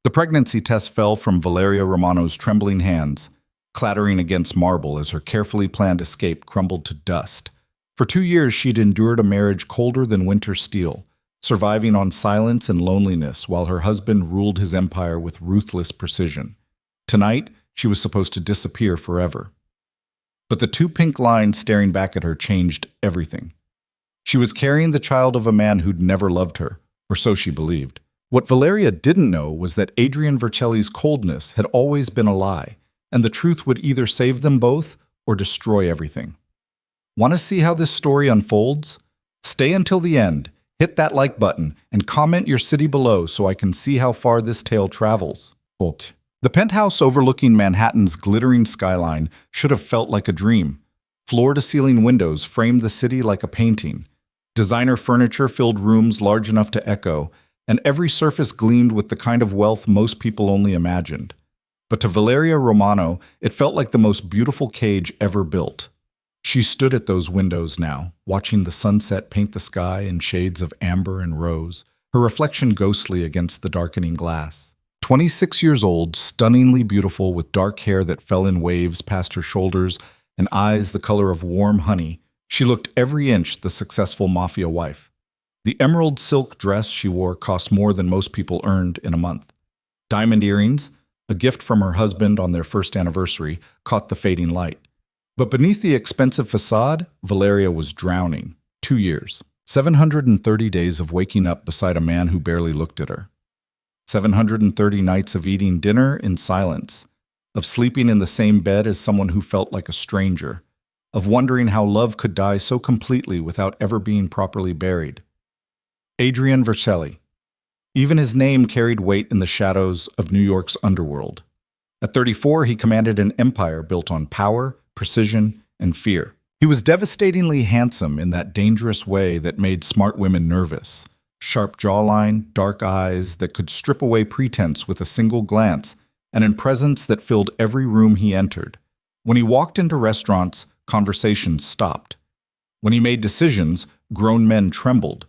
The pregnancy test fell from Valeria Romano's trembling hands, clattering against marble as her carefully planned escape crumbled to dust. For 2 years, she'd endured a marriage colder than winter steel, surviving on silence and loneliness while her husband ruled his empire with ruthless precision. Tonight, she was supposed to disappear forever. But the 2 pink lines staring back at her changed everything. She was carrying the child of a man who'd never loved her, or so she believed. What Valeria didn't know was that Adrian Vercelli's coldness had always been a lie, and the truth would either save them both or destroy everything. Want to see how this story unfolds? Stay until the end, hit that like button, and comment your city below so I can see how far this tale travels. Quote. The penthouse overlooking Manhattan's glittering skyline should have felt like a dream. Floor-to-ceiling windows framed the city like a painting. Designer furniture filled rooms large enough to echo, and every surface gleamed with the kind of wealth most people only imagined. But to Valeria Romano, it felt like the most beautiful cage ever built. She stood at those windows now, watching the sunset paint the sky in shades of amber and rose, her reflection ghostly against the darkening glass. 26 years old, stunningly beautiful with dark hair that fell in waves past her shoulders and eyes the color of warm honey, she looked every inch the successful mafia wife. The emerald silk dress she wore cost more than most people earned in a month. Diamond earrings, a gift from her husband on their first anniversary, caught the fading light. But beneath the expensive facade, Valeria was drowning. 2 years. 730 days of waking up beside a man who barely looked at her. 730 nights of eating dinner in silence, of sleeping in the same bed as someone who felt like a stranger, of wondering how love could die so completely without ever being properly buried. Adrian Vercelli. Even his name carried weight in the shadows of New York's underworld. At 34, he commanded an empire built on power, precision, and fear. He was devastatingly handsome in that dangerous way that made smart women nervous. Sharp jawline, dark eyes that could strip away pretense with a single glance, and in presence that filled every room he entered. When he walked into restaurants, conversations stopped. When he made decisions, grown men trembled.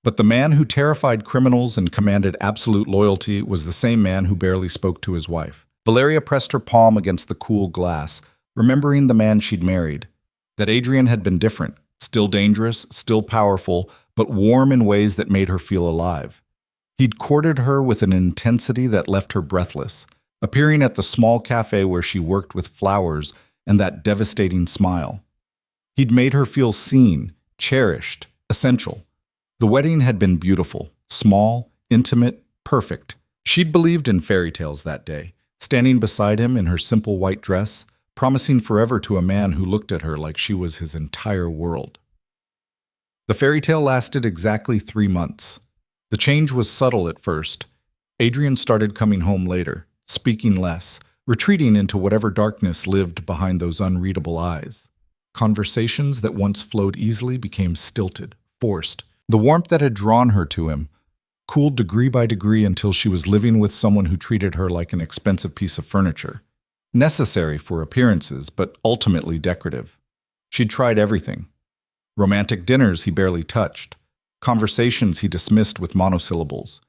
But the man who terrified criminals and commanded absolute loyalty was the same man who barely spoke to his wife. Valeria pressed her palm against the cool glass, remembering the man she'd married. That Adrian had been different, still dangerous, still powerful, but warm in ways that made her feel alive. He'd courted her with an intensity that left her breathless, appearing at the small cafe where she worked with flowers and that devastating smile. He'd made her feel seen, cherished, essential. The wedding had been beautiful, small, intimate, perfect. She'd believed in fairy tales that day, standing beside him in her simple white dress, promising forever to a man who looked at her like she was his entire world. The fairy tale lasted exactly 3 months. The change was subtle at first. Adrian started coming home later, speaking less, retreating into whatever darkness lived behind those unreadable eyes. Conversations that once flowed easily became stilted, forced. The warmth that had drawn her to him cooled degree by degree until she was living with someone who treated her like an expensive piece of furniture. Necessary for appearances, but ultimately decorative. She'd tried everything. Romantic dinners he barely touched. Conversations he dismissed with monosyllables.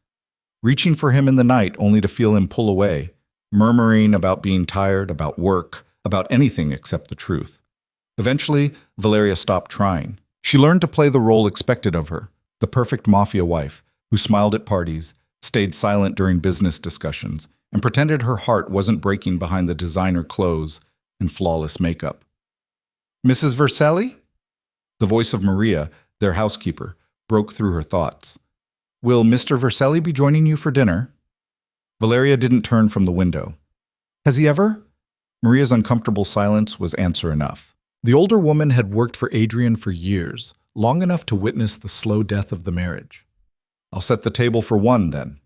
Reaching for him in the night only to feel him pull away, murmuring about being tired, about work, about anything except the truth. Eventually, Valeria stopped trying. She learned to play the role expected of her, the perfect mafia wife, who smiled at parties, stayed silent during business discussions, and pretended her heart wasn't breaking behind the designer clothes and flawless makeup. Mrs. Vercelli? The voice of Maria, their housekeeper, broke through her thoughts. Will Mr. Vercelli be joining you for dinner? Valeria didn't turn from the window. Has he ever? Maria's uncomfortable silence was answer enough. The older woman had worked for Adrian for years, long enough to witness the slow death of the marriage. I'll set the table for one, then.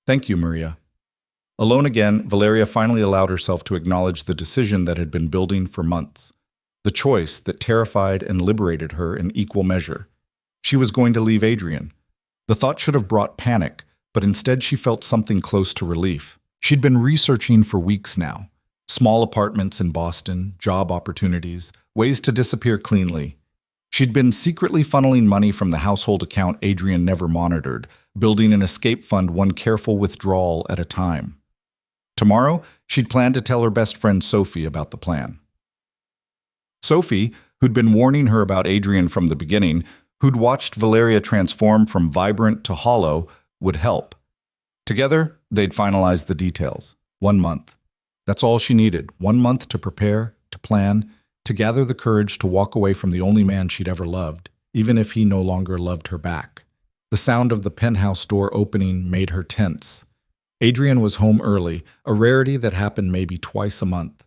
Thank you, Maria. Alone again, Valeria finally allowed herself to acknowledge the decision that had been building for months. The choice that terrified and liberated her in equal measure. She was going to leave Adrian. The thought should have brought panic, but instead she felt something close to relief. She'd been researching for weeks now. Small apartments in Boston, job opportunities, ways to disappear cleanly. She'd been secretly funneling money from the household account Adrian never monitored, building an escape fund one careful withdrawal at a time. Tomorrow, she'd planned to tell her best friend Sophie about the plan. Sophie, who'd been warning her about Adrian from the beginning, who'd watched Valeria transform from vibrant to hollow, would help. Together, they'd finalize the details. 1 month. That's all she needed. 1 month to prepare, to plan, to gather the courage to walk away from the only man she'd ever loved, even if he no longer loved her back. The sound of the penthouse door opening made her tense. Adrian was home early, a rarity that happened maybe twice a month.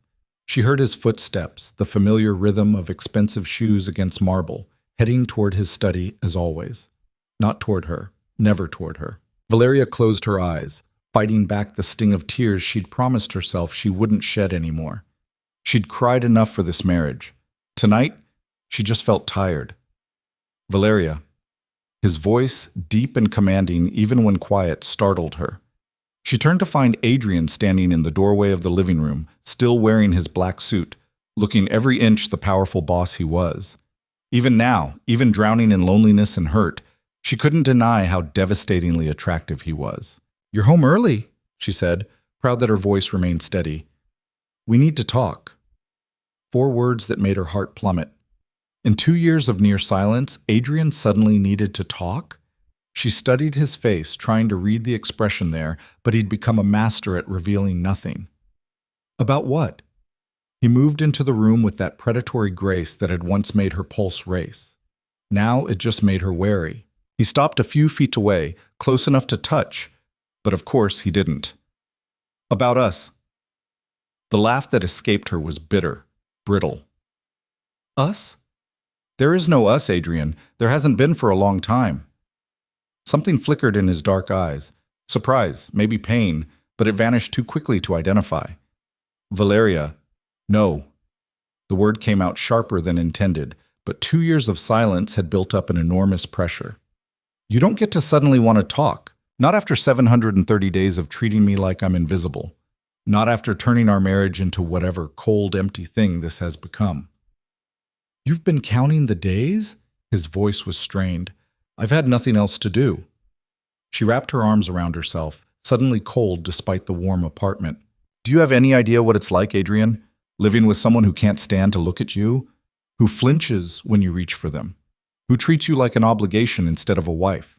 She heard his footsteps, the familiar rhythm of expensive shoes against marble, heading toward his study as always. Not toward her, never toward her. Valeria closed her eyes, fighting back the sting of tears she'd promised herself she wouldn't shed anymore. She'd cried enough for this marriage. Tonight, she just felt tired. Valeria. His voice, deep and commanding even when quiet, startled her. She turned to find Adrian standing in the doorway of the living room, still wearing his black suit, looking every inch the powerful boss he was. Even now, even drowning in loneliness and hurt, she couldn't deny how devastatingly attractive he was. "You're home early," she said, proud that her voice remained steady. "We need to talk." 4 words that made her heart plummet. In 2 years of near silence, Adrian suddenly needed to talk? She studied his face, trying to read the expression there, but he'd become a master at revealing nothing. About what? He moved into the room with that predatory grace that had once made her pulse race. Now it just made her wary. He stopped a few feet away, close enough to touch, but of course he didn't. "About us." The laugh that escaped her was bitter, brittle. "Us? There is no us, Adrian. There hasn't been for a long time." Something flickered in his dark eyes. Surprise, maybe pain, but it vanished too quickly to identify. "Valeria, no." The word came out sharper than intended, but 2 years of silence had built up an enormous pressure. "You don't get to suddenly want to talk. Not after 730 days of treating me like I'm invisible. Not after turning our marriage into whatever cold, empty thing this has become." "You've been counting the days?" His voice was strained. "I've had nothing else to do." She wrapped her arms around herself, suddenly cold despite the warm apartment. "Do you have any idea what it's like, Adrian? Living with someone who can't stand to look at you? Who flinches when you reach for them? Who treats you like an obligation instead of a wife?"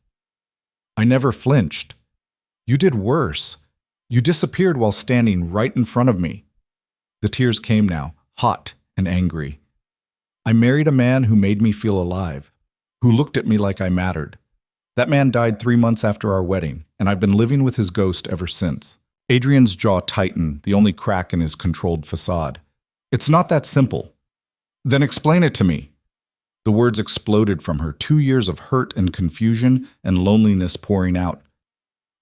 "I never flinched. You did worse. You disappeared while standing right in front of me." The tears came now, hot and angry. "I married a man who made me feel alive, who looked at me like I mattered. That man died 3 months after our wedding, and I've been living with his ghost ever since." Adrian's jaw tightened, the only crack in his controlled facade. "It's not that simple." "Then explain it to me." The words exploded from her, 2 years of hurt and confusion and loneliness pouring out.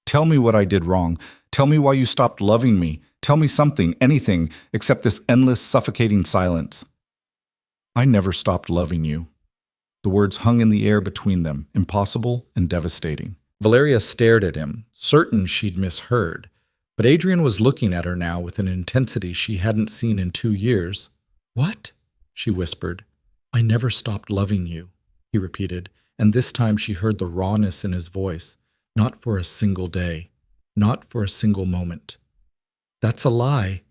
"Tell me what I did wrong. Tell me why you stopped loving me. Tell me something, anything, except this endless, suffocating silence." "I never stopped loving you." The words hung in the air between them, impossible and devastating. Valeria stared at him, certain she'd misheard, but Adrian was looking at her now with an intensity she hadn't seen in 2 years. "What?" she whispered. "I never stopped loving you," he repeated, and this time she heard the rawness in his voice. "Not for a single day. Not for a single moment." "That's a lie."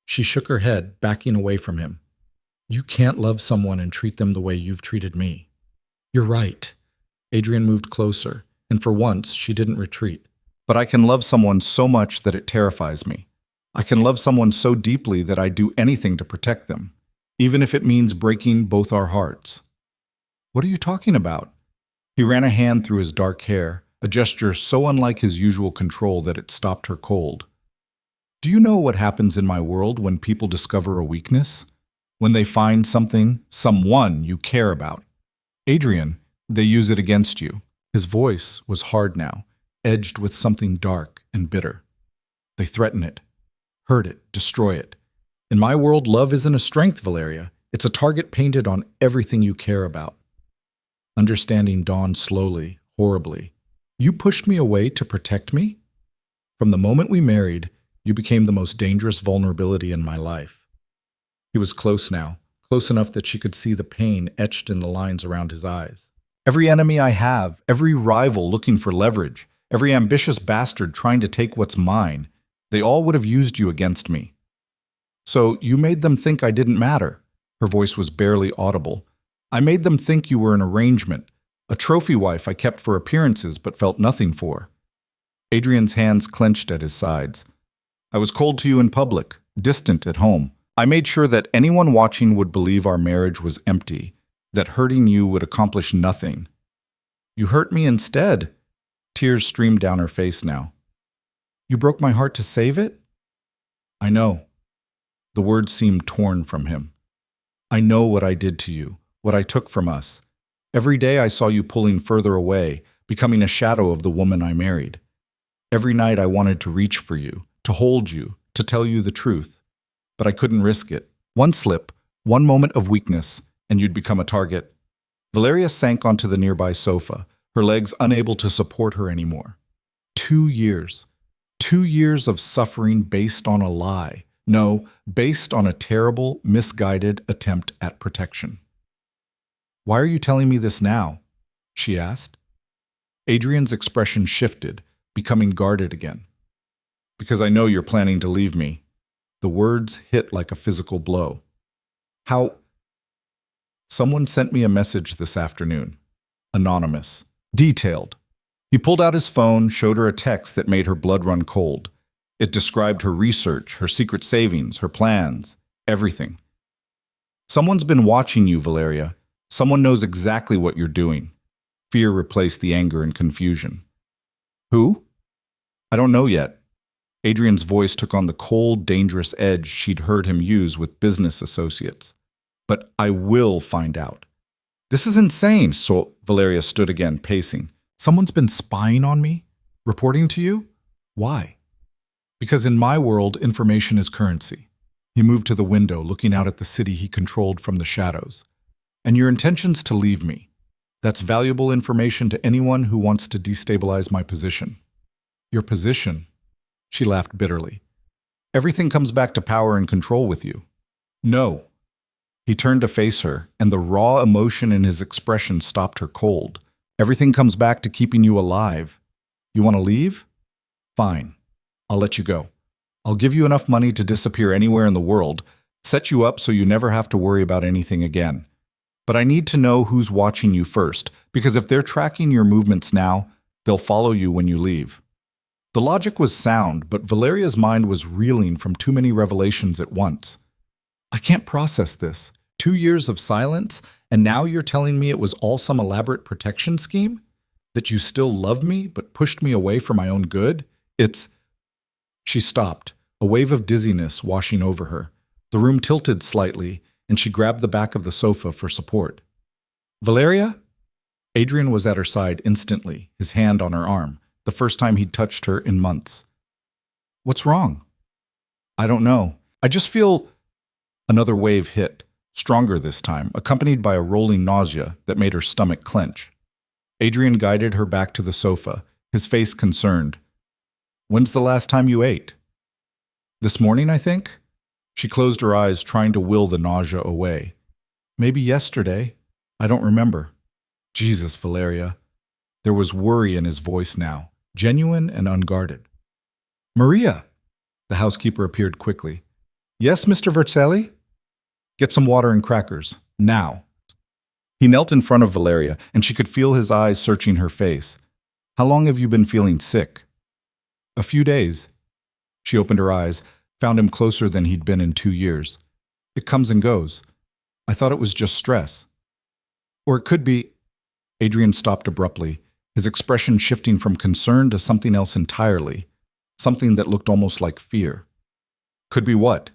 She shook her head, backing away from him. "You can't love someone and treat them the way you've treated me." "You're right." Adrian moved closer, and for once she didn't retreat. "But I can love someone so much that it terrifies me. I can love someone so deeply that I'd do anything to protect them, even if it means breaking both our hearts." "What are you talking about?" He ran a hand through his dark hair, a gesture so unlike his usual control that it stopped her cold. "Do you know what happens in my world when people discover a weakness? When they find something, someone you care about? Adrian, they use it against you." His voice was hard now, edged with something dark and bitter. "They threaten it, hurt it, destroy it. In my world, love isn't a strength, Valeria. It's a target painted on everything you care about." Understanding dawned slowly, horribly. "You pushed me away to protect me? From the moment we married, you became the most dangerous vulnerability in my life." He was close now, close enough that she could see the pain etched in the lines around his eyes. "Every enemy I have, every rival looking for leverage, every ambitious bastard trying to take what's mine. They all would have used you against me. So you made them think I didn't matter. Her voice was barely audible. I made them think you were an arrangement, a trophy wife I kept for appearances but felt nothing for. Adrian's hands clenched at his sides. I was cold to you in public, distant at home. I made sure that anyone watching would believe our marriage was empty, that hurting you would accomplish nothing. You hurt me instead. Tears streamed down her face now. You broke my heart to save it? I know. The words seemed torn from him. I know what I did to you, what I took from us. Every day I saw you pulling further away, becoming a shadow of the woman I married. Every night I wanted to reach for you, to hold you, to tell you the truth. But I couldn't risk it. One slip, one moment of weakness, and you'd become a target. Valeria sank onto the nearby sofa, her legs unable to support her anymore. 2 years. 2 years of suffering based on a lie. No, based on a terrible, misguided attempt at protection. Why are you telling me this now? She asked. Adrian's expression shifted, becoming guarded again. Because I know you're planning to leave me. The words hit like a physical blow. How? Someone sent me a message this afternoon. Anonymous. Detailed. He pulled out his phone, showed her a text that made her blood run cold. It described her research, her secret savings, her plans, everything. Someone's been watching you, Valeria. Someone knows exactly what you're doing. Fear replaced the anger and confusion. Who? I don't know yet. Adrian's voice took on the cold, dangerous edge she'd heard him use with business associates. But I will find out. This is insane, so Valeria stood again, pacing. Someone's been spying on me? Reporting to you? Why? Because in my world, information is currency. He moved to the window, looking out at the city he controlled from the shadows. And your intention's to leave me. That's valuable information to anyone who wants to destabilize my position. Your position? She laughed bitterly. Everything comes back to power and control with you. No. He turned to face her, and the raw emotion in his expression stopped her cold. Everything comes back to keeping you alive. You want to leave? Fine. I'll let you go. I'll give you enough money to disappear anywhere in the world, set you up so you never have to worry about anything again. But I need to know who's watching you first, because if they're tracking your movements now, they'll follow you when you leave. The logic was sound, but Valeria's mind was reeling from too many revelations at once. I can't process this. 2 years of silence, and now you're telling me it was all some elaborate protection scheme? That you still love me, but pushed me away for my own good? It's... She stopped, a wave of dizziness washing over her. The room tilted slightly, and she grabbed the back of the sofa for support. Valeria? Adrian was at her side instantly, his hand on her arm, the first time he'd touched her in months. What's wrong? I don't know. I just feel... Another wave hit, stronger this time, accompanied by a rolling nausea that made her stomach clench. Adrian guided her back to the sofa, his face concerned. When's the last time you ate? This morning, I think? She closed her eyes, trying to will the nausea away. Maybe yesterday. I don't remember. Jesus, Valeria. There was worry in his voice now, genuine and unguarded. Maria! The housekeeper appeared quickly. Yes, Mr. Vercelli? Get some water and crackers. Now. He knelt in front of Valeria, and she could feel his eyes searching her face. How long have you been feeling sick? A few days. She opened her eyes, found him closer than he'd been in 2 years. It comes and goes. I thought it was just stress. Or it could be... Adrian stopped abruptly, his expression shifting from concern to something else entirely, something that looked almost like fear. Could be what?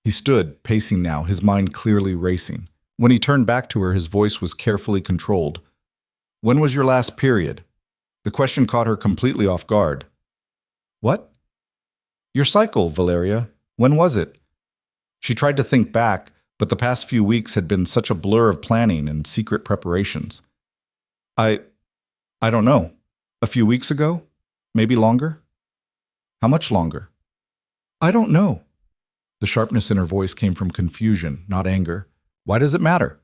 He stood, pacing now, his mind clearly racing. When he turned back to her, his voice was carefully controlled. When was your last period? The question caught her completely off guard. What? Your cycle, Valeria. When was it? She tried to think back, but the past few weeks had been such a blur of planning and secret preparations. I don't know. A few weeks ago? Maybe longer? How much longer? I don't know. The sharpness in her voice came from confusion, not anger. Why does it matter?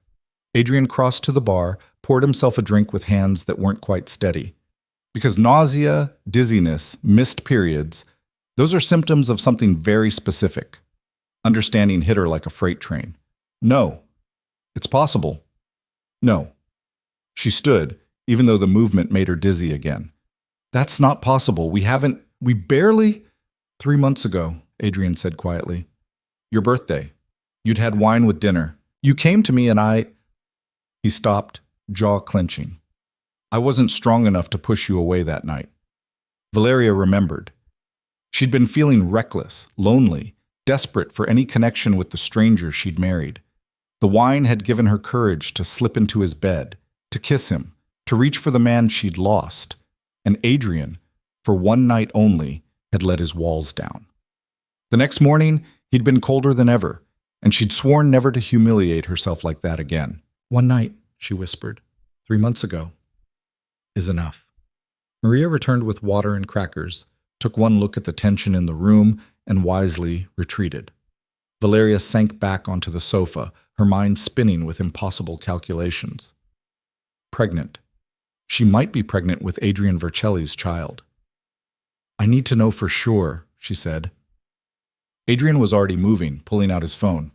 Adrian crossed to the bar, poured himself a drink with hands that weren't quite steady. Because nausea, dizziness, missed periods, those are symptoms of something very specific. Understanding hit her like a freight train. No. It's possible. No. She stood, even though the movement made her dizzy again. That's not possible. We barely... 3 months ago, Adrian said quietly. Your birthday. You'd had wine with dinner. You came to me and I... He stopped, jaw clenching. I wasn't strong enough to push you away that night. Valeria remembered. She'd been feeling reckless, lonely, desperate for any connection with the stranger she'd married. The wine had given her courage to slip into his bed, to kiss him, to reach for the man she'd lost. And Adrian, for one night only, had let his walls down. The next morning, he'd been colder than ever, and she'd sworn never to humiliate herself like that again. One night, she whispered, 3 months ago, is enough. Maria returned with water and crackers, took one look at the tension in the room, and wisely retreated. Valeria sank back onto the sofa, her mind spinning with impossible calculations. Pregnant. She might be pregnant with Adrian Vercelli's child. I need to know for sure, she said. Adrian was already moving, pulling out his phone.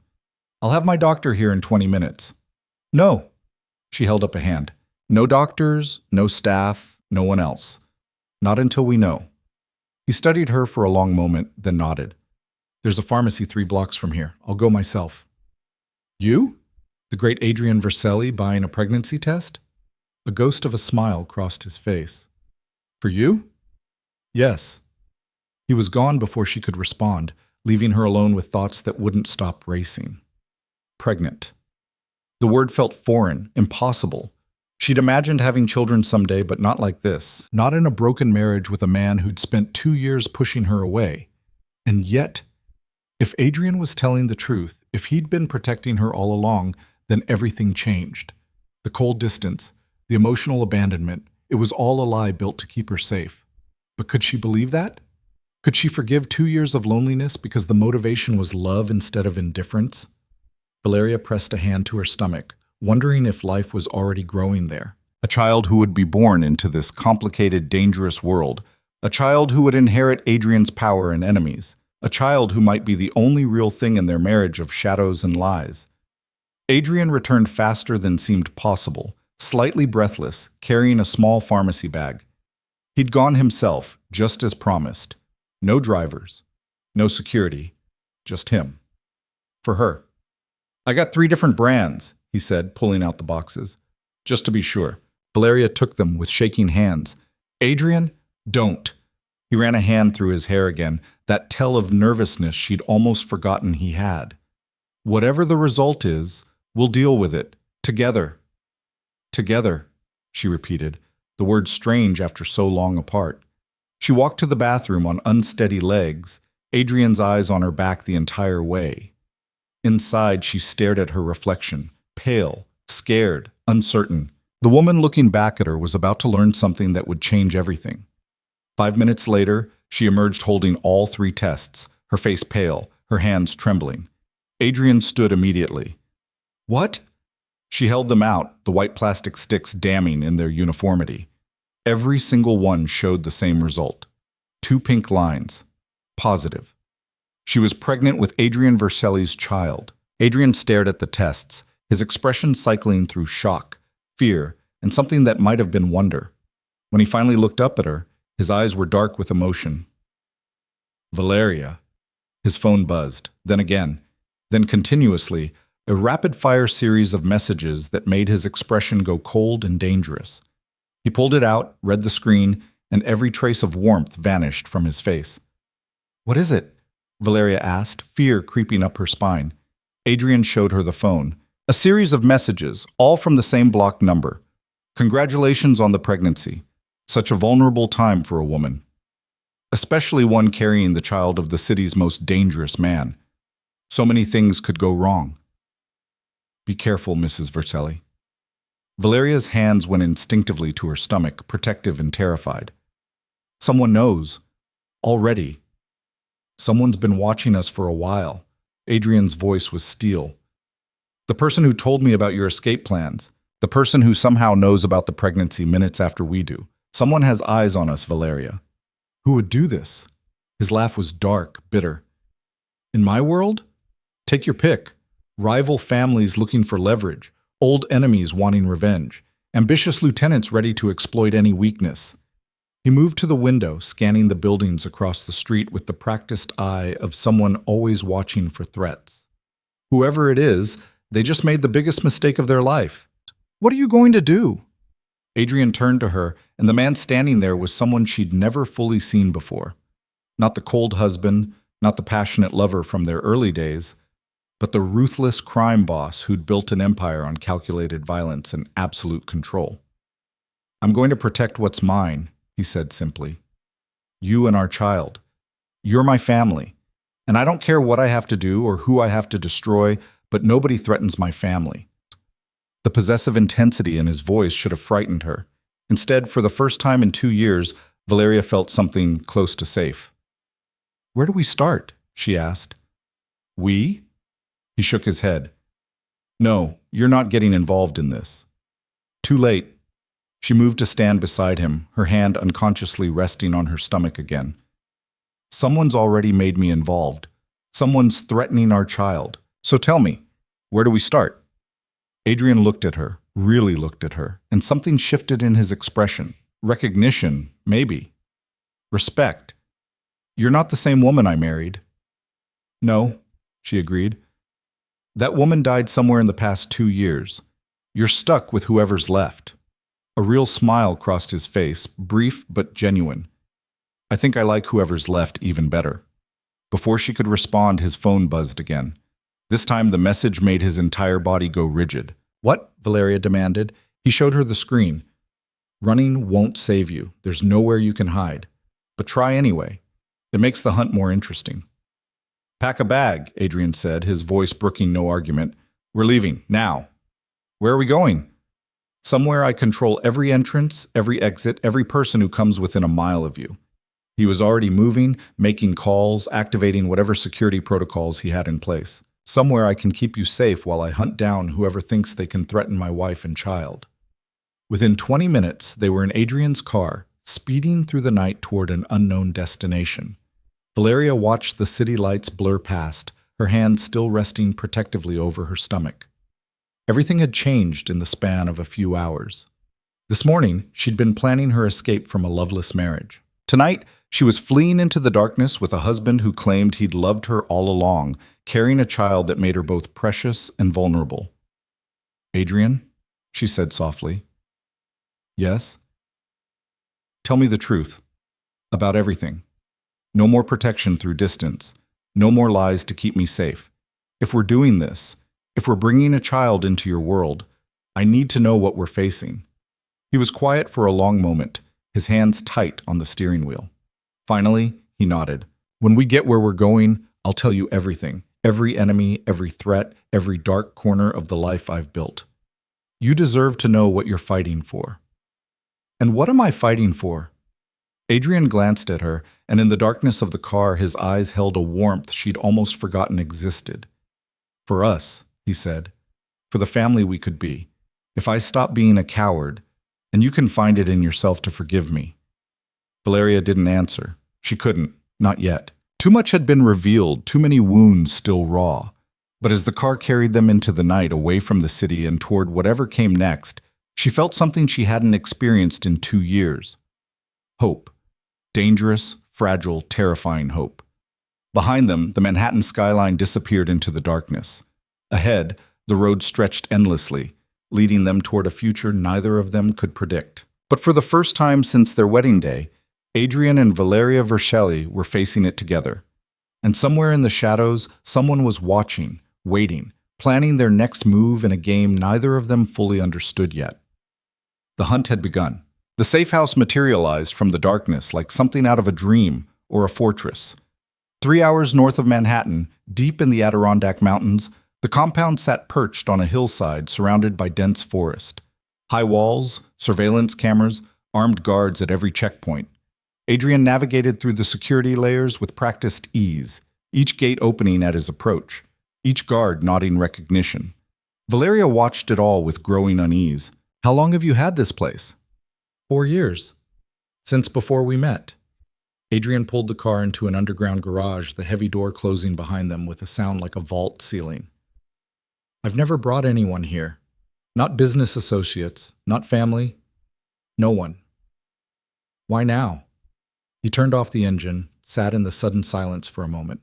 I'll have my doctor here in 20 minutes. No. She held up a hand. No doctors, no staff, no one else. Not until we know. He studied her for a long moment, then nodded. There's a pharmacy 3 blocks from here. I'll go myself. You? The great Adrian Vercelli buying a pregnancy test? A ghost of a smile crossed his face. For you? Yes. He was gone before she could respond, leaving her alone with thoughts that wouldn't stop racing. Pregnant. The word felt foreign, impossible. She'd imagined having children someday, but not like this. Not in a broken marriage with a man who'd spent 2 years pushing her away. And yet, if Adrian was telling the truth, if he'd been protecting her all along, then everything changed. The cold distance, the emotional abandonment, it was all a lie built to keep her safe. But could she believe that? Could she forgive 2 years of loneliness because the motivation was love instead of indifference? Valeria pressed a hand to her stomach, wondering if life was already growing there. A child who would be born into this complicated, dangerous world. A child who would inherit Adrian's power and enemies. A child who might be the only real thing in their marriage of shadows and lies. Adrian returned faster than seemed possible, slightly breathless, carrying a small pharmacy bag. He'd gone himself, just as promised. No drivers, no security, just him. For her. I got 3 different brands, he said, pulling out the boxes. Just to be sure. Valeria took them with shaking hands. Adrian, don't. He ran a hand through his hair again, that tell of nervousness she'd almost forgotten he had. Whatever the result is, we'll deal with it. Together. Together, she repeated, the word strange after so long apart. She walked to the bathroom on unsteady legs, Adrian's eyes on her back the entire way. Inside, she stared at her reflection, pale, scared, uncertain. The woman looking back at her was about to learn something that would change everything. 5 minutes later, she emerged holding all 3 tests, her face pale, her hands trembling. Adrian stood immediately. What? She held them out, the white plastic sticks damning in their uniformity. Every single one showed the same result. 2 pink lines. Positive. She was pregnant with Adrian Vercelli's child. Adrian stared at the tests, his expression cycling through shock, fear, and something that might have been wonder. When he finally looked up at her, his eyes were dark with emotion. Valeria. His phone buzzed, then again, then continuously, a rapid-fire series of messages that made his expression go cold and dangerous. He pulled it out, read the screen, and every trace of warmth vanished from his face. What is it? Valeria asked, fear creeping up her spine. Adrian showed her the phone. A series of messages, all from the same block number. Congratulations on the pregnancy. Such a vulnerable time for a woman. Especially one carrying the child of the city's most dangerous man. So many things could go wrong. Be careful, Mrs. Vercelli. Valeria's hands went instinctively to her stomach, protective and terrified. Someone knows. Already. Someone's been watching us for a while. Adrian's voice was steel. The person who told me about your escape plans. The person who somehow knows about the pregnancy minutes after we do. Someone has eyes on us, Valeria. Who would do this? His laugh was dark, bitter. In my world? Take your pick. Rival families looking for leverage, old enemies wanting revenge, ambitious lieutenants ready to exploit any weakness. He moved to the window, scanning the buildings across the street with the practiced eye of someone always watching for threats. Whoever it is, they just made the biggest mistake of their life. What are you going to do? Adrian turned to her, and the man standing there was someone she'd never fully seen before. Not the cold husband, not the passionate lover from their early days, but the ruthless crime boss who'd built an empire on calculated violence and absolute control. I'm going to protect what's mine, he said simply. You and our child. You're my family, and I don't care what I have to do or who I have to destroy, but nobody threatens my family. The possessive intensity in his voice should have frightened her. Instead, for the first time in 2 years, Valeria felt something close to safe. Where do we start? She asked. We? He shook his head. No, you're not getting involved in this. Too late. She moved to stand beside him, her hand unconsciously resting on her stomach again. Someone's already made me involved. Someone's threatening our child. So tell me, where do we start? Adrian looked at her, really looked at her, and something shifted in his expression. Recognition, maybe. Respect. You're not the same woman I married. No, she agreed. That woman died somewhere in the past 2 years. You're stuck with whoever's left. A real smile crossed his face, brief but genuine. I think I like whoever's left even better. Before she could respond, his phone buzzed again. This time the message made his entire body go rigid. What? Valeria demanded. He showed her the screen. Running won't save you. There's nowhere you can hide. But try anyway. It makes the hunt more interesting. Pack a bag, Adrian said, his voice brooking no argument. We're leaving, now. Where are we going? Somewhere I control every entrance, every exit, every person who comes within a mile of you. He was already moving, making calls, activating whatever security protocols he had in place. Somewhere I can keep you safe while I hunt down whoever thinks they can threaten my wife and child. Within 20 minutes, they were in Adrian's car, speeding through the night toward an unknown destination. Valeria watched the city lights blur past, her hand still resting protectively over her stomach. Everything had changed in the span of a few hours. This morning, she'd been planning her escape from a loveless marriage. Tonight, she was fleeing into the darkness with a husband who claimed he'd loved her all along, carrying a child that made her both precious and vulnerable. Adrian, she said softly. Yes? Tell me the truth. About everything. No more protection through distance. No more lies to keep me safe. If we're doing this, if we're bringing a child into your world, I need to know what we're facing. He was quiet for a long moment, his hands tight on the steering wheel. Finally, he nodded. When we get where we're going, I'll tell you everything. Every enemy, every threat, every dark corner of the life I've built. You deserve to know what you're fighting for. And what am I fighting for? Adrian glanced at her, and in the darkness of the car, his eyes held a warmth she'd almost forgotten existed. For us, he said. For the family we could be. If I stop being a coward, and you can find it in yourself to forgive me. Valeria didn't answer. She couldn't, not yet. Too much had been revealed, too many wounds still raw. But as the car carried them into the night, away from the city and toward whatever came next, she felt something she hadn't experienced in 2 years. Hope. Dangerous, fragile, terrifying hope. Behind them, the Manhattan skyline disappeared into the darkness. Ahead, the road stretched endlessly, leading them toward a future neither of them could predict. But for the first time since their wedding day, Adrian and Valeria Vercelli were facing it together. And somewhere in the shadows, someone was watching, waiting, planning their next move in a game neither of them fully understood yet. The hunt had begun. The safe house materialized from the darkness like something out of a dream or a fortress. 3 hours north of Manhattan, deep in the Adirondack Mountains, the compound sat perched on a hillside surrounded by dense forest. High walls, surveillance cameras, armed guards at every checkpoint. Adrian navigated through the security layers with practiced ease, each gate opening at his approach, each guard nodding recognition. Valeria watched it all with growing unease. How long have you had this place? 4 years. Since before we met. Adrian pulled the car into an underground garage, the heavy door closing behind them with a sound like a vault ceiling. I've never brought anyone here. Not business associates, not family. No one. Why now? He turned off the engine, sat in the sudden silence for a moment.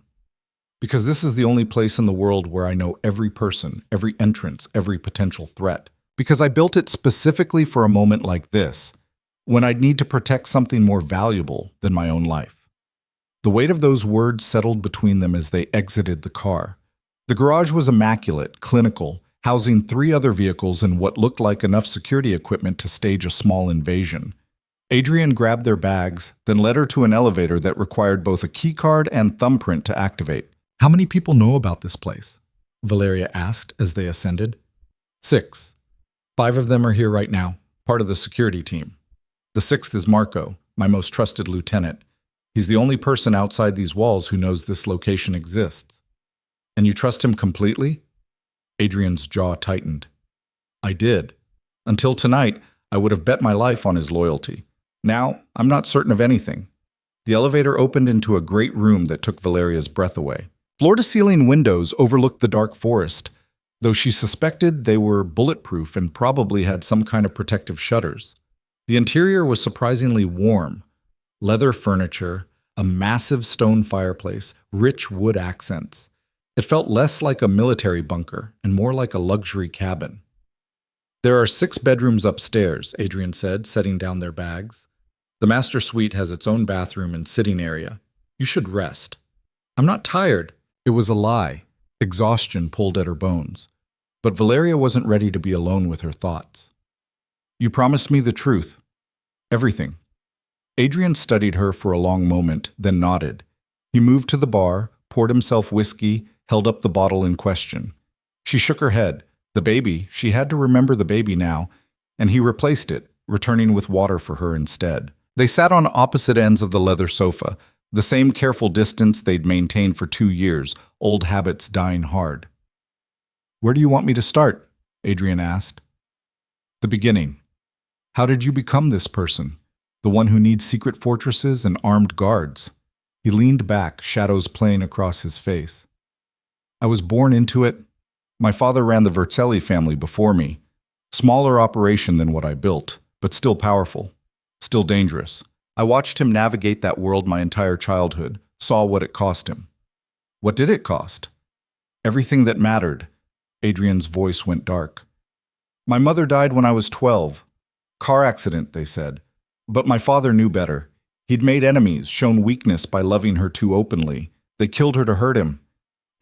Because this is the only place in the world where I know every person, every entrance, every potential threat. Because I built it specifically for a moment like this, when I'd need to protect something more valuable than my own life. The weight of those words settled between them as they exited the car. The garage was immaculate, clinical, housing 3 other vehicles and what looked like enough security equipment to stage a small invasion. Adrian grabbed their bags, then led her to an elevator that required both a keycard and thumbprint to activate. How many people know about this place? Valeria asked as they ascended. 6. 5 of them are here right now, part of the security team. The 6th is Marco, my most trusted lieutenant. He's the only person outside these walls who knows this location exists. And you trust him completely? Adrian's jaw tightened. I did. Until tonight, I would have bet my life on his loyalty. Now, I'm not certain of anything. The elevator opened into a great room that took Valeria's breath away. Floor-to-ceiling windows overlooked the dark forest, though she suspected they were bulletproof and probably had some kind of protective shutters. The interior was surprisingly warm. Leather furniture, a massive stone fireplace, rich wood accents. It felt less like a military bunker and more like a luxury cabin. There are 6 bedrooms upstairs, Adrian said, setting down their bags. The master suite has its own bathroom and sitting area. You should rest. I'm not tired. It was a lie. Exhaustion pulled at her bones. But Valeria wasn't ready to be alone with her thoughts. You promised me the truth. Everything. Adrian studied her for a long moment, then nodded. He moved to the bar, poured himself whiskey, held up the bottle in question. She shook her head. The baby, she had to remember the baby now, and he replaced it, returning with water for her instead. They sat on opposite ends of the leather sofa, the same careful distance they'd maintained for 2 years, old habits dying hard. Where do you want me to start? Adrian asked. The beginning. How did you become this person? The one who needs secret fortresses and armed guards? He leaned back, shadows playing across his face. I was born into it. My father ran the Vercelli family before me. Smaller operation than what I built, but still powerful, still dangerous. I watched him navigate that world my entire childhood, saw what it cost him. What did it cost? Everything that mattered. Adrian's voice went dark. My mother died when I was 12. Car accident, they said. But my father knew better. He'd made enemies, shown weakness by loving her too openly. They killed her to hurt him.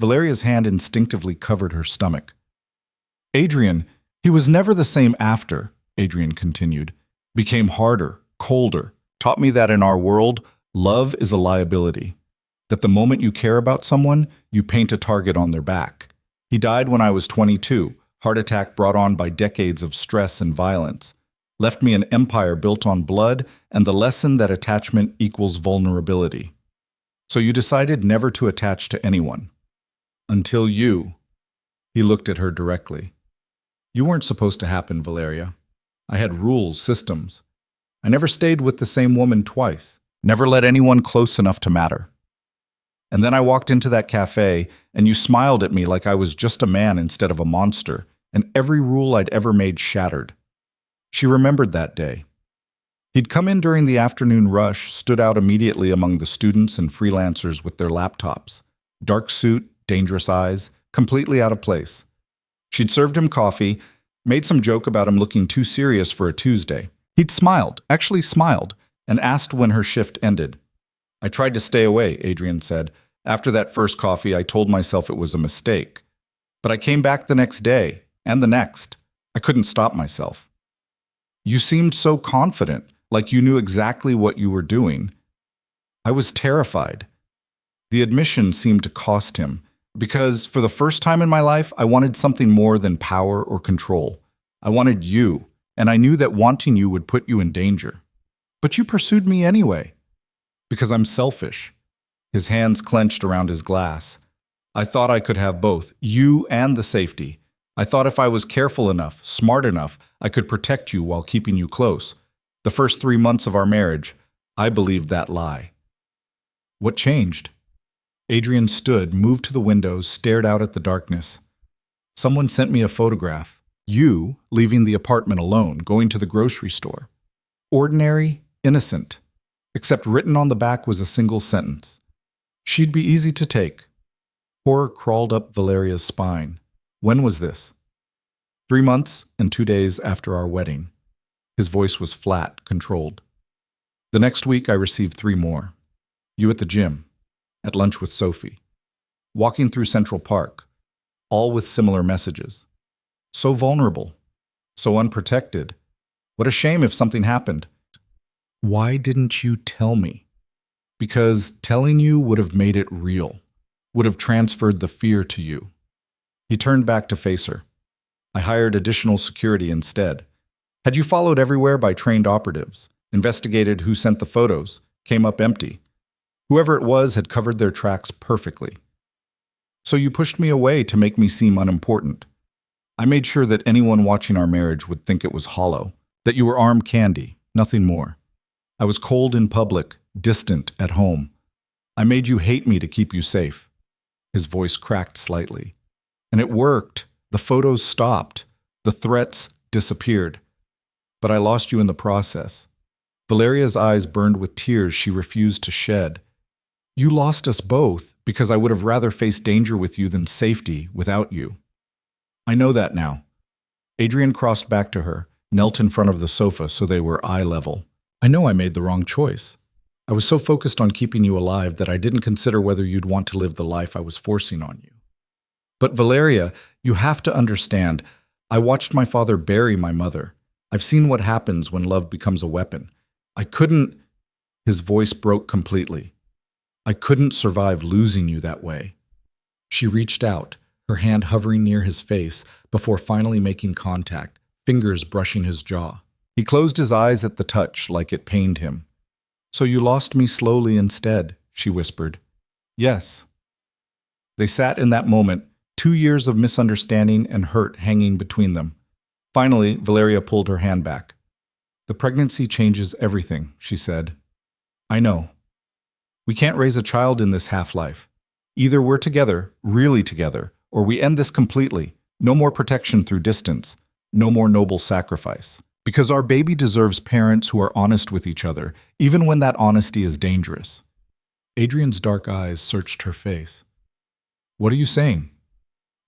Valeria's hand instinctively covered her stomach. Adrian, he was never the same after, Adrian continued. Became harder, colder. Taught me that in our world, love is a liability. That the moment you care about someone, you paint a target on their back. He died when I was 22, heart attack brought on by decades of stress and violence. Left me an empire built on blood and the lesson that attachment equals vulnerability. So you decided never to attach to anyone. Until you. He looked at her directly. You weren't supposed to happen, Valeria. I had rules, systems. I never stayed with the same woman twice. Never let anyone close enough to matter. And then I walked into that cafe, and you smiled at me like I was just a man instead of a monster, and every rule I'd ever made shattered. She remembered that day. He'd come in during the afternoon rush, stood out immediately among the students and freelancers with their laptops. Dark suit, dangerous eyes, completely out of place. She'd served him coffee, made some joke about him looking too serious for a Tuesday. He'd smiled, actually smiled, and asked when her shift ended. I tried to stay away, Adrian said. After that first coffee, I told myself it was a mistake. But I came back the next day, and the next. I couldn't stop myself. You seemed so confident, like you knew exactly what you were doing. I was terrified. The admission seemed to cost him, because for the first time in my life, I wanted something more than power or control. I wanted you, and I knew that wanting you would put you in danger. But you pursued me anyway. Because I'm selfish. His hands clenched around his glass. I thought I could have both, you and the safety. I thought if I was careful enough, smart enough, I could protect you while keeping you close. The first 3 months of our marriage, I believed that lie. What changed? Adrian stood, moved to the windows, stared out at the darkness. Someone sent me a photograph. You, leaving the apartment alone, going to the grocery store. Ordinary, innocent. Except written on the back was a single sentence. She'd be easy to take. Horror crawled up Valeria's spine. When was this? 3 months and 2 days after our wedding. His voice was flat, controlled. The next week I received 3 more. You at the gym, at lunch with Sophie, walking through Central Park, all with similar messages. So vulnerable, so unprotected. What a shame if something happened. Why didn't you tell me? Because telling you would have made it real, would have transferred the fear to you. He turned back to face her. I hired additional security instead. Had you followed everywhere by trained operatives, investigated who sent the photos, came up empty. Whoever it was had covered their tracks perfectly. So you pushed me away to make me seem unimportant. I made sure that anyone watching our marriage would think it was hollow, that you were arm candy, nothing more. I was cold in public, distant at home. I made you hate me to keep you safe. His voice cracked slightly. And it worked. The photos stopped. The threats disappeared. But I lost you in the process. Valeria's eyes burned with tears she refused to shed. You lost us both because I would have rather faced danger with you than safety without you. I know that now. Adrian crossed back to her, knelt in front of the sofa so they were eye level. I know I made the wrong choice. I was so focused on keeping you alive that I didn't consider whether you'd want to live the life I was forcing on you. But Valeria, you have to understand, I watched my father bury my mother. I've seen what happens when love becomes a weapon. I couldn't... His voice broke completely. I couldn't survive losing you that way. She reached out, her hand hovering near his face before finally making contact, fingers brushing his jaw. He closed his eyes at the touch like it pained him. So you lost me slowly instead, she whispered. Yes. They sat in that moment, 2 years of misunderstanding and hurt hanging between them. Finally, Valeria pulled her hand back. The pregnancy changes everything, she said. I know. We can't raise a child in this half-life. Either we're together, really together, or we end this completely. No more protection through distance. No more noble sacrifice. Because our baby deserves parents who are honest with each other, even when that honesty is dangerous. Adrian's dark eyes searched her face. What are you saying?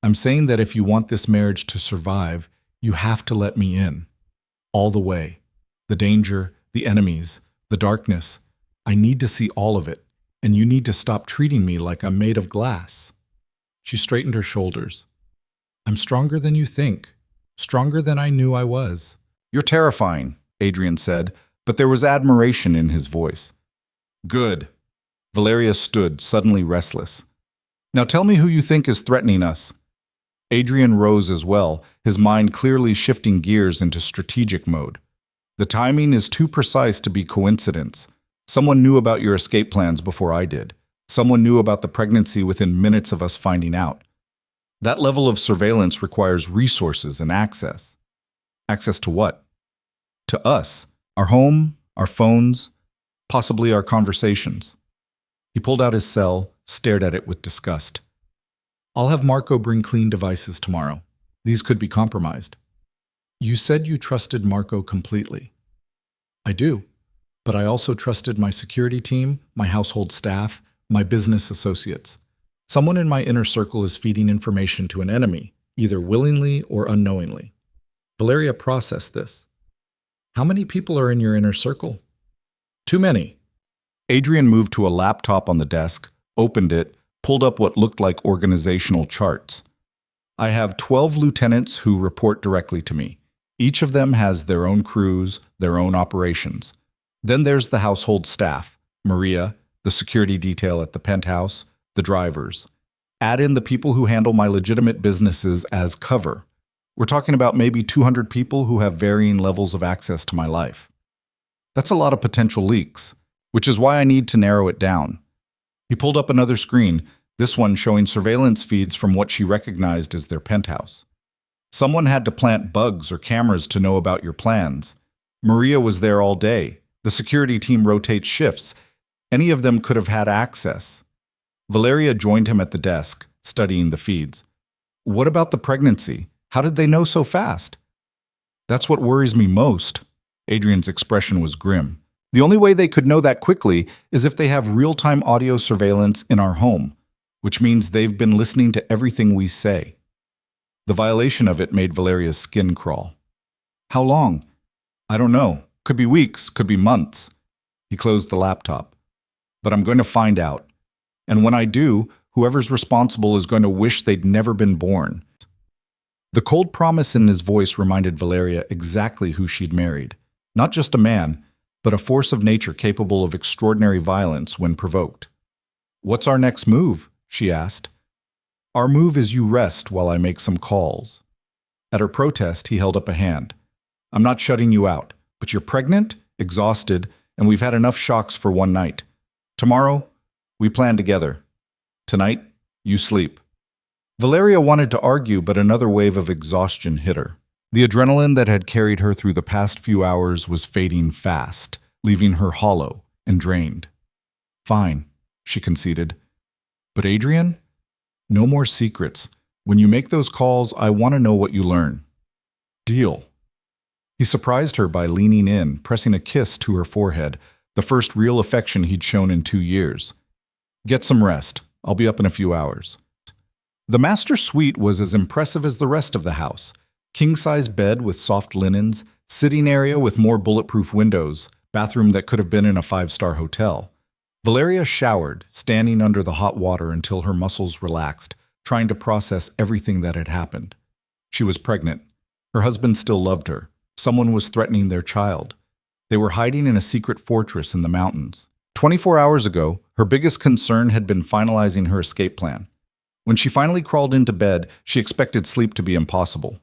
I'm saying that if you want this marriage to survive, you have to let me in. All the way. The danger, the enemies, the darkness. I need to see all of it, and you need to stop treating me like I'm made of glass. She straightened her shoulders. I'm stronger than you think. Stronger than I knew I was. You're terrifying, Adrian said, but there was admiration in his voice. Good. Valeria stood, suddenly restless. Now tell me who you think is threatening us. Adrian rose as well, his mind clearly shifting gears into strategic mode. The timing is too precise to be coincidence. Someone knew about your escape plans before I did. Someone knew about the pregnancy within minutes of us finding out. That level of surveillance requires resources and access. Access to what? To us, our home, our phones, possibly our conversations. He pulled out his cell, stared at it with disgust. I'll have Marco bring clean devices tomorrow. These could be compromised. You said you trusted Marco completely. I do, but I also trusted my security team, my household staff, my business associates. Someone in my inner circle is feeding information to an enemy, either willingly or unknowingly. Valeria processed this. How many people are in your inner circle? Too many. Adrian moved to a laptop on the desk, opened it, pulled up what looked like organizational charts. I have 12 lieutenants who report directly to me. Each of them has their own crews, their own operations. Then there's the household staff, Maria, the security detail at the penthouse, the drivers. Add in the people who handle my legitimate businesses as cover. We're talking about maybe 200 people who have varying levels of access to my life. That's a lot of potential leaks, which is why I need to narrow it down. He pulled up another screen, this one showing surveillance feeds from what she recognized as their penthouse. Someone had to plant bugs or cameras to know about your plans. Maria was there all day. The security team rotates shifts. Any of them could have had access. Valeria joined him at the desk, studying the feeds. What about the pregnancy? How did they know so fast? That's what worries me most. Adrian's expression was grim. The only way they could know that quickly is if they have real-time audio surveillance in our home, which means they've been listening to everything we say. The violation of it made Valeria's skin crawl. How long? I don't know. Could be weeks, could be months. He closed the laptop. But I'm going to find out. And when I do, whoever's responsible is going to wish they'd never been born. The cold promise in his voice reminded Valeria exactly who she'd married. Not just a man, but a force of nature capable of extraordinary violence when provoked. What's our next move? She asked. Our move is you rest while I make some calls. At her protest, he held up a hand. I'm not shutting you out, but you're pregnant, exhausted, and we've had enough shocks for one night. Tomorrow, we plan together. Tonight, you sleep. Valeria wanted to argue, but another wave of exhaustion hit her. The adrenaline that had carried her through the past few hours was fading fast, leaving her hollow and drained. Fine, she conceded. But Adrian? No more secrets. When you make those calls, I want to know what you learn. Deal. He surprised her by leaning in, pressing a kiss to her forehead, the first real affection he'd shown in 2 years. Get some rest. I'll be up in a few hours. The master suite was as impressive as the rest of the house. King-size bed with soft linens, sitting area with more bulletproof windows, bathroom that could have been in a 5-star hotel. Valeria showered, standing under the hot water until her muscles relaxed, trying to process everything that had happened. She was pregnant. Her husband still loved her. Someone was threatening their child. They were hiding in a secret fortress in the mountains. 24 hours ago, her biggest concern had been finalizing her escape plan. When she finally crawled into bed, she expected sleep to be impossible.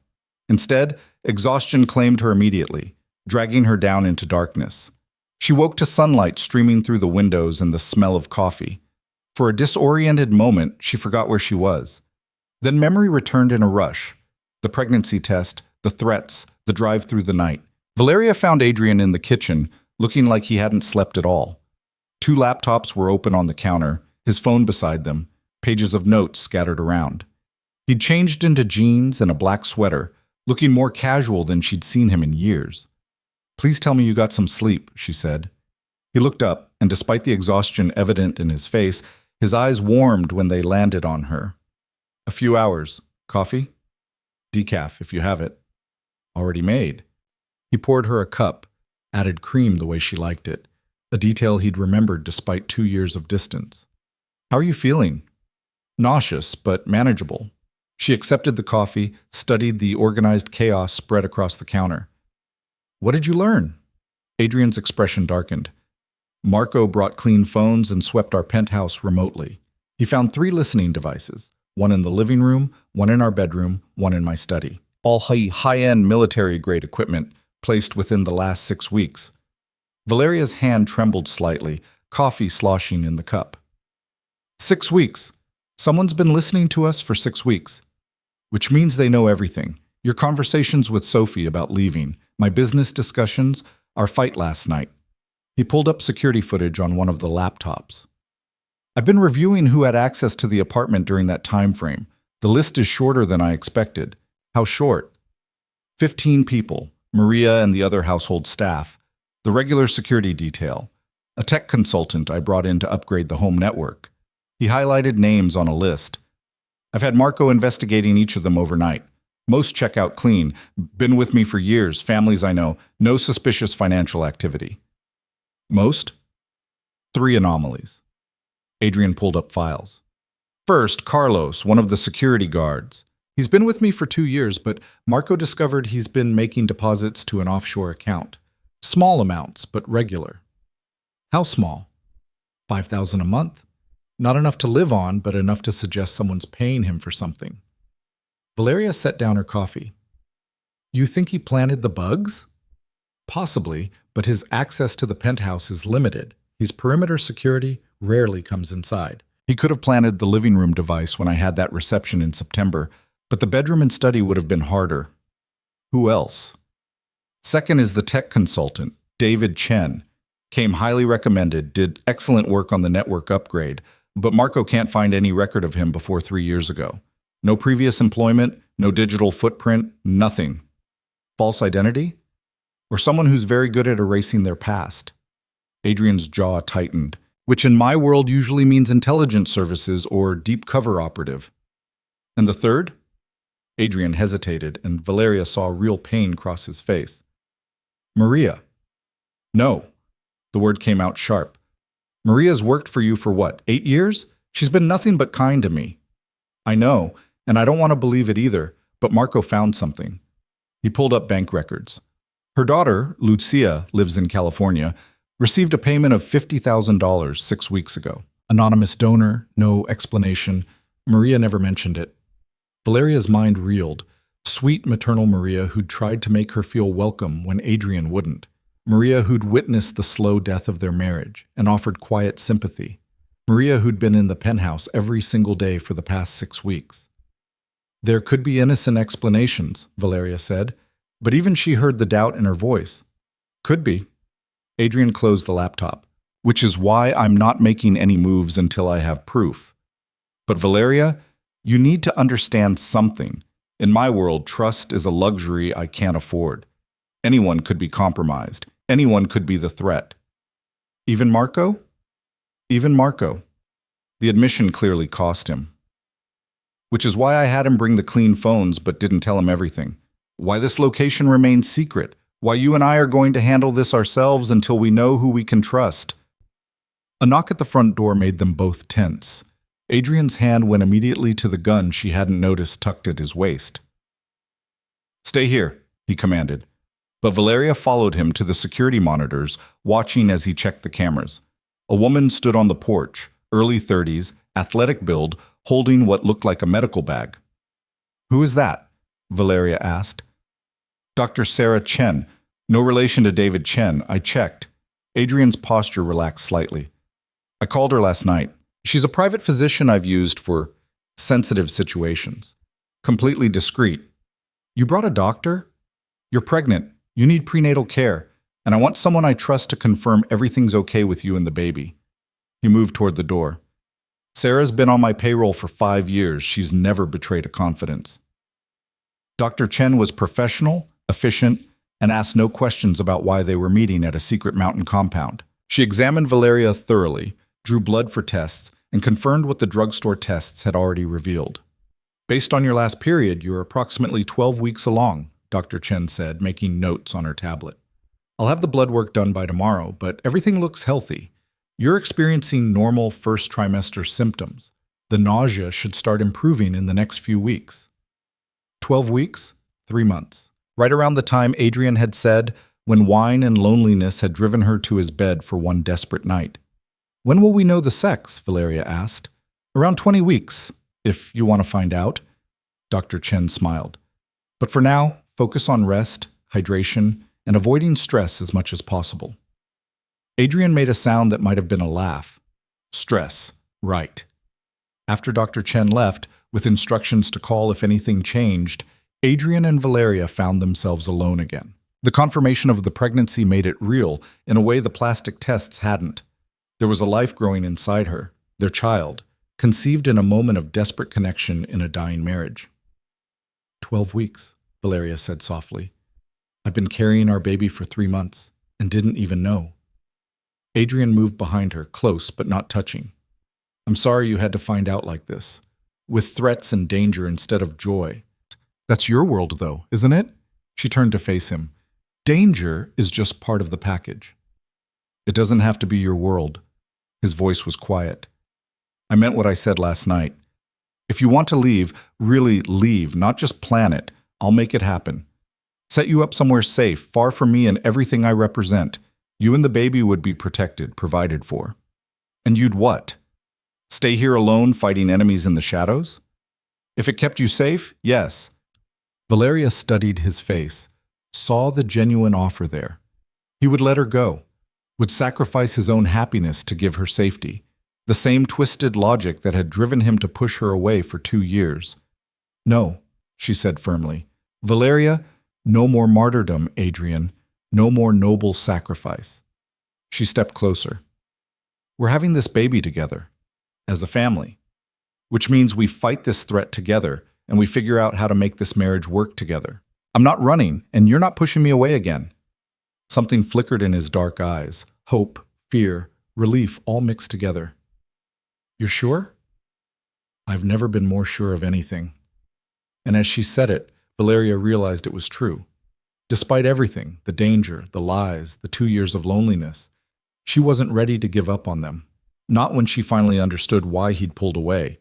Instead, exhaustion claimed her immediately, dragging her down into darkness. She woke to sunlight streaming through the windows and the smell of coffee. For a disoriented moment, she forgot where she was. Then memory returned in a rush. The pregnancy test, the threats, the drive through the night. Valeria found Adrian in the kitchen, looking like he hadn't slept at all. 2 laptops were open on the counter, his phone beside them, pages of notes scattered around. He'd changed into jeans and a black sweater, looking more casual than she'd seen him in years. Please tell me you got some sleep, she said. He looked up, and despite the exhaustion evident in his face, his eyes warmed when they landed on her. A few hours. Coffee? Decaf, if you have it. Already made. He poured her a cup, added cream the way she liked it, a detail he'd remembered despite 2 years of distance. How are you feeling? Nauseous, but manageable. She accepted the coffee, studied the organized chaos spread across the counter. What did you learn? Adrian's expression darkened. Marco brought clean phones and swept our penthouse remotely. He found 3 listening devices, one in the living room, one in our bedroom, one in my study. All high-end military-grade equipment placed within the last 6 weeks. Valeria's hand trembled slightly, coffee sloshing in the cup. 6 weeks. Someone's been listening to us for 6 weeks. Which means they know everything. Your conversations with Sophie about leaving, my business discussions, our fight last night. He pulled up security footage on one of the laptops. I've been reviewing who had access to the apartment during that time frame. The list is shorter than I expected. How short? 15 people, Maria and the other household staff, the regular security detail, a tech consultant I brought in to upgrade the home network. He highlighted names on a list. I've had Marco investigating each of them overnight. Most check out clean, been with me for years, families I know, no suspicious financial activity. Most? 3 anomalies. Adrian pulled up files. First, Carlos, one of the security guards. He's been with me for 2 years, but Marco discovered he's been making deposits to an offshore account. Small amounts, but regular. How small? $5,000 a month? Not enough to live on, but enough to suggest someone's paying him for something. Valeria set down her coffee. You think he planted the bugs? Possibly, but his access to the penthouse is limited. His perimeter security rarely comes inside. He could have planted the living room device when I had that reception in September, but the bedroom and study would have been harder. Who else? Second is the tech consultant, David Chen. Came highly recommended, did excellent work on the network upgrade, but Marco can't find any record of him before 3 years ago. No previous employment, no digital footprint, nothing. False identity? Or someone who's very good at erasing their past? Adrian's jaw tightened, which in my world usually means intelligence services or deep cover operative. And the third? Adrian hesitated, and Valeria saw real pain cross his face. Maria. No. The word came out sharp. Maria's worked for you for what, 8 years? She's been nothing but kind to me. I know, and I don't want to believe it either, but Marco found something. He pulled up bank records. Her daughter, Lucia, lives in California, received a payment of $50,000 6 weeks ago. Anonymous donor, no explanation. Maria never mentioned it. Valeria's mind reeled. Sweet maternal Maria who'd tried to make her feel welcome when Adrian wouldn't. Maria who'd witnessed the slow death of their marriage and offered quiet sympathy. Maria who'd been in the penthouse every single day for the past 6 weeks. There could be innocent explanations, Valeria said, but even she heard the doubt in her voice. Could be. Adrian closed the laptop, which is why I'm not making any moves until I have proof. But Valeria, you need to understand something. In my world, trust is a luxury I can't afford. Anyone could be compromised. Anyone could be the threat. Even Marco? Even Marco. The admission clearly cost him. Which is why I had him bring the clean phones but didn't tell him everything. Why this location remains secret. Why you and I are going to handle this ourselves until we know who we can trust. A knock at the front door made them both tense. Adrian's hand went immediately to the gun she hadn't noticed tucked at his waist. Stay here, he commanded. But Valeria followed him to the security monitors, watching as he checked the cameras. A woman stood on the porch, early 30s, athletic build, holding what looked like a medical bag. Who is that? Valeria asked. Dr. Sarah Chen. No relation to David Chen. I checked. Adrian's posture relaxed slightly. I called her last night. She's a private physician I've used for sensitive situations. Completely discreet. You brought a doctor? You're pregnant. You need prenatal care, and I want someone I trust to confirm everything's okay with you and the baby. He moved toward the door. Sarah's been on my payroll for 5 years. She's never betrayed a confidence. Dr. Chen was professional, efficient, and asked no questions about why they were meeting at a secret mountain compound. She examined Valeria thoroughly, drew blood for tests, and confirmed what the drugstore tests had already revealed. Based on your last period, you're approximately 12 weeks along, Dr. Chen said, making notes on her tablet. I'll have the blood work done by tomorrow, but everything looks healthy. You're experiencing normal first trimester symptoms. The nausea should start improving in the next few weeks. 12 weeks? 3 months. Right around the time Adrian had said, when wine and loneliness had driven her to his bed for one desperate night. When will we know the sex? Valeria asked. Around 20 weeks, if you want to find out. Dr. Chen smiled. But for now, focus on rest, hydration, and avoiding stress as much as possible. Adrian made a sound that might have been a laugh. Stress, right. After Dr. Chen left, with instructions to call if anything changed, Adrian and Valeria found themselves alone again. The confirmation of the pregnancy made it real in a way the plastic tests hadn't. There was a life growing inside her, their child, conceived in a moment of desperate connection in a dying marriage. 12 weeks, Valeria said softly. I've been carrying our baby for 3 months and didn't even know. Adrian moved behind her, close but not touching. I'm sorry you had to find out like this, with threats and danger instead of joy. That's your world, though, isn't it? She turned to face him. Danger is just part of the package. It doesn't have to be your world. His voice was quiet. I meant what I said last night. If you want to leave, really leave, not just plan it. I'll make it happen. Set you up somewhere safe, far from me and everything I represent. You and the baby would be protected, provided for. And you'd what? Stay here alone fighting enemies in the shadows? If it kept you safe, yes. Valeria studied his face, saw the genuine offer there. He would let her go, would sacrifice his own happiness to give her safety, the same twisted logic that had driven him to push her away for 2 years. No, she said firmly. Valeria, no more martyrdom, Adrian, no more noble sacrifice. She stepped closer. We're having this baby together, as a family, which means we fight this threat together and we figure out how to make this marriage work together. I'm not running, and you're not pushing me away again. Something flickered in his dark eyes. Hope, fear, relief, all mixed together. You're sure? I've never been more sure of anything. And as she said it, Valeria realized it was true. Despite everything, the danger, the lies, the 2 years of loneliness, she wasn't ready to give up on them. Not when she finally understood why he'd pulled away.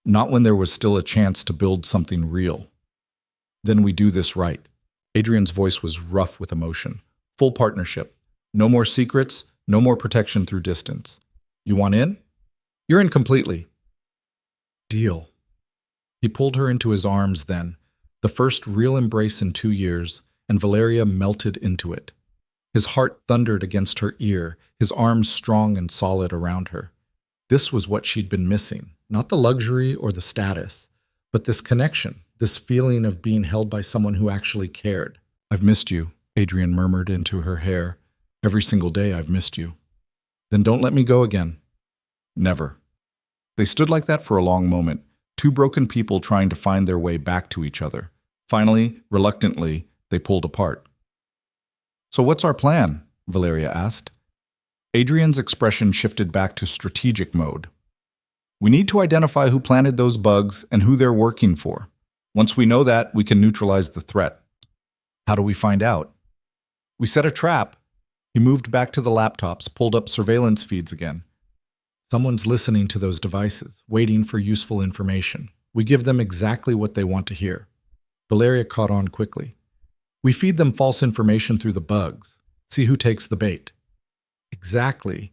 Not when there was still a chance to build something real. Then we do this right. Adrian's voice was rough with emotion. Full partnership. No more secrets, no more protection through distance. You want in? You're in completely. Deal. He pulled her into his arms then, the first real embrace in 2 years, and Valeria melted into it. His heart thundered against her ear, his arms strong and solid around her. This was what she'd been missing, not the luxury or the status, but this connection, this feeling of being held by someone who actually cared. I've missed you, Adrian murmured into her hair. Every single day I've missed you. Then don't let me go again. Never. They stood like that for a long moment, two broken people trying to find their way back to each other. Finally, reluctantly, they pulled apart. So what's our plan? Valeria asked. Adrian's expression shifted back to strategic mode. We need to identify who planted those bugs and who they're working for. Once we know that, we can neutralize the threat. How do we find out? We set a trap. He moved back to the laptops, pulled up surveillance feeds again. Someone's listening to those devices, waiting for useful information. We give them exactly what they want to hear. Valeria caught on quickly. We feed them false information through the bugs. See who takes the bait. Exactly.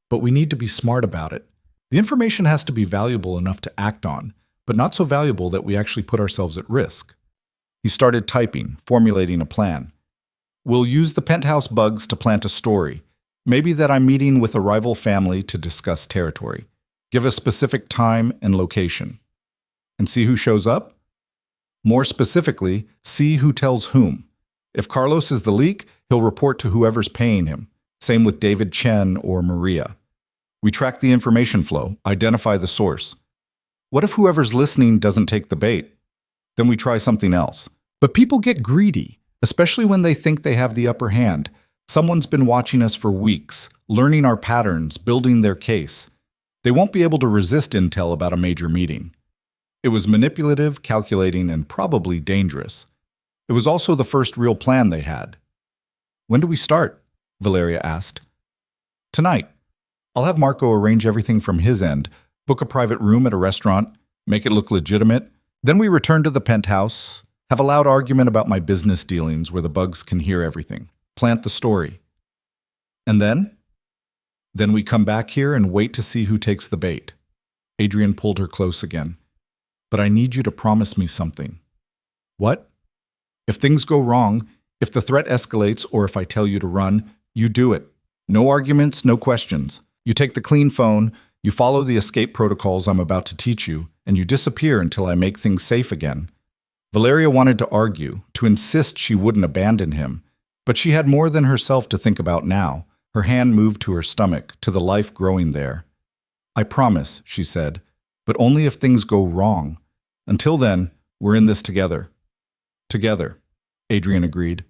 But we need to be smart about it. The information has to be valuable enough to act on, but not so valuable that we actually put ourselves at risk. He started typing, formulating a plan. We'll use the penthouse bugs to plant a story. Maybe that I'm meeting with a rival family to discuss territory. Give a specific time and location. And see who shows up? More specifically, see who tells whom. If Carlos is the leak, he'll report to whoever's paying him. Same with David Chen or Maria. We track the information flow, identify the source. What if whoever's listening doesn't take the bait? Then we try something else. But people get greedy, especially when they think they have the upper hand. Someone's been watching us for weeks, learning our patterns, building their case. They won't be able to resist intel about a major meeting. It was manipulative, calculating, and probably dangerous. It was also the first real plan they had. When do we start? Valeria asked. Tonight. I'll have Marco arrange everything from his end, book a private room at a restaurant, make it look legitimate. Then we return to the penthouse, have a loud argument about my business dealings where the bugs can hear everything. Plant the story. And then? Then we come back here and wait to see who takes the bait. Adrian pulled her close again. But I need you to promise me something. What? If things go wrong, if the threat escalates, or if I tell you to run, you do it. No arguments, no questions. You take the clean phone, you follow the escape protocols I'm about to teach you, and you disappear until I make things safe again. Valeria wanted to argue, to insist she wouldn't abandon him, but she had more than herself to think about now. Her hand moved to her stomach, to the life growing there. I promise, she said, but only if things go wrong. Until then, we're in this together. Together, Adrian agreed.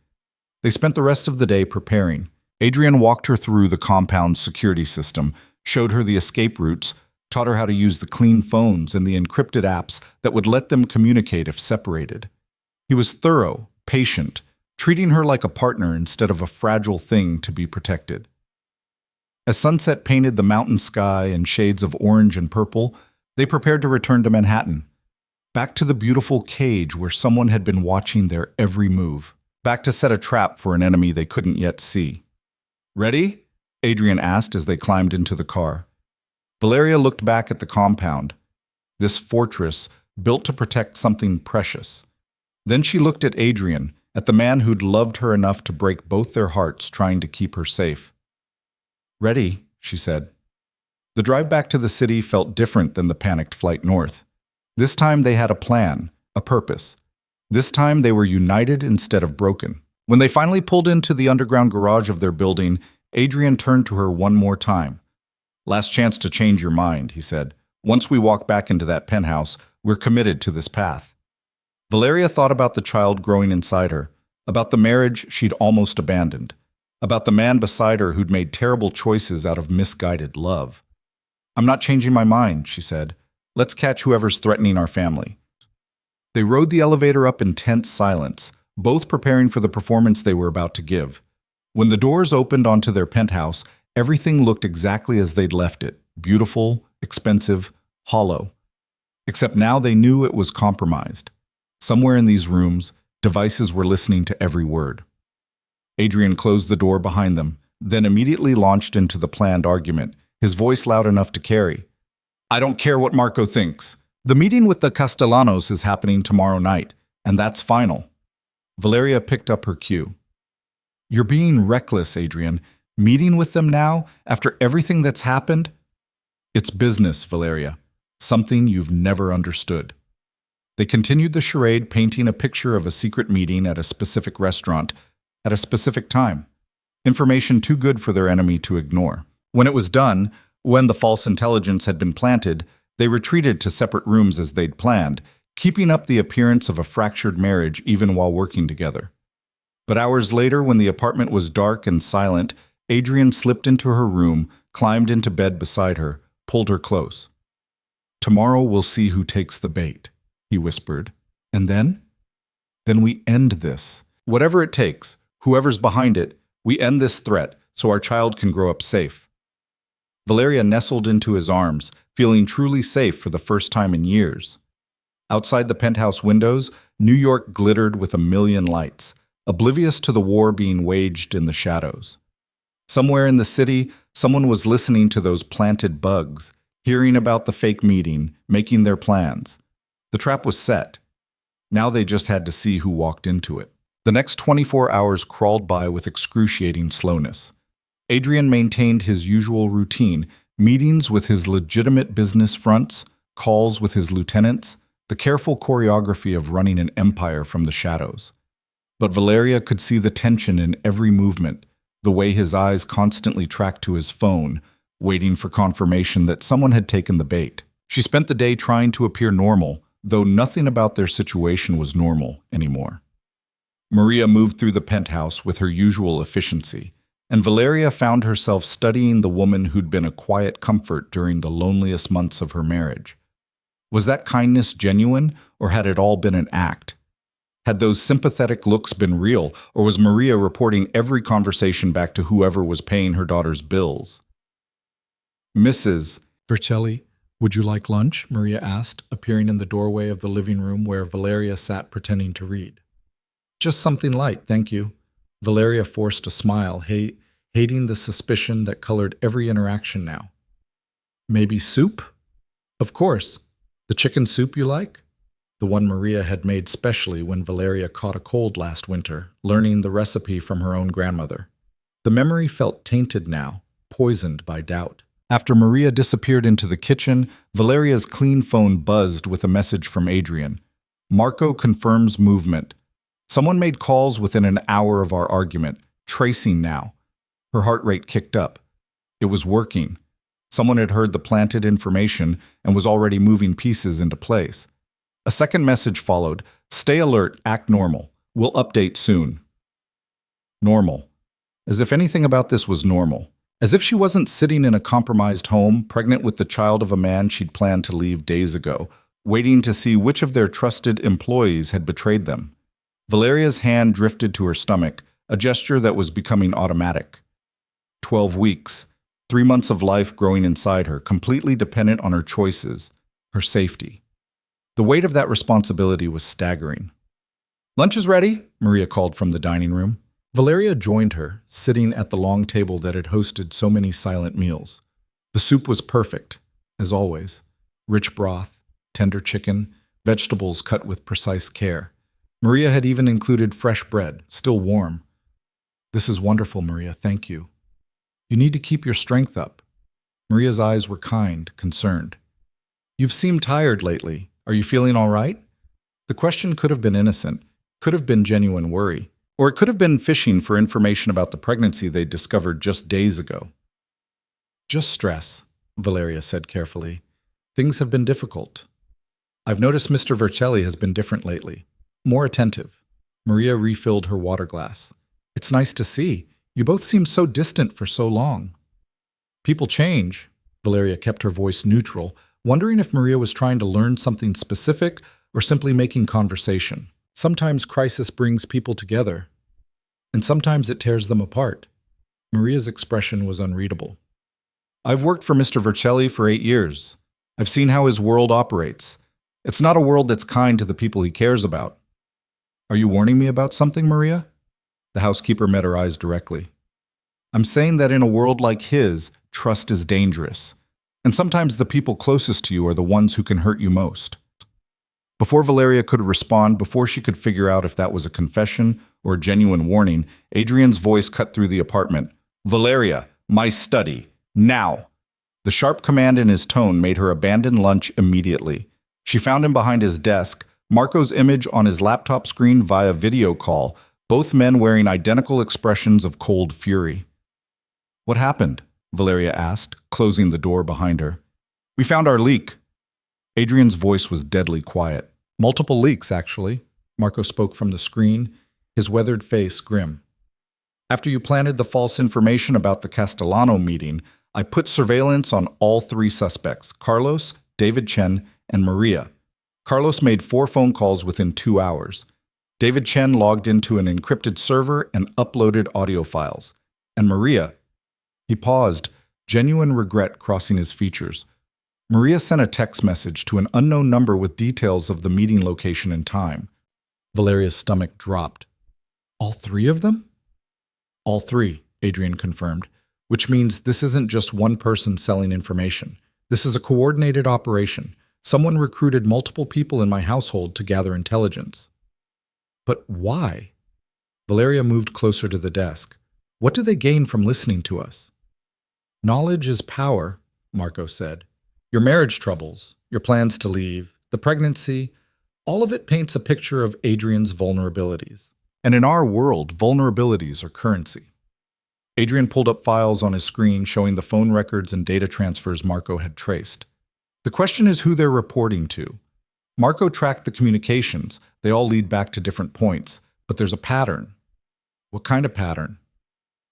They spent the rest of the day preparing. Adrian walked her through the compound's security system, showed her the escape routes, taught her how to use the clean phones and the encrypted apps that would let them communicate if separated. He was thorough, patient, treating her like a partner instead of a fragile thing to be protected. As sunset painted the mountain sky in shades of orange and purple, they prepared to return to Manhattan. Back to the beautiful cage where someone had been watching their every move. Back to set a trap for an enemy they couldn't yet see. Ready? Adrian asked as they climbed into the car. Valeria looked back at the compound. This fortress, built to protect something precious. Then she looked at Adrian, at the man who'd loved her enough to break both their hearts trying to keep her safe. Ready, she said. The drive back to the city felt different than the panicked flight north. This time they had a plan, a purpose. This time they were united instead of broken. When they finally pulled into the underground garage of their building, Adrian turned to her one more time. "Last chance to change your mind," he said. "Once we walk back into that penthouse, we're committed to this path." Valeria thought about the child growing inside her, about the marriage she'd almost abandoned, about the man beside her who'd made terrible choices out of misguided love. "I'm not changing my mind," she said. "Let's catch whoever's threatening our family." They rode the elevator up in tense silence, both preparing for the performance they were about to give. When the doors opened onto their penthouse, everything looked exactly as they'd left it, beautiful, expensive, hollow. Except now they knew it was compromised. Somewhere in these rooms, devices were listening to every word. Adrian closed the door behind them, then immediately launched into the planned argument, his voice loud enough to carry. "I don't care what Marco thinks. The meeting with the Castellanos is happening tomorrow night, and that's final." Valeria picked up her cue. "You're being reckless, Adrian. Meeting with them now, after everything that's happened?" "It's business, Valeria. Something you've never understood." They continued the charade, painting a picture of a secret meeting at a specific restaurant, at a specific time. Information too good for their enemy to ignore. When it was done, when the false intelligence had been planted, they retreated to separate rooms as they'd planned, keeping up the appearance of a fractured marriage even while working together. But hours later, when the apartment was dark and silent, Adrian slipped into her room, climbed into bed beside her, pulled her close. "Tomorrow we'll see who takes the bait," he whispered. "And then? Then we end this. Whatever it takes, whoever's behind it, we end this threat so our child can grow up safe." Valeria nestled into his arms, feeling truly safe for the first time in years. Outside the penthouse windows, New York glittered with a million lights, oblivious to the war being waged in the shadows. Somewhere in the city, someone was listening to those planted bugs, hearing about the fake meeting, making their plans. The trap was set. Now they just had to see who walked into it. The next 24 hours crawled by with excruciating slowness. Adrian maintained his usual routine, meetings with his legitimate business fronts, calls with his lieutenants, the careful choreography of running an empire from the shadows. But Valeria could see the tension in every movement, the way his eyes constantly tracked to his phone, waiting for confirmation that someone had taken the bait. She spent the day trying to appear normal, though nothing about their situation was normal anymore. Maria moved through the penthouse with her usual efficiency, and Valeria found herself studying the woman who'd been a quiet comfort during the loneliest months of her marriage. Was that kindness genuine, or had it all been an act? Had those sympathetic looks been real, or was Maria reporting every conversation back to whoever was paying her daughter's bills? "Mrs. Vercelli, would you like lunch?" Maria asked, appearing in the doorway of the living room where Valeria sat pretending to read. "Just something light, thank you." Valeria forced a smile, hating the suspicion that colored every interaction now. "Maybe soup?" "Of course. The chicken soup you like?" The one Maria had made specially when Valeria caught a cold last winter, learning the recipe from her own grandmother. The memory felt tainted now, poisoned by doubt. After Maria disappeared into the kitchen, Valeria's clean phone buzzed with a message from Adrian. "Marco confirms movement. Someone made calls within an hour of our argument, tracing now." Her heart rate kicked up. It was working. Someone had heard the planted information and was already moving pieces into place. A second message followed. "Stay alert, act normal. We'll update soon." Normal. As if anything about this was normal. As if she wasn't sitting in a compromised home, pregnant with the child of a man she'd planned to leave days ago, waiting to see which of their trusted employees had betrayed them. Valeria's hand drifted to her stomach, a gesture that was becoming automatic. 12 weeks. 3 months of life growing inside her, completely dependent on her choices, her safety. The weight of that responsibility was staggering. "Lunch is ready," Maria called from the dining room. Valeria joined her, sitting at the long table that had hosted so many silent meals. The soup was perfect, as always. Rich broth, tender chicken, vegetables cut with precise care. Maria had even included fresh bread, still warm. "This is wonderful, Maria, thank you. You need to keep your strength up." Maria's eyes were kind, concerned. "You've seemed tired lately. Are you feeling all right?" The question could have been innocent, could have been genuine worry. Or it could have been fishing for information about the pregnancy they discovered just days ago. Just stress, Valeria said carefully. Things have been difficult. I've noticed Mr. Vercelli has been different lately. More attentive. Maria refilled her water glass. It's nice to see. You both seem so distant for so long. People change. Valeria kept her voice neutral, wondering if Maria was trying to learn something specific or simply making conversation. Sometimes crisis brings people together, and sometimes it tears them apart. Maria's expression was unreadable. I've worked for Mr. Vercelli for 8 years. I've seen how his world operates. It's not a world that's kind to the people he cares about. Are you warning me about something, Maria? The housekeeper met her eyes directly. I'm saying that in a world like his, trust is dangerous. And sometimes the people closest to you are the ones who can hurt you most. Before Valeria could respond, before she could figure out if that was a confession or a genuine warning, Adrian's voice cut through the apartment. Valeria, my study. Now! The sharp command in his tone made her abandon lunch immediately. She found him behind his desk, Marco's image on his laptop screen via video call, both men wearing identical expressions of cold fury. What happened? Valeria asked, closing the door behind her. We found our leak. Adrian's voice was deadly quiet. Multiple leaks, actually. Marco spoke from the screen, his weathered face grim. After you planted the false information about the Castellano meeting, I put surveillance on all 3 suspects, Carlos, David Chen, and Maria. Carlos made 4 phone calls within 2 hours. David Chen logged into an encrypted server and uploaded audio files. And Maria... He paused, genuine regret crossing his features. Maria sent a text message to an unknown number with details of the meeting location and time. Valeria's stomach dropped. All 3 of them? All 3, Adrian confirmed, which means this isn't just one person selling information. This is a coordinated operation. Someone recruited multiple people in my household to gather intelligence. But why? Valeria moved closer to the desk. What do they gain from listening to us? Knowledge is power, Marco said. Your marriage troubles, your plans to leave, the pregnancy, all of it paints a picture of Adrian's vulnerabilities. And in our world, vulnerabilities are currency. Adrian pulled up files on his screen showing the phone records and data transfers Marco had traced. The question is who they're reporting to. Marco tracked the communications. They all lead back to different points, but there's a pattern. What kind of pattern?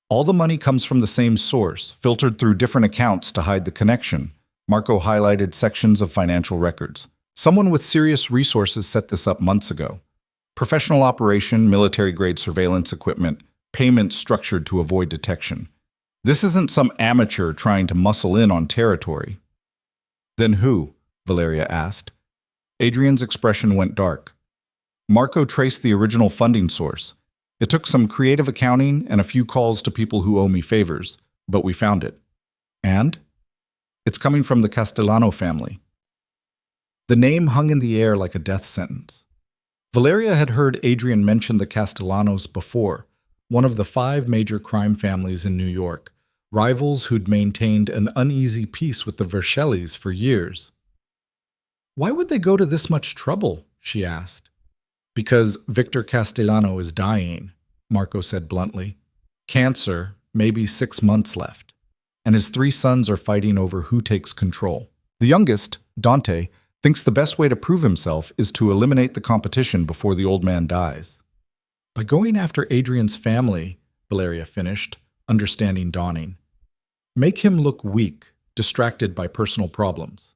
All the money comes from the same source, filtered through different accounts to hide the connection. Marco highlighted sections of financial records. Someone with serious resources set this up months ago. Professional operation, military-grade surveillance equipment, payments structured to avoid detection. This isn't some amateur trying to muscle in on territory. Then who? Valeria asked. Adrian's expression went dark. Marco traced the original funding source. It took some creative accounting and a few calls to people who owe me favors, but we found it. And? It's coming from the Castellano family. The name hung in the air like a death sentence. Valeria had heard Adrian mention the Castellanos before, one of the 5 major crime families in New York, rivals who'd maintained an uneasy peace with the Vercellis for years. Why would they go to this much trouble? She asked. Because Victor Castellano is dying, Marco said bluntly. Cancer, maybe 6 months left. And his 3 sons are fighting over who takes control. The youngest, Dante, thinks the best way to prove himself is to eliminate the competition before the old man dies. By going after Adrian's family, Valeria finished, understanding dawning. Make him look weak, distracted by personal problems.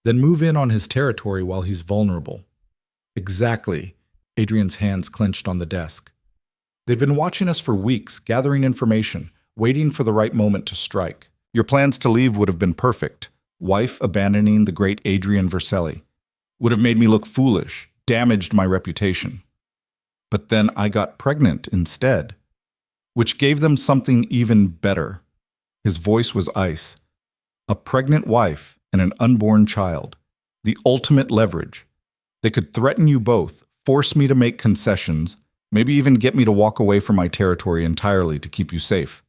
Then move in on his territory while he's vulnerable. Exactly. Adrian's hands clenched on the desk. They've been watching us for weeks, gathering information, waiting for the right moment to strike. Your plans to leave would have been perfect. Wife abandoning the great Adrian Vercelli. Would have made me look foolish, damaged my reputation. But then I got pregnant instead, which gave them something even better. His voice was ice. A pregnant wife and an unborn child. The ultimate leverage. They could threaten you both, force me to make concessions, maybe even get me to walk away from my territory entirely to keep you safe.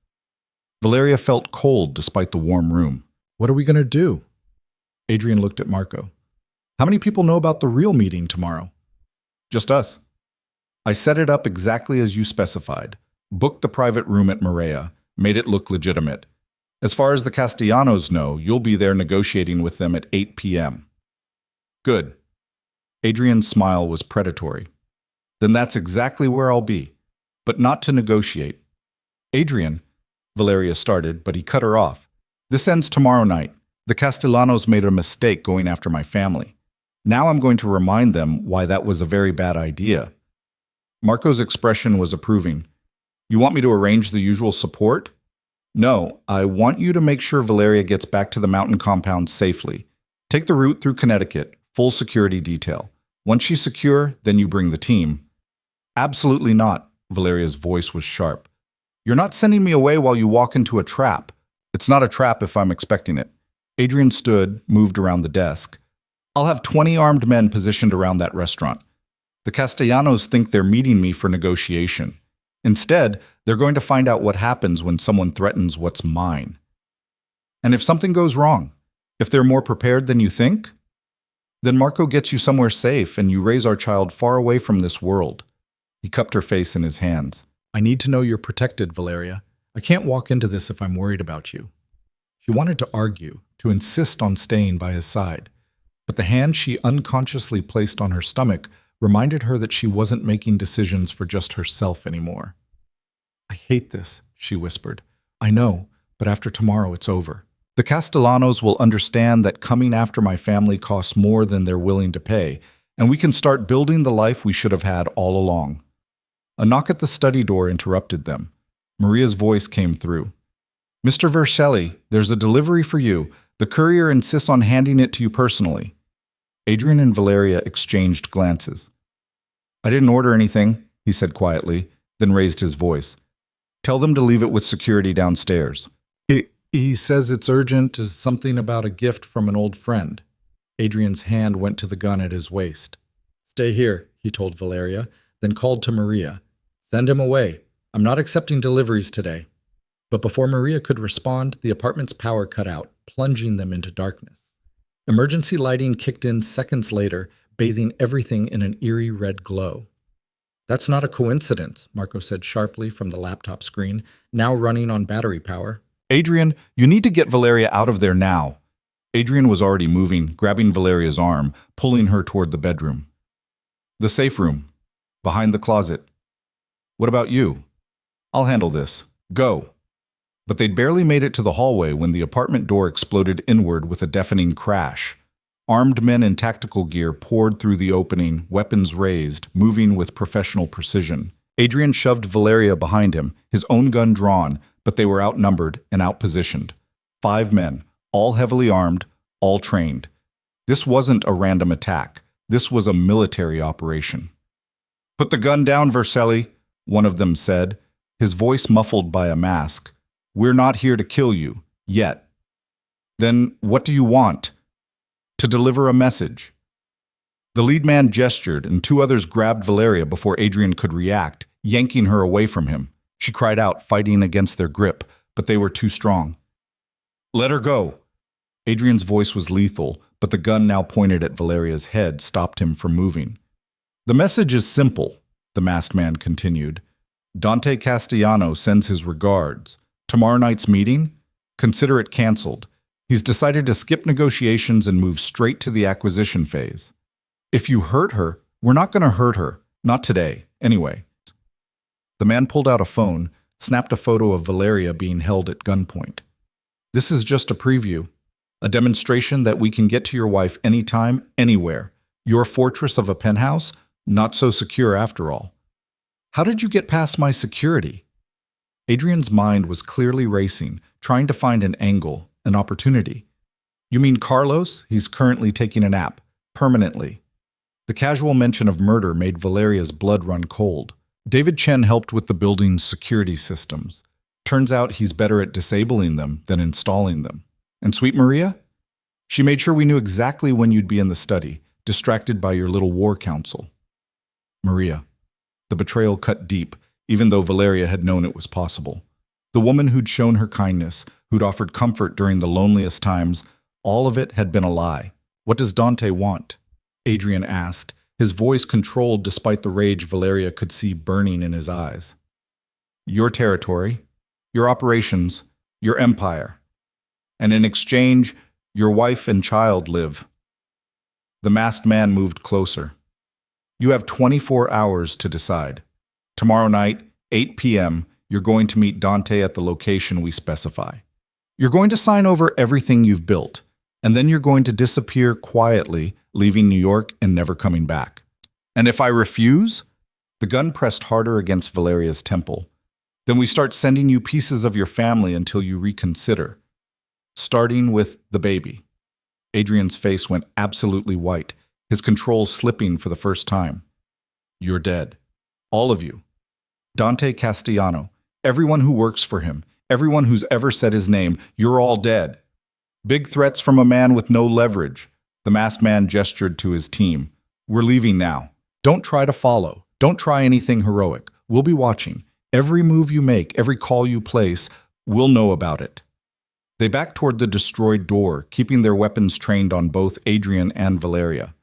Valeria felt cold despite the warm room. What are we going to do? Adrian looked at Marco. How many people know about the real meeting tomorrow? Just us. I set it up exactly as you specified. Booked the private room at Maria, made it look legitimate. As far as the Castellanos know, you'll be there negotiating with them at 8 p.m. Good. Adrian's smile was predatory. Then that's exactly where I'll be, but not to negotiate. Adrian, Valeria started, but he cut her off. This ends tomorrow night. The Castellanos made a mistake going after my family. Now I'm going to remind them why that was a very bad idea. Marco's expression was approving. You want me to arrange the usual support? No, I want you to make sure Valeria gets back to the mountain compound safely. Take the route through Connecticut, full security detail. Once she's secure, then you bring the team. Absolutely not, Valeria's voice was sharp. You're not sending me away while you walk into a trap. It's not a trap if I'm expecting it. Adrian stood, moved around the desk. I'll have 20 armed men positioned around that restaurant. The Castellanos think they're meeting me for negotiation. Instead, they're going to find out what happens when someone threatens what's mine. And if something goes wrong, if they're more prepared than you think, then Marco gets you somewhere safe and you raise our child far away from this world. He cupped her face in his hands. I need to know you're protected, Valeria. I can't walk into this if I'm worried about you. She wanted to argue, to insist on staying by his side, but the hand she unconsciously placed on her stomach reminded her that she wasn't making decisions for just herself anymore. I hate this, she whispered. I know, but after tomorrow it's over. The Castellanos will understand that coming after my family costs more than they're willing to pay, and we can start building the life we should have had all along. A knock at the study door interrupted them. Maria's voice came through. Mr. Vercelli, there's a delivery for you. The courier insists on handing it to you personally. Adrian and Valeria exchanged glances. I didn't order anything, he said quietly, then raised his voice. Tell them to leave it with security downstairs. He says it's urgent, something about a gift from an old friend. Adrian's hand went to the gun at his waist. Stay here, he told Valeria, then called to Maria. Send him away. I'm not accepting deliveries today. But before Maria could respond, the apartment's power cut out, plunging them into darkness. Emergency lighting kicked in seconds later, bathing everything in an eerie red glow. That's not a coincidence, Marco said sharply from the laptop screen, now running on battery power. Adrian, you need to get Valeria out of there now. Adrian was already moving, grabbing Valeria's arm, pulling her toward the bedroom. The safe room. Behind the closet. What about you? I'll handle this. Go. But they'd barely made it to the hallway when the apartment door exploded inward with a deafening crash. Armed men in tactical gear poured through the opening, weapons raised, moving with professional precision. Adrian shoved Valeria behind him, his own gun drawn, but they were outnumbered and outpositioned. 5 men, all heavily armed, all trained. This wasn't a random attack. This was a military operation. Put the gun down, Vercelli, one of them said, his voice muffled by a mask. We're not here to kill you, yet. Then what do you want? To deliver a message. The lead man gestured, and 2 others grabbed Valeria before Adrian could react, yanking her away from him. She cried out, fighting against their grip, but they were too strong. Let her go. Adrian's voice was lethal, but the gun now pointed at Valeria's head stopped him from moving. The message is simple, the masked man continued. Dante Castellano sends his regards. Tomorrow night's meeting? Consider it canceled. He's decided to skip negotiations and move straight to the acquisition phase. If you hurt her, we're not going to hurt her. Not today, anyway. The man pulled out a phone, snapped a photo of Valeria being held at gunpoint. This is just a preview, a demonstration that we can get to your wife anytime, anywhere. Your fortress of a penthouse? Not so secure after all. How did you get past my security? Adrian's mind was clearly racing, trying to find an angle, an opportunity. You mean Carlos? He's currently taking a nap. Permanently. The casual mention of murder made Valeria's blood run cold. David Chen helped with the building's security systems. Turns out he's better at disabling them than installing them. And Sweet Maria? She made sure we knew exactly when you'd be in the study, distracted by your little war council. Maria. The betrayal cut deep, even though Valeria had known it was possible. The woman who'd shown her kindness, who'd offered comfort during the loneliest times, all of it had been a lie. What does Dante want? Adrian asked, his voice controlled despite the rage Valeria could see burning in his eyes. Your territory, your operations, your empire. And in exchange, your wife and child live. The masked man moved closer. You have 24 hours to decide. Tomorrow night, 8 p.m., you're going to meet Dante at the location we specify. You're going to sign over everything you've built, and then you're going to disappear quietly, leaving New York and never coming back. And if I refuse? The gun pressed harder against Valeria's temple. Then we start sending you pieces of your family until you reconsider. Starting with the baby. Adrian's face went absolutely white, his control slipping for the first time. You're dead. All of you. Dante Castellano, everyone who works for him, everyone who's ever said his name, you're all dead. Big threats from a man with no leverage. The masked man gestured to his team. We're leaving now. Don't try to follow. Don't try anything heroic. We'll be watching. Every move you make, every call you place, we'll know about it. They backed toward the destroyed door, keeping their weapons trained on both Adrian and Valeria.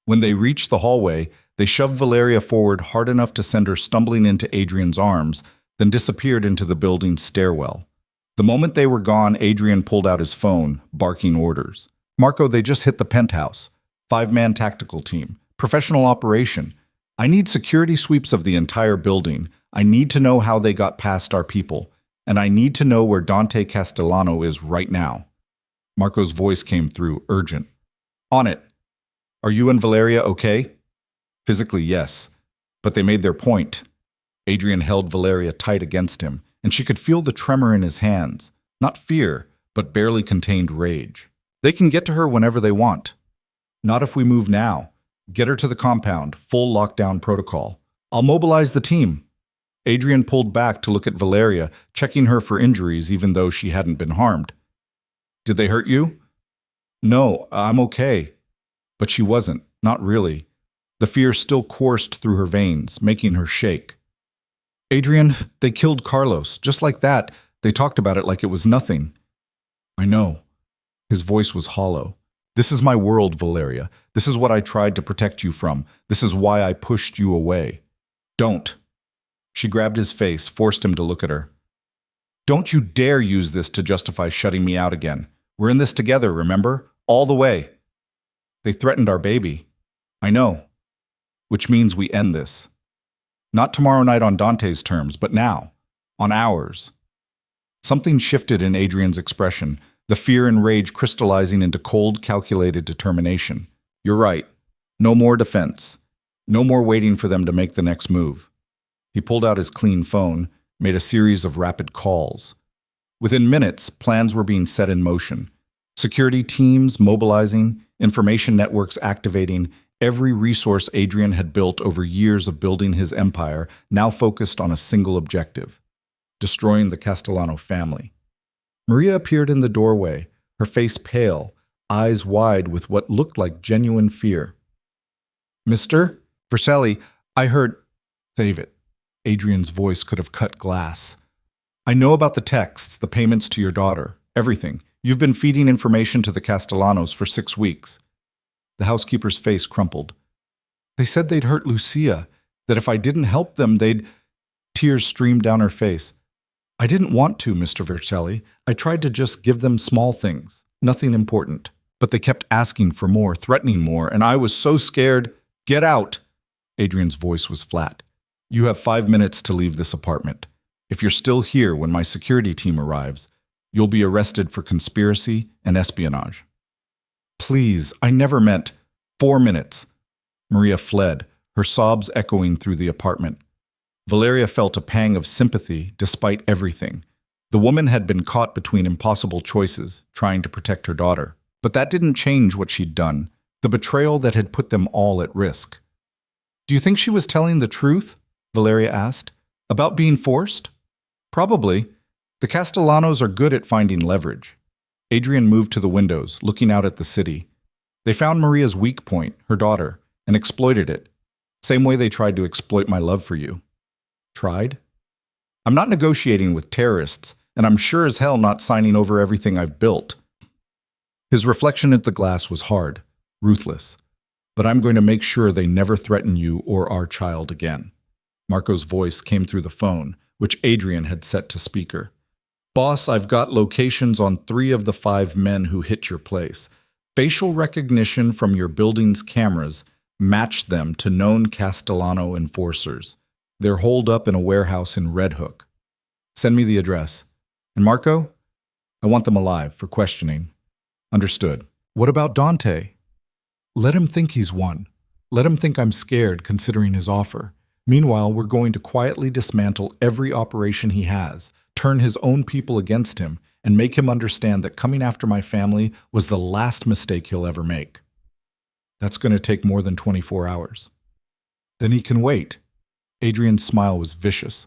When they reached the hallway, they shoved Valeria forward hard enough to send her stumbling into Adrian's arms, then disappeared into the building's stairwell. The moment they were gone, Adrian pulled out his phone, barking orders. Marco, they just hit the penthouse. 5-man tactical team. Professional operation. I need security sweeps of the entire building. I need to know how they got past our people. And I need to know where Dante Castellano is right now. Marco's voice came through, urgent. On it. Are you and Valeria okay? Physically, yes. But they made their point. Adrian held Valeria tight against him, and she could feel the tremor in his hands. Not fear, but barely contained rage. They can get to her whenever they want. Not if we move now. Get her to the compound, full lockdown protocol. I'll mobilize the team. Adrian pulled back to look at Valeria, checking her for injuries even though she hadn't been harmed. Did they hurt you? No, I'm okay. But she wasn't, not really. The fear still coursed through her veins, making her shake. Adrian, they killed Carlos, just like that. They talked about it like it was nothing. I know. His voice was hollow. This is my world, Valeria. This is what I tried to protect you from. This is why I pushed you away. Don't. She grabbed his face, forced him to look at her. Don't you dare use this to justify shutting me out again. We're in this together, remember? All the way. They threatened our baby. I know. Which means we end this. Not tomorrow night on Dante's terms, but now. On ours. Something shifted in Adrian's expression, the fear and rage crystallizing into cold, calculated determination. You're right. No more defense. No more waiting for them to make the next move. He pulled out his clean phone, made a series of rapid calls. Within minutes, plans were being set in motion. Security teams mobilizing, information networks activating, every resource Adrian had built over years of building his empire now focused on a single objective: destroying the Castellano family. Maria appeared in the doorway, her face pale, eyes wide with what looked like genuine fear. Mr. Vercelli, I heard... Save it. Adrian's voice could have cut glass. I know about the texts, the payments to your daughter, everything. You've been feeding information to the Castellanos for 6 weeks. The housekeeper's face crumpled. They said they'd hurt Lucia, that if I didn't help them, they'd... Tears streamed down her face. I didn't want to, Mr. Vercelli. I tried to just give them small things, nothing important. But they kept asking for more, threatening more, and I was so scared. Get out! Adrian's voice was flat. You have 5 minutes to leave this apartment. If you're still here when my security team arrives, you'll be arrested for conspiracy and espionage. Please, I never meant... 4 minutes. Maria fled, her sobs echoing through the apartment. Valeria felt a pang of sympathy despite everything. The woman had been caught between impossible choices, trying to protect her daughter. But that didn't change what she'd done, the betrayal that had put them all at risk. Do you think she was telling the truth? Valeria asked. About being forced? Probably. The Castellanos are good at finding leverage. Adrian moved to the windows, looking out at the city. They found Maria's weak point, her daughter, and exploited it. Same way they tried to exploit my love for you. Tried? I'm not negotiating with terrorists, and I'm sure as hell not signing over everything I've built. His reflection at the glass was hard, ruthless. but I'm going to make sure they never threaten you or our child again." Marco's voice came through the phone, which Adrian had set to speaker. "Boss, I've got locations on 3 of the 5 men who hit your place. Facial recognition from your building's cameras matched them to known Castellano enforcers. They're holed up in a warehouse in Red Hook. Send me the address. And Marco? I want them alive for questioning." "Understood." "What about Dante?" "Let him think he's won. Let him think I'm scared considering his offer. Meanwhile, we're going to quietly dismantle every operation he has, turn his own people against him, and make him understand that coming after my family was the last mistake he'll ever make. That's going to take more than 24 hours. Then he can wait." Adrian's smile was vicious.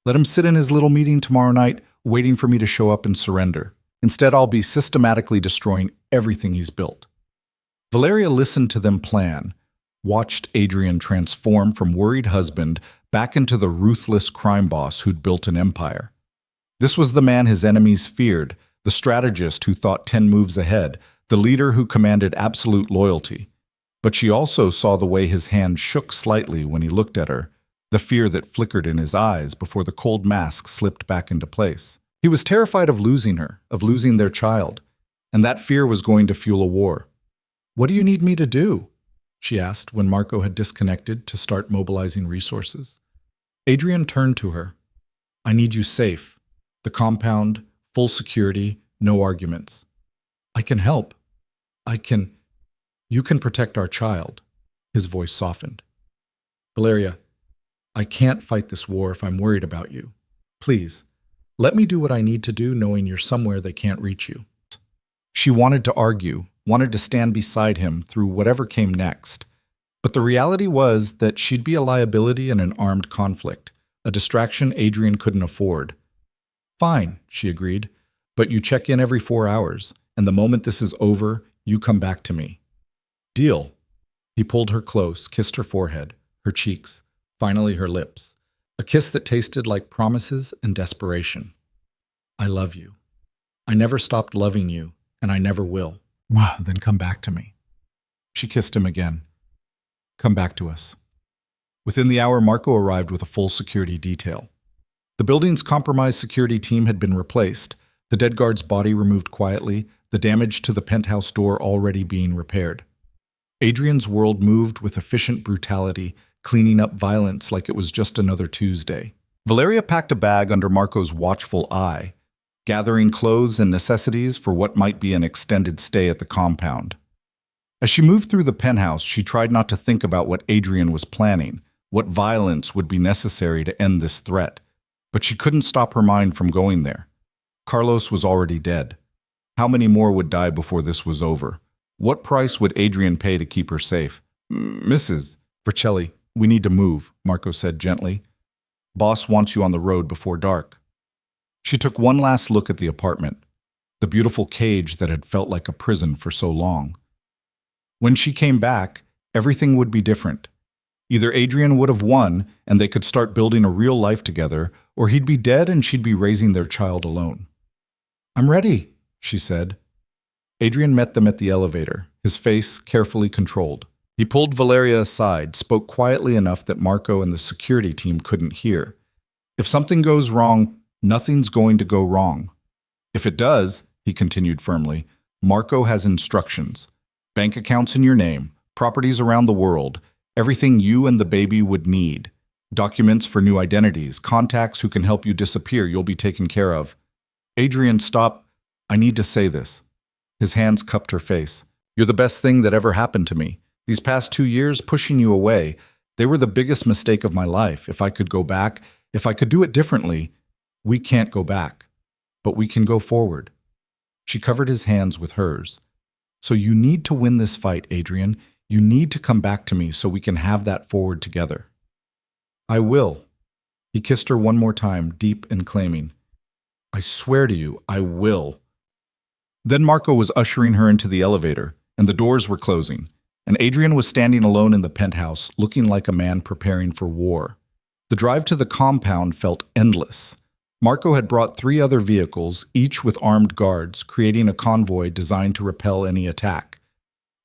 "Let him sit in his little meeting tomorrow night, waiting for me to show up and surrender. Instead, I'll be systematically destroying everything he's built." Valeria listened to them plan, watched Adrian transform from worried husband back into the ruthless crime boss who'd built an empire. This was the man his enemies feared, the strategist who thought 10 moves ahead, the leader who commanded absolute loyalty. But she also saw the way his hand shook slightly when he looked at her, the fear that flickered in his eyes before the cold mask slipped back into place. He was terrified of losing her, of losing their child, and that fear was going to fuel a war. "What do you need me to do?" she asked when Marco had disconnected to start mobilizing resources. Adrian turned to her. "I need you safe. The compound, full security, no arguments. I can help. You can protect our child." His voice softened. "Valeria, I can't fight this war if I'm worried about you. Please, let me do what I need to do knowing you're somewhere they can't reach you." She wanted to argue, wanted to stand beside him through whatever came next. But the reality was that she'd be a liability in an armed conflict, a distraction Adrian couldn't afford. "Fine," she agreed, "but you check in every 4 hours, and the moment this is over, you come back to me." "Deal." He pulled her close, kissed her forehead, her cheeks, finally her lips, a kiss that tasted like promises and desperation. "I love you. I never stopped loving you, and I never will." "Then come back to me." She kissed him again. "Come back to us." Within the hour, Marco arrived with a full security detail. The building's compromised security team had been replaced, the dead guard's body removed quietly, the damage to the penthouse door already being repaired. Adrian's world moved with efficient brutality, cleaning up violence like it was just another Tuesday. Valeria packed a bag under Marco's watchful eye, gathering clothes and necessities for what might be an extended stay at the compound. As she moved through the penthouse, she tried not to think about what Adrian was planning, what violence would be necessary to end this threat. But she couldn't stop her mind from going there. Carlos was already dead. How many more would die before this was over? What price would Adrian pay to keep her safe? "Mrs. Vercelli, we need to move," Marco said gently. "Boss wants you on the road before dark." She took one last look at the apartment, the beautiful cage that had felt like a prison for so long. When she came back, everything would be different. Either Adrian would have won and they could start building a real life together, or he'd be dead and she'd be raising their child alone. "I'm ready," she said. Adrian met them at the elevator, his face carefully controlled. He pulled Valeria aside, spoke quietly enough that Marco and the security team couldn't hear. "If something goes wrong, nothing's going to go wrong. If it does," he continued firmly, "Marco has instructions. Bank accounts in your name, properties around the world, everything you and the baby would need. Documents for new identities, contacts who can help you disappear, you'll be taken care of." "Adrian, stop. I need to say this." His hands cupped her face. "You're the best thing that ever happened to me. These past 2 years, pushing you away, they were the biggest mistake of my life. If I could go back, if I could do it differently, we can't go back. But we can go forward." She covered his hands with hers. "So you need to win this fight, Adrian. You need to come back to me so we can have that forward together." "I will." He kissed her one more time, deep and claiming. "I swear to you, I will." Then Marco was ushering her into the elevator, and the doors were closing, and Adrian was standing alone in the penthouse, looking like a man preparing for war. The drive to the compound felt endless. Marco had brought 3 other vehicles, each with armed guards, creating a convoy designed to repel any attack.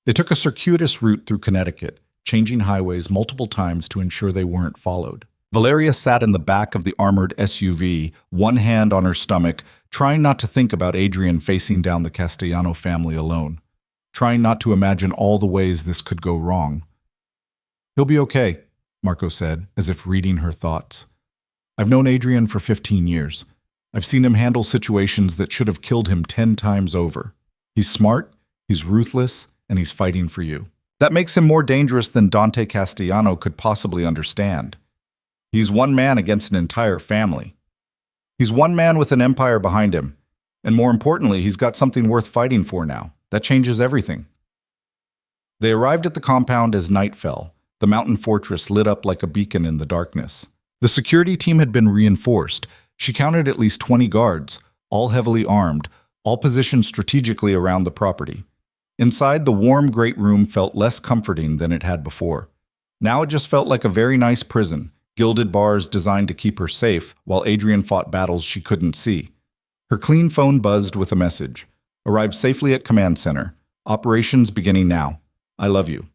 They took a circuitous route through Connecticut, changing highways multiple times to ensure they weren't followed. Valeria sat in the back of the armored SUV, one hand on her stomach, trying not to think about Adrian facing down the Castellano family alone, trying not to imagine all the ways this could go wrong. "He'll be okay," Marco said, as if reading her thoughts. "I've known Adrian for 15 years. I've seen him handle situations that should have killed him 10 times over. He's smart, he's ruthless, and he's fighting for you. That makes him more dangerous than Dante Castellano could possibly understand. He's one man against an entire family. He's one man with an empire behind him. And more importantly, he's got something worth fighting for now. That changes everything." They arrived at the compound as night fell, the mountain fortress lit up like a beacon in the darkness. The security team had been reinforced. She counted at least 20 guards, all heavily armed, all positioned strategically around the property. Inside, the warm great room felt less comforting than it had before. Now it just felt like a very nice prison, gilded bars designed to keep her safe while Adrian fought battles she couldn't see. Her clean phone buzzed with a message. "Arrived safely at command center. Operations beginning now. I love you."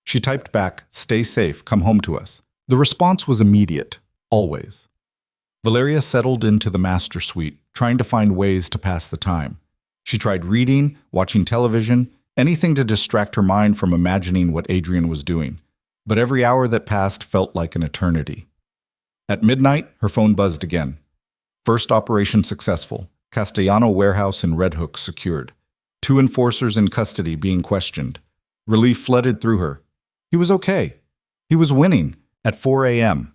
She typed back, "Stay safe, come home to us." The response was immediate, always. Valeria settled into the master suite, trying to find ways to pass the time. She tried reading, watching television, anything to distract her mind from imagining what Adrian was doing. But every hour that passed felt like an eternity. At midnight, her phone buzzed again. First operation successful. Castellano warehouse in Red Hook secured. 2 enforcers in custody being questioned. Relief flooded through her. He was okay. He was winning. At 4 a.m.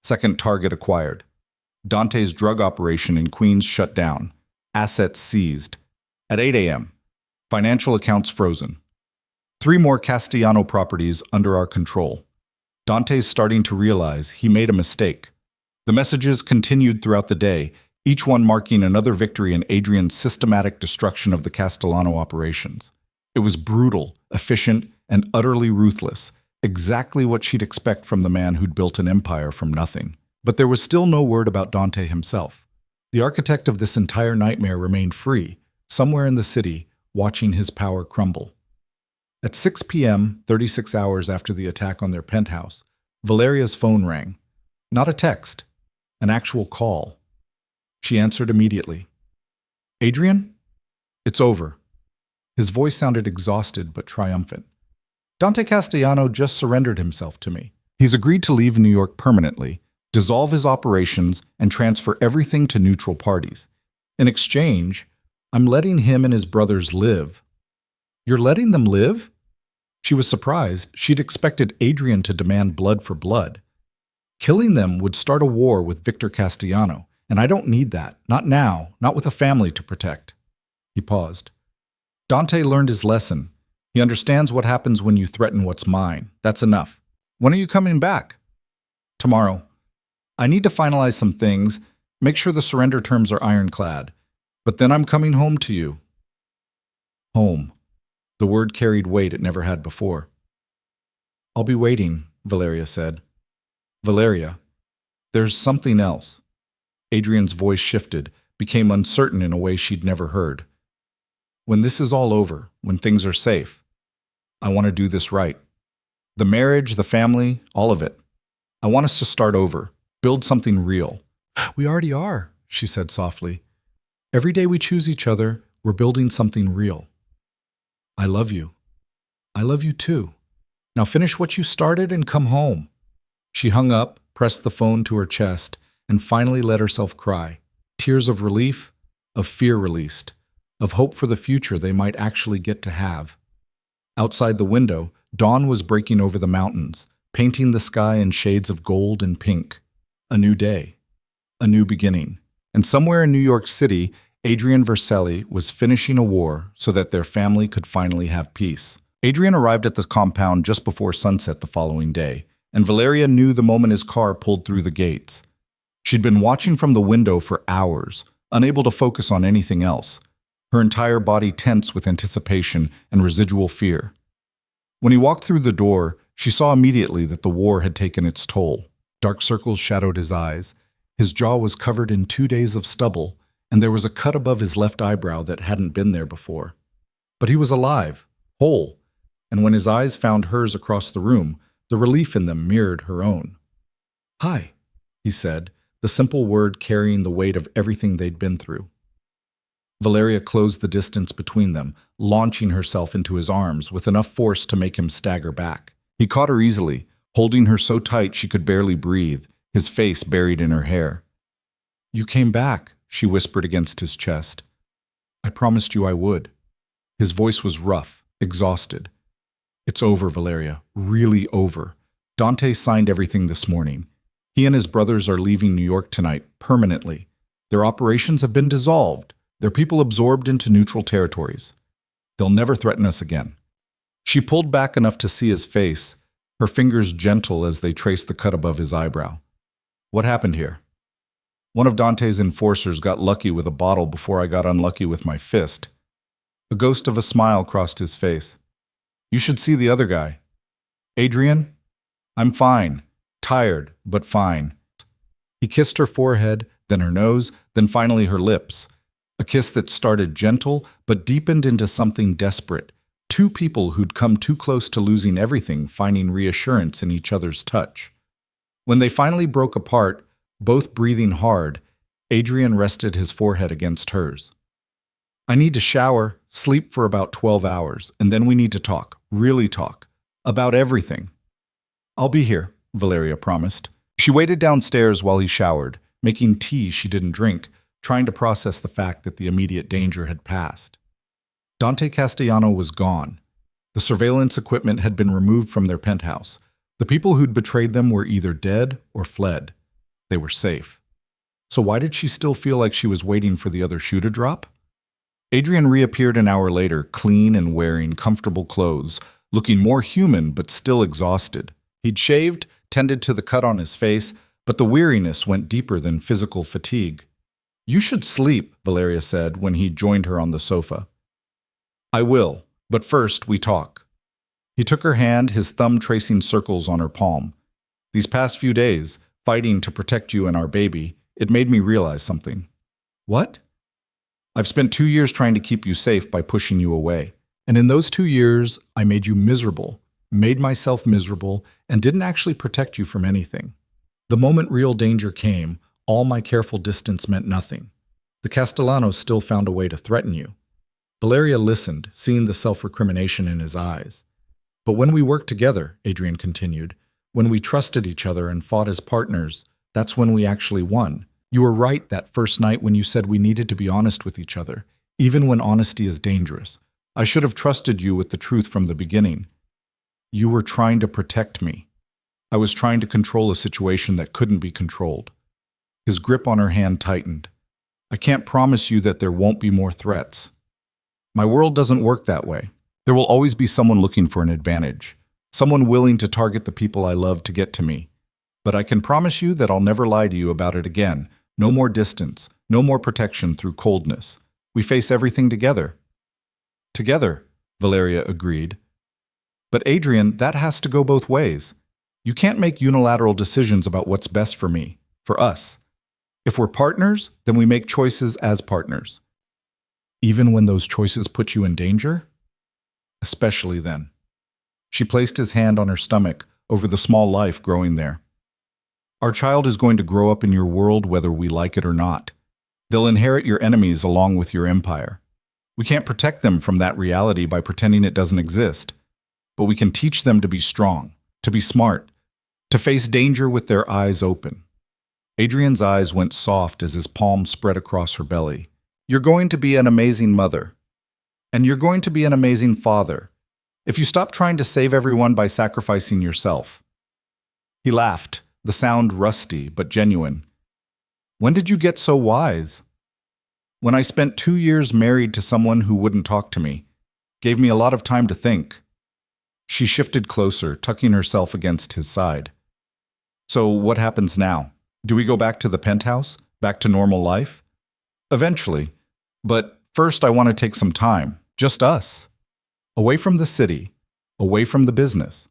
Second target acquired. Dante's drug operation in Queens shut down. Assets seized. At 8 a.m. Financial accounts frozen. 3 more Castellano properties under our control. Dante's starting to realize he made a mistake. The messages continued throughout the day, each one marking another victory in Adrian's systematic destruction of the Castellano operations. It was brutal, efficient, and utterly ruthless, exactly what she'd expect from the man who'd built an empire from nothing. But there was still no word about Dante himself. The architect of this entire nightmare remained free, somewhere in the city, watching his power crumble. At 6 p.m., 36 hours after the attack on their penthouse, Valeria's phone rang. Not a text, an actual call. She answered immediately. "Adrian? It's over." His voice sounded exhausted but triumphant. "Dante Castellano just surrendered himself to me. He's agreed to leave New York permanently, dissolve his operations, and transfer everything to neutral parties. In exchange, I'm letting him and his brothers live." "You're letting them live?" She was surprised. She'd expected Adrian to demand blood for blood. "Killing them would start a war with Victor Castellano, and I don't need that. Not now, not with a family to protect." He paused. "Dante learned his lesson. He understands what happens when you threaten what's mine. That's enough. When are you coming back?" "Tomorrow. I need to finalize some things, make sure the surrender terms are ironclad. But then I'm coming home to you." Home. The word carried weight it never had before. "I'll be waiting," Valeria said. "Valeria, there's something else." Adrian's voice shifted, became uncertain in a way she'd never heard. "When this is all over, when things are safe, I want to do this right. The marriage, the family, all of it. I want us to start over, build something real." "We already are," she said softly. "Every day we choose each other, we're building something real. I love you. I love you too. Now finish what you started and come home." She hung up, pressed the phone to her chest, and finally let herself cry. Tears of relief, of fear released, of hope for the future they might actually get to have. Outside the window, dawn was breaking over the mountains, painting the sky in shades of gold and pink. A new day. A new beginning. And somewhere in New York City, Adrian Vercelli was finishing a war so that their family could finally have peace. Adrian arrived at the compound just before sunset the following day, and Valeria knew the moment his car pulled through the gates. She'd been watching from the window for hours, unable to focus on anything else, her entire body tense with anticipation and residual fear. When he walked through the door, she saw immediately that the war had taken its toll. Dark circles shadowed his eyes. His jaw was covered in 2 days of stubble, and there was a cut above his left eyebrow that hadn't been there before. But he was alive, whole. and when his eyes found hers across the room, the relief in them mirrored her own. "Hi," he said, the simple word carrying the weight of everything they'd been through. Valeria closed the distance between them, launching herself into his arms with enough force to make him stagger back. He caught her easily, holding her so tight she could barely breathe, his face buried in her hair. "You came back," she whispered against his chest. "I promised you I would." His voice was rough, exhausted. "It's over, Valeria. Really over. Dante signed everything this morning. He and his brothers are leaving New York tonight, permanently. Their operations have been dissolved. Their people absorbed into neutral territories. They'll never threaten us again." She pulled back enough to see his face, her fingers gentle as they traced the cut above his eyebrow. "What happened here?" "One of Dante's enforcers got lucky with a bottle before I got unlucky with my fist." A ghost of a smile crossed his face. "You should see the other guy." "Adrian? I'm fine. Tired, but fine." He kissed her forehead, then her nose, then finally her lips. A kiss that started gentle, but deepened into something desperate. Two people who'd come too close to losing everything, finding reassurance in each other's touch. When they finally broke apart, both breathing hard, Adrian rested his forehead against hers. "I need to shower, sleep for about 12 hours, and then we need to talk, really talk, about everything." "I'll be here," Valeria promised. She waited downstairs while he showered, making tea she didn't drink, trying to process the fact that the immediate danger had passed. Dante Castellano was gone. The surveillance equipment had been removed from their penthouse. The people who'd betrayed them were either dead or fled. They were safe. So why did she still feel like she was waiting for the other shoe to drop? Adrian reappeared an hour later, clean and wearing comfortable clothes, looking more human but still exhausted. He'd shaved, tended to the cut on his face, but the weariness went deeper than physical fatigue. "You should sleep," Valeria said when he joined her on the sofa. "I will, but first we talk." He took her hand, his thumb tracing circles on her palm. "These past few days, fighting to protect you and our baby, it made me realize something." "What?" "I've spent 2 years trying to keep you safe by pushing you away. And in those 2 years, I made you miserable, made myself miserable, and didn't actually protect you from anything. The moment real danger came, all my careful distance meant nothing. The Castellanos still found a way to threaten you." Valeria listened, seeing the self-recrimination in his eyes. "But when we worked together," Adrian continued, "when we trusted each other and fought as partners, that's when we actually won. You were right that first night when you said we needed to be honest with each other, even when honesty is dangerous. I should have trusted you with the truth from the beginning. You were trying to protect me. I was trying to control a situation that couldn't be controlled." His grip on her hand tightened. "I can't promise you that there won't be more threats. My world doesn't work that way. There will always be someone looking for an advantage, someone willing to target the people I love to get to me. But I can promise you that I'll never lie to you about it again. No more distance, no more protection through coldness. We face everything together." "Together," Valeria agreed. "But Adrian, that has to go both ways. You can't make unilateral decisions about what's best for me, for us. If we're partners, then we make choices as partners. Even when those choices put you in danger? Especially then." She placed his hand on her stomach, over the small life growing there. "Our child is going to grow up in your world whether we like it or not. They'll inherit your enemies along with your empire. We can't protect them from that reality by pretending it doesn't exist. But we can teach them to be strong, to be smart, to face danger with their eyes open." Adrian's eyes went soft as his palm spread across her belly. "You're going to be an amazing mother. And you're going to be an amazing father. If you stop trying to save everyone by sacrificing yourself." He laughed, the sound rusty but genuine. "When did you get so wise?" "When I spent 2 years married to someone who wouldn't talk to me. Gave me a lot of time to think." She shifted closer, tucking herself against his side. "So what happens now? Do we go back to the penthouse? Back to normal life?" "Eventually. But first I want to take some time. Just us. Away from the city. Away from the business.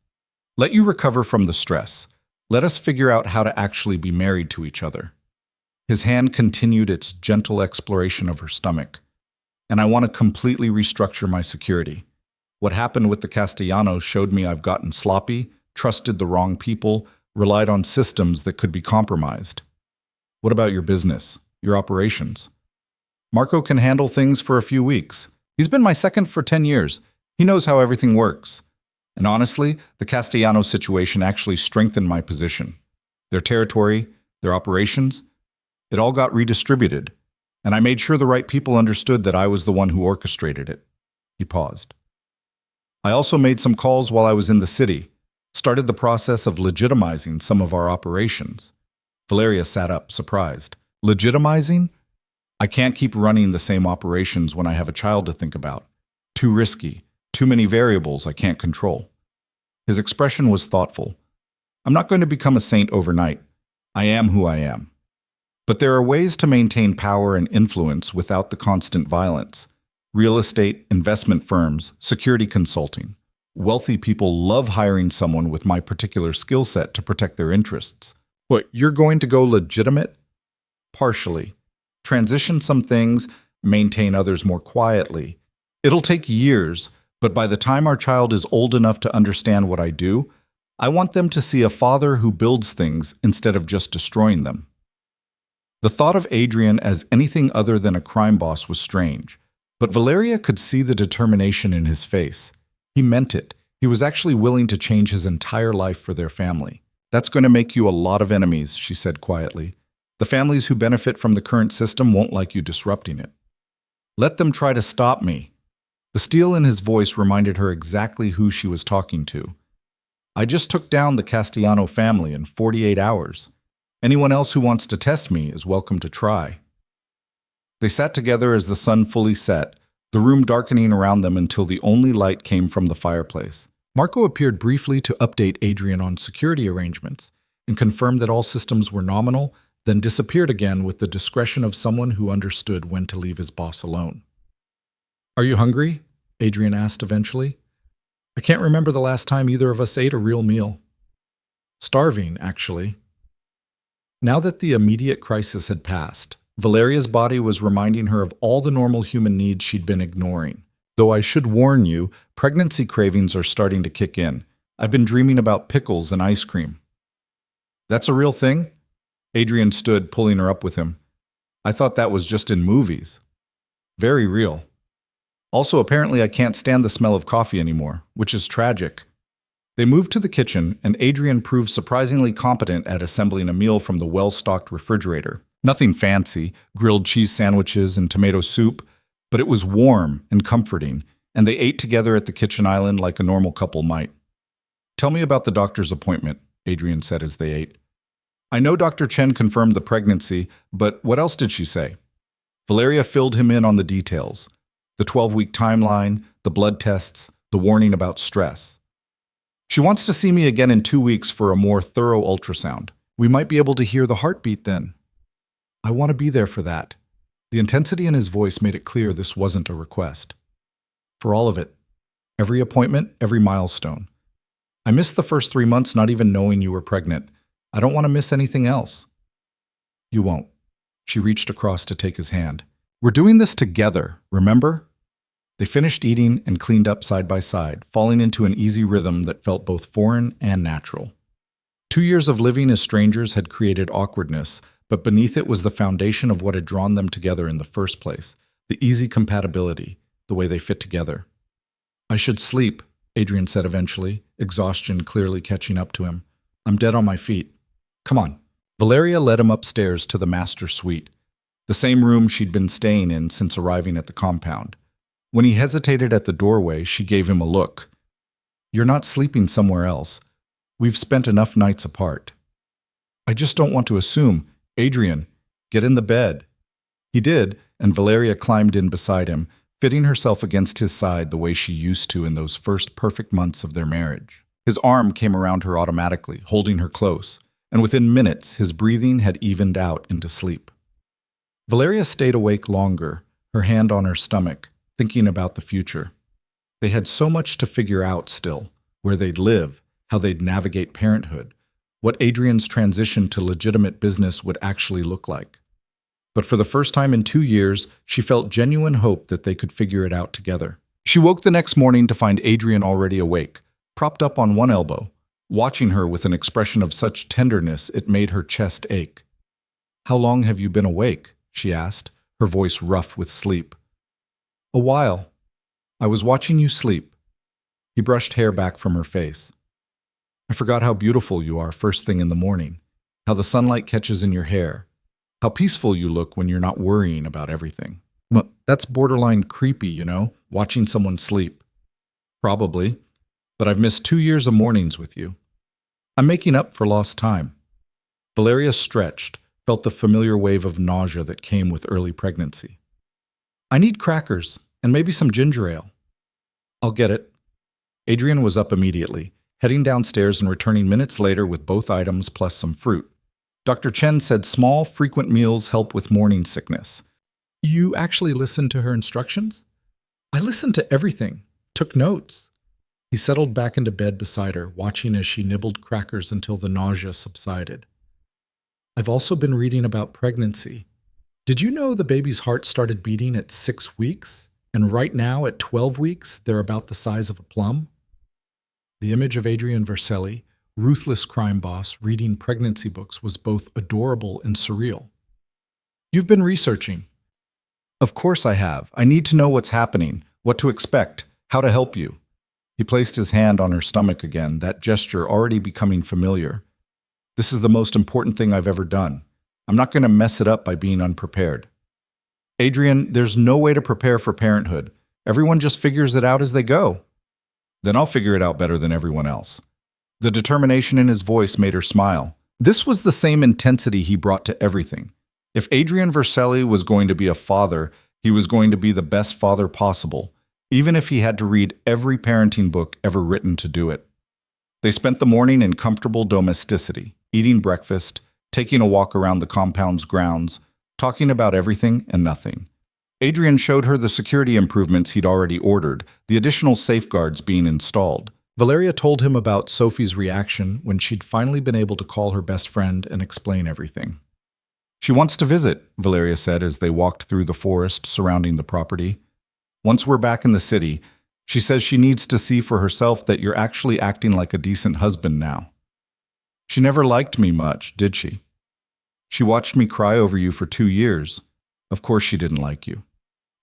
Let you recover from the stress. Let us figure out how to actually be married to each other." His hand continued its gentle exploration of her stomach. "And I want to completely restructure my security. What happened with the Castellanos showed me I've gotten sloppy, trusted the wrong people, relied on systems that could be compromised. What about your business, your operations? Marco can handle things for a few weeks. He's been my second for 10 years. He knows how everything works. And honestly, the Castellano situation actually strengthened my position. Their territory, their operations, it all got redistributed. And I made sure the right people understood that I was the one who orchestrated it. He paused. I also made some calls while I was in the city, started the process of legitimizing some of our operations. Valeria sat up, surprised. Legitimizing? I can't keep running the same operations when I have a child to think about. Too risky, too many variables I can't control. His expression was thoughtful. I'm not going to become a saint overnight. I am who I am. But there are ways to maintain power and influence without the constant violence. Real estate, investment firms, security consulting. Wealthy people love hiring someone with my particular skill set to protect their interests. What, you're going to go legitimate? Partially. Transition some things, maintain others more quietly. It'll take years, but by the time our child is old enough to understand what I do, I want them to see a father who builds things instead of just destroying them. The thought of Adrian as anything other than a crime boss was strange, but Valeria could see the determination in his face. He meant it. He was actually willing to change his entire life for their family. That's going to make you a lot of enemies, she said quietly. The families who benefit from the current system won't like you disrupting it. Let them try to stop me. The steel in his voice reminded her exactly who she was talking to. I just took down the Castellano family in 48 hours. Anyone else who wants to test me is welcome to try. They sat together as the sun fully set, the room darkening around them until the only light came from the fireplace. Marco appeared briefly to update Adrian on security arrangements and confirm that all systems were nominal, then disappeared again with the discretion of someone who understood when to leave his boss alone. Are you hungry? Adrian asked eventually. I can't remember the last time either of us ate a real meal. Starving, actually. Now that the immediate crisis had passed, Valeria's body was reminding her of all the normal human needs she'd been ignoring. Though I should warn you, pregnancy cravings are starting to kick in. I've been dreaming about pickles and ice cream. That's a real thing? Adrian stood, pulling her up with him. I thought that was just in movies. Very real. Also, apparently I can't stand the smell of coffee anymore, which is tragic. They moved to the kitchen, and Adrian proved surprisingly competent at assembling a meal from the well-stocked refrigerator. Nothing fancy, grilled cheese sandwiches and tomato soup, but it was warm and comforting, and they ate together at the kitchen island like a normal couple might. Tell me about the doctor's appointment, Adrian said as they ate. I know Dr. Chen confirmed the pregnancy, but what else did she say? Valeria filled him in on the details. The 12-week timeline, the blood tests, the warning about stress. She wants to see me again in 2 weeks for a more thorough ultrasound. We might be able to hear the heartbeat then. I want to be there for that. The intensity in his voice made it clear this wasn't a request. For all of it. Every appointment, every milestone. I missed the first 3 months not even knowing you were pregnant. I don't want to miss anything else. You won't. She reached across to take his hand. We're doing this together, remember? They finished eating and cleaned up side by side, falling into an easy rhythm that felt both foreign and natural. 2 years of living as strangers had created awkwardness, but beneath it was the foundation of what had drawn them together in the first place, the easy compatibility, the way they fit together. I should sleep, Adrian said eventually, exhaustion clearly catching up to him. I'm dead on my feet. Come on. Valeria led him upstairs to the master suite, the same room she'd been staying in since arriving at the compound. When he hesitated at the doorway, she gave him a look. You're not sleeping somewhere else. We've spent enough nights apart. I just don't want to assume. Adrian, get in the bed. He did, and Valeria climbed in beside him, fitting herself against his side the way she used to in those first perfect months of their marriage. His arm came around her automatically, holding her close, and within minutes his breathing had evened out into sleep. Valeria stayed awake longer, her hand on her stomach, thinking about the future. They had so much to figure out still, where they'd live, how they'd navigate parenthood, what Adrian's transition to legitimate business would actually look like. But for the first time in 2 years, she felt genuine hope that they could figure it out together. She woke the next morning to find Adrian already awake, propped up on one elbow, watching her with an expression of such tenderness it made her chest ache. "How long have you been awake?" she asked, her voice rough with sleep. "A while. I was watching you sleep." He brushed hair back from her face. "I forgot how beautiful you are first thing in the morning, how the sunlight catches in your hair, how peaceful you look when you're not worrying about everything. But that's borderline creepy, watching someone sleep." "Probably, but I've missed 2 years of mornings with you. I'm making up for lost time." Valeria stretched, felt the familiar wave of nausea that came with early pregnancy. "I need crackers and maybe some ginger ale." "I'll get it." Adrian was up immediately, heading downstairs and returning minutes later with both items plus some fruit. Dr. Chen said small, frequent meals help with morning sickness. "You actually listened to her instructions?" "I listened to everything, took notes." He settled back into bed beside her, watching as she nibbled crackers until the nausea subsided. "I've also been reading about pregnancy. Did you know the baby's heart started beating at 6 weeks? And right now, at 12 weeks, they're about the size of a plum?" The image of Adrian Vercelli, ruthless crime boss, reading pregnancy books was both adorable and surreal. "You've been researching." "Of course I have. I need to know what's happening, what to expect, how to help you." He placed his hand on her stomach again, that gesture already becoming familiar. "This is the most important thing I've ever done. I'm not going to mess it up by being unprepared." "Adrian, there's no way to prepare for parenthood. Everyone just figures it out as they go." "Then I'll figure it out better than everyone else." The determination in his voice made her smile. This was the same intensity he brought to everything. If Adrian Vercelli was going to be a father, he was going to be the best father possible, even if he had to read every parenting book ever written to do it. They spent the morning in comfortable domesticity, eating breakfast, taking a walk around the compound's grounds, talking about everything and nothing. Adrian showed her the security improvements he'd already ordered, the additional safeguards being installed. Valeria told him about Sophie's reaction when she'd finally been able to call her best friend and explain everything. "She wants to visit," Valeria said as they walked through the forest surrounding the property. "Once we're back in the city, she says she needs to see for herself that you're actually acting like a decent husband now. She never liked me much, did she? She watched me cry over you for 2 years. Of course she didn't like you."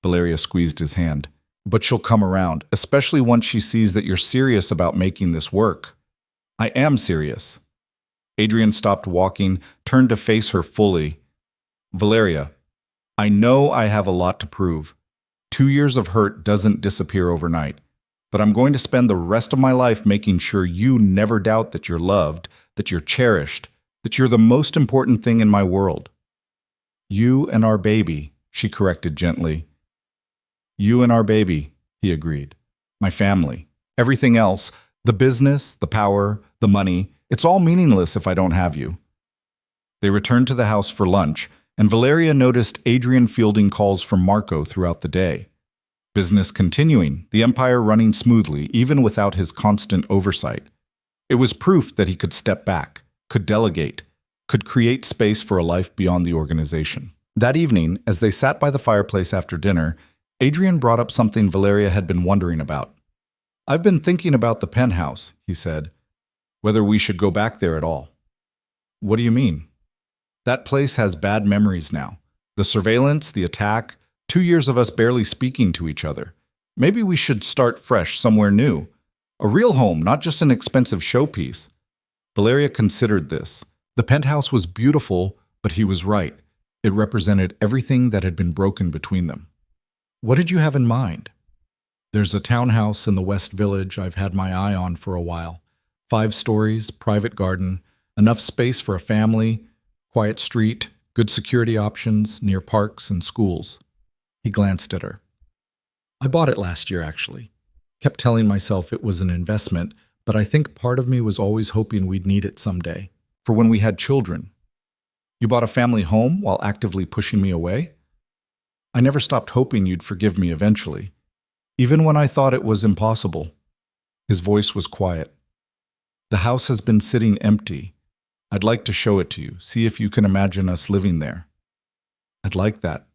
Valeria squeezed his hand. "But she'll come around, especially once she sees that you're serious about making this work." "I am serious." Adrian stopped walking, turned to face her fully. "Valeria, I know I have a lot to prove. 2 years of hurt doesn't disappear overnight, but I'm going to spend the rest of my life making sure you never doubt that you're loved, that you're cherished, that you're the most important thing in my world." "You and our baby," she corrected gently. "You and our baby," he agreed. "My family. Everything else, the business, the power, the money, it's all meaningless if I don't have you." They returned to the house for lunch, and Valeria noticed Adrian fielding calls from Marco throughout the day. Business continuing, the empire running smoothly, even without his constant oversight. It was proof that he could step back, could delegate, could create space for a life beyond the organization. That evening, as they sat by the fireplace after dinner, Adrian brought up something Valeria had been wondering about. "I've been thinking about the penthouse," he said, "whether we should go back there at all." "What do you mean?" "That place has bad memories now. The surveillance, the attack, 2 years of us barely speaking to each other. Maybe we should start fresh somewhere new. A real home, not just an expensive showpiece." Valeria considered this. The penthouse was beautiful, but he was right. It represented everything that had been broken between them. "What did you have in mind?" "There's a townhouse in the West Village I've had my eye on for a while. 5 stories, private garden, enough space for a family, quiet street, good security options, near parks and schools." He glanced at her. "I bought it last year, actually. Kept telling myself it was an investment, but I think part of me was always hoping we'd need it someday, for when we had children." "You bought a family home while actively pushing me away?" "I never stopped hoping you'd forgive me eventually, even when I thought it was impossible." His voice was quiet. "The house has been sitting empty. I'd like to show it to you, see if you can imagine us living there." "I'd like that."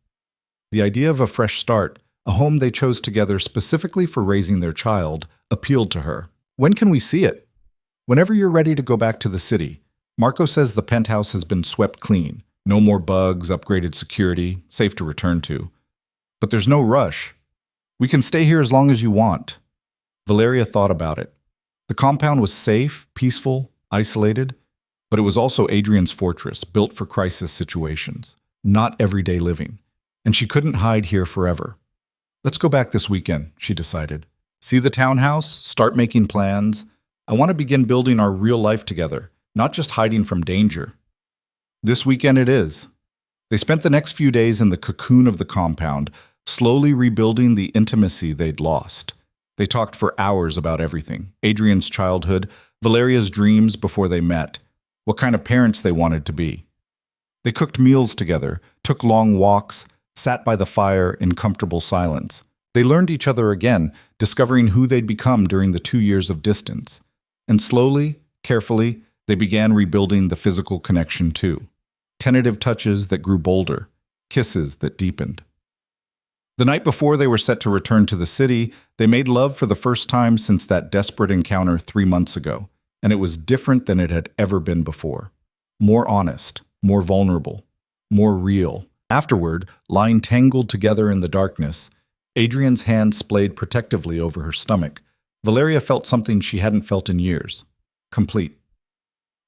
The idea of a fresh start, a home they chose together specifically for raising their child, appealed to her. When can we see it? Whenever you're ready to go back to the city. Marco says the penthouse has been swept clean. No more bugs, upgraded security, safe to return to. But there's no rush. We can stay here as long as you want. Valeria thought about it. The compound was safe, peaceful, isolated, but it was also Adrian's fortress, built for crisis situations, not everyday living. And she couldn't hide here forever. Let's go back this weekend, she decided. See the townhouse, start making plans. I want to begin building our real life together, not just hiding from danger. This weekend it is. They spent the next few days in the cocoon of the compound, slowly rebuilding the intimacy they'd lost. They talked for hours about everything. Adrian's childhood, Valeria's dreams before they met, what kind of parents they wanted to be. They cooked meals together, took long walks, sat by the fire in comfortable silence. They learned each other again, discovering who they'd become during the 2 years of distance. And slowly, carefully, they began rebuilding the physical connection too. Tentative touches that grew bolder, kisses that deepened. The night before they were set to return to the city, they made love for the first time since that desperate encounter 3 months ago, and it was different than it had ever been before. More honest, more vulnerable, more real. Afterward, lying tangled together in the darkness, Adrian's hand splayed protectively over her stomach. Valeria felt something she hadn't felt in years. Complete.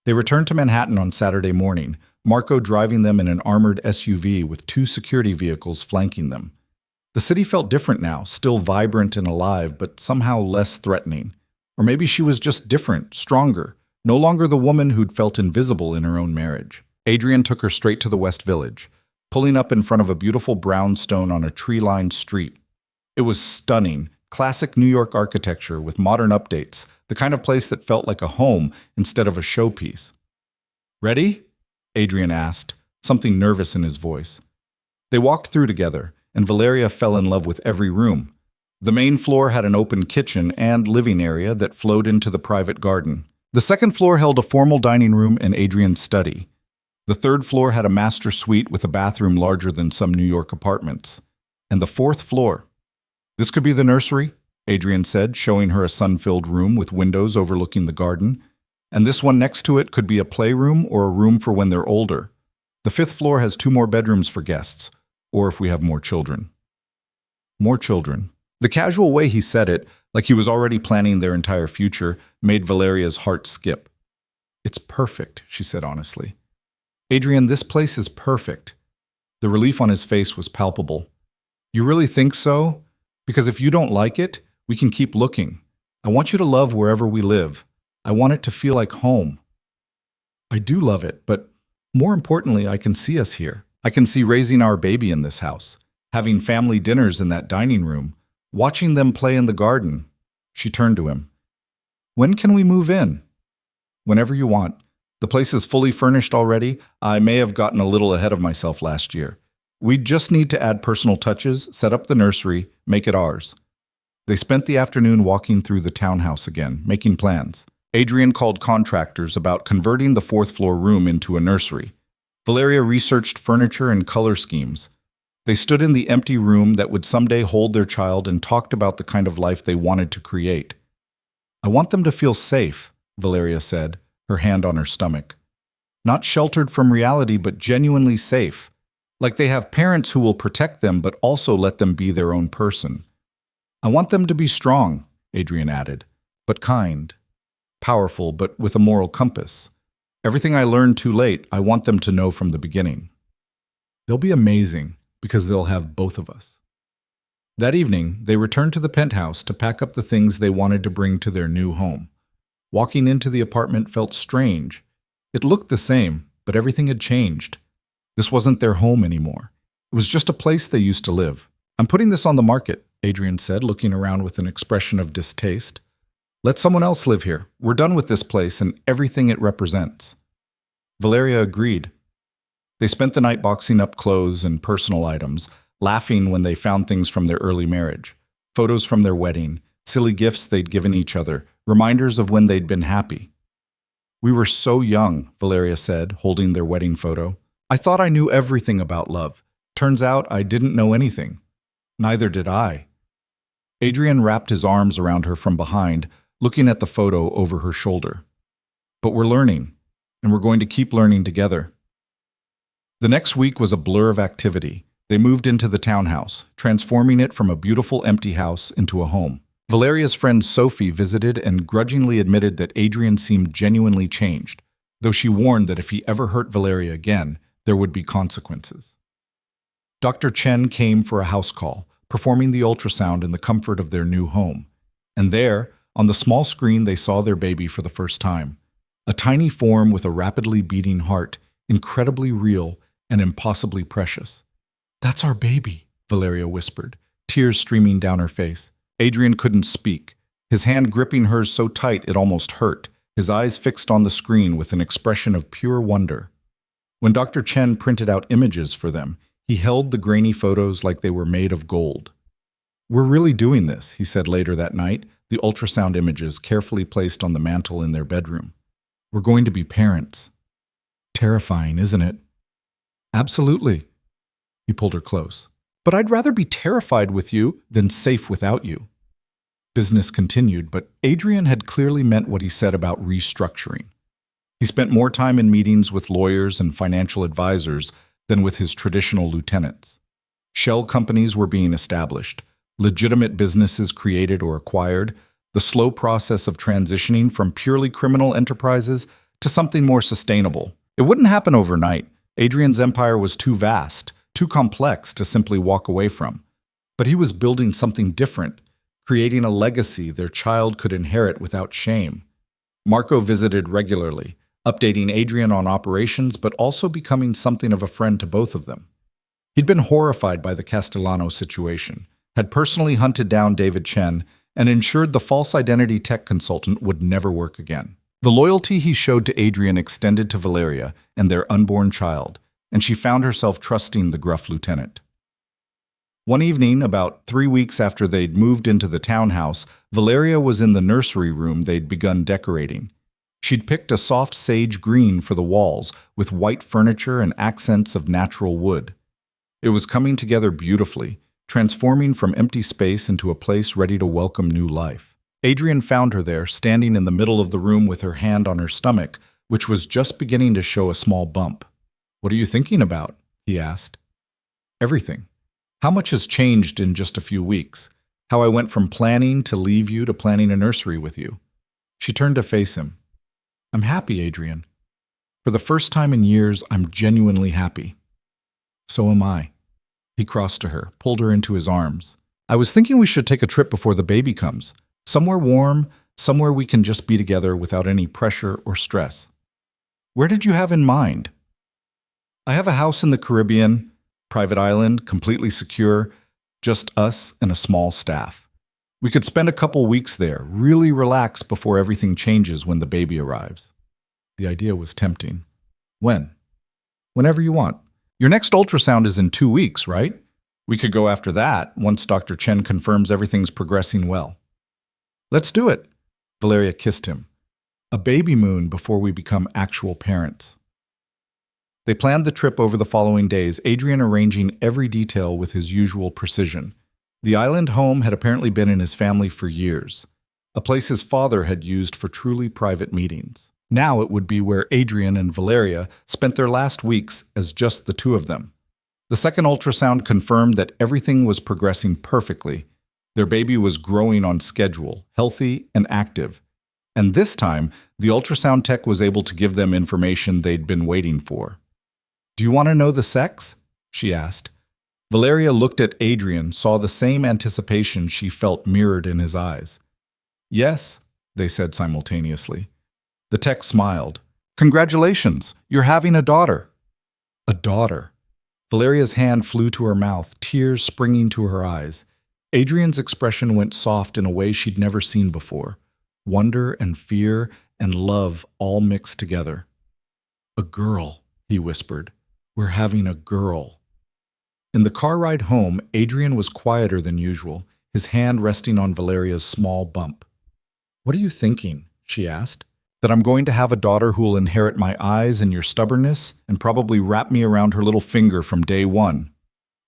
They returned to Manhattan on Saturday morning, Marco driving them in an armored SUV with 2 security vehicles flanking them. The city felt different now, still vibrant and alive, but somehow less threatening. Or maybe she was just different, stronger, no longer the woman who'd felt invisible in her own marriage. Adrian took her straight to the West Village, pulling up in front of a beautiful brownstone on a tree-lined street. It was stunning, classic New York architecture with modern updates, the kind of place that felt like a home instead of a showpiece. "Ready?" Adrian asked, something nervous in his voice. They walked through together, and Valeria fell in love with every room. The main floor had an open kitchen and living area that flowed into the private garden. The second floor held a formal dining room and Adrian's study. The third floor had a master suite with a bathroom larger than some New York apartments. And the fourth floor. "This could be the nursery," Adrian said, showing her a sun-filled room with windows overlooking the garden. "And this one next to it could be a playroom or a room for when they're older. The 5th floor has 2 more bedrooms for guests, or if we have more children." More children. The casual way he said it, like he was already planning their entire future, made Valeria's heart skip. "It's perfect," she said honestly. "Adrian, this place is perfect." The relief on his face was palpable. "You really think so? Because if you don't like it, we can keep looking. I want you to love wherever we live. I want it to feel like home." "I do love it, but more importantly, I can see us here. I can see raising our baby in this house, having family dinners in that dining room, watching them play in the garden." She turned to him. "When can we move in?" "Whenever you want. The place is fully furnished already. I may have gotten a little ahead of myself last year. We just need to add personal touches, set up the nursery, make it ours." They spent the afternoon walking through the townhouse again, making plans. Adrian called contractors about converting the 4th floor room into a nursery. Valeria researched furniture and color schemes. They stood in the empty room that would someday hold their child and talked about the kind of life they wanted to create. "I want them to feel safe," Valeria said, her hand on her stomach. "Not sheltered from reality, but genuinely safe. Like they have parents who will protect them but also let them be their own person. I want them to be strong," Adrian added, "but kind. Powerful, but with a moral compass. Everything I learned too late, I want them to know from the beginning. They'll be amazing, because they'll have both of us." That evening, they returned to the penthouse to pack up the things they wanted to bring to their new home. Walking into the apartment felt strange. It looked the same, but everything had changed. This wasn't their home anymore. It was just a place they used to live. "I'm putting this on the market," Adrian said, looking around with an expression of distaste. "Let someone else live here. We're done with this place and everything it represents." Valeria agreed. They spent the night boxing up clothes and personal items, laughing when they found things from their early marriage, photos from their wedding, silly gifts they'd given each other, reminders of when they'd been happy. "We were so young," Valeria said, holding their wedding photo. "I thought I knew everything about love. Turns out I didn't know anything." Neither did I. Adrian wrapped his arms around her from behind, looking at the photo over her shoulder. But we're learning, and we're going to keep learning together. The next week was a blur of activity. They moved into the townhouse, transforming it from a beautiful empty house into a home. Valeria's friend Sophie visited and grudgingly admitted that Adrian seemed genuinely changed, though she warned that if he ever hurt Valeria again, there would be consequences. Dr. Chen came for a house call, performing the ultrasound in the comfort of their new home. And there, on the small screen, they saw their baby for the first time. A tiny form with a rapidly beating heart, incredibly real and impossibly precious. "That's our baby," Valeria whispered, tears streaming down her face. Adrian couldn't speak, his hand gripping hers so tight it almost hurt, his eyes fixed on the screen with an expression of pure wonder. When Dr. Chen printed out images for them, he held the grainy photos like they were made of gold. "We're really doing this," he said later that night, the ultrasound images carefully placed on the mantel in their bedroom. "We're going to be parents." "Terrifying, isn't it?" "Absolutely." He pulled her close. "But I'd rather be terrified with you than safe without you." Business continued, but Adrian had clearly meant what he said about restructuring. He spent more time in meetings with lawyers and financial advisors than with his traditional lieutenants. Shell companies were being established, legitimate businesses created or acquired, the slow process of transitioning from purely criminal enterprises to something more sustainable. It wouldn't happen overnight. Adrian's empire was too vast, too complex to simply walk away from. But he was building something different, creating a legacy their child could inherit without shame. Marco visited regularly, updating Adrian on operations but also becoming something of a friend to both of them. He'd been horrified by the Castellano situation, had personally hunted down David Chen, and ensured the false identity tech consultant would never work again. The loyalty he showed to Adrian extended to Valeria and their unborn child, and she found herself trusting the gruff lieutenant. One evening, about 3 weeks after they'd moved into the townhouse, Valeria was in the nursery room they'd begun decorating. She'd picked a soft sage green for the walls, with white furniture and accents of natural wood. It was coming together beautifully, transforming from empty space into a place ready to welcome new life. Adrian found her there, standing in the middle of the room with her hand on her stomach, which was just beginning to show a small bump. "What are you thinking about?" he asked. "Everything. How much has changed in just a few weeks? How I went from planning to leave you to planning a nursery with you." She turned to face him. "I'm happy, Adrian. For the first time in years, I'm genuinely happy." "So am I." He crossed to her, pulled her into his arms. "I was thinking we should take a trip before the baby comes. Somewhere warm, somewhere we can just be together without any pressure or stress." "Where did you have in mind?" "I have a house in the Caribbean, private island, completely secure, just us and a small staff. We could spend a couple weeks there, really relax before everything changes when the baby arrives." The idea was tempting. "When?" "Whenever you want. Your next ultrasound is in 2 weeks, right? We could go after that, once Dr. Chen confirms everything's progressing well." "Let's do it." Valeria kissed him. "A baby moon before we become actual parents." They planned the trip over the following days, Adrian arranging every detail with his usual precision. The island home had apparently been in his family for years, a place his father had used for truly private meetings. Now it would be where Adrian and Valeria spent their last weeks as just the two of them. The second ultrasound confirmed that everything was progressing perfectly. Their baby was growing on schedule, healthy and active. And this time, the ultrasound tech was able to give them information they'd been waiting for. "Do you want to know the sex?" she asked. Valeria looked at Adrian, saw the same anticipation she felt mirrored in his eyes. "Yes," they said simultaneously. The tech smiled. "Congratulations, you're having a daughter." "A daughter." Valeria's hand flew to her mouth, tears springing to her eyes. Adrian's expression went soft in a way she'd never seen before. Wonder and fear and love all mixed together. "A girl," he whispered. "We're having a girl." In the car ride home, Adrian was quieter than usual, his hand resting on Valeria's small bump. "What are you thinking?" she asked. "That I'm going to have a daughter who'll inherit my eyes and your stubbornness and probably wrap me around her little finger from day one."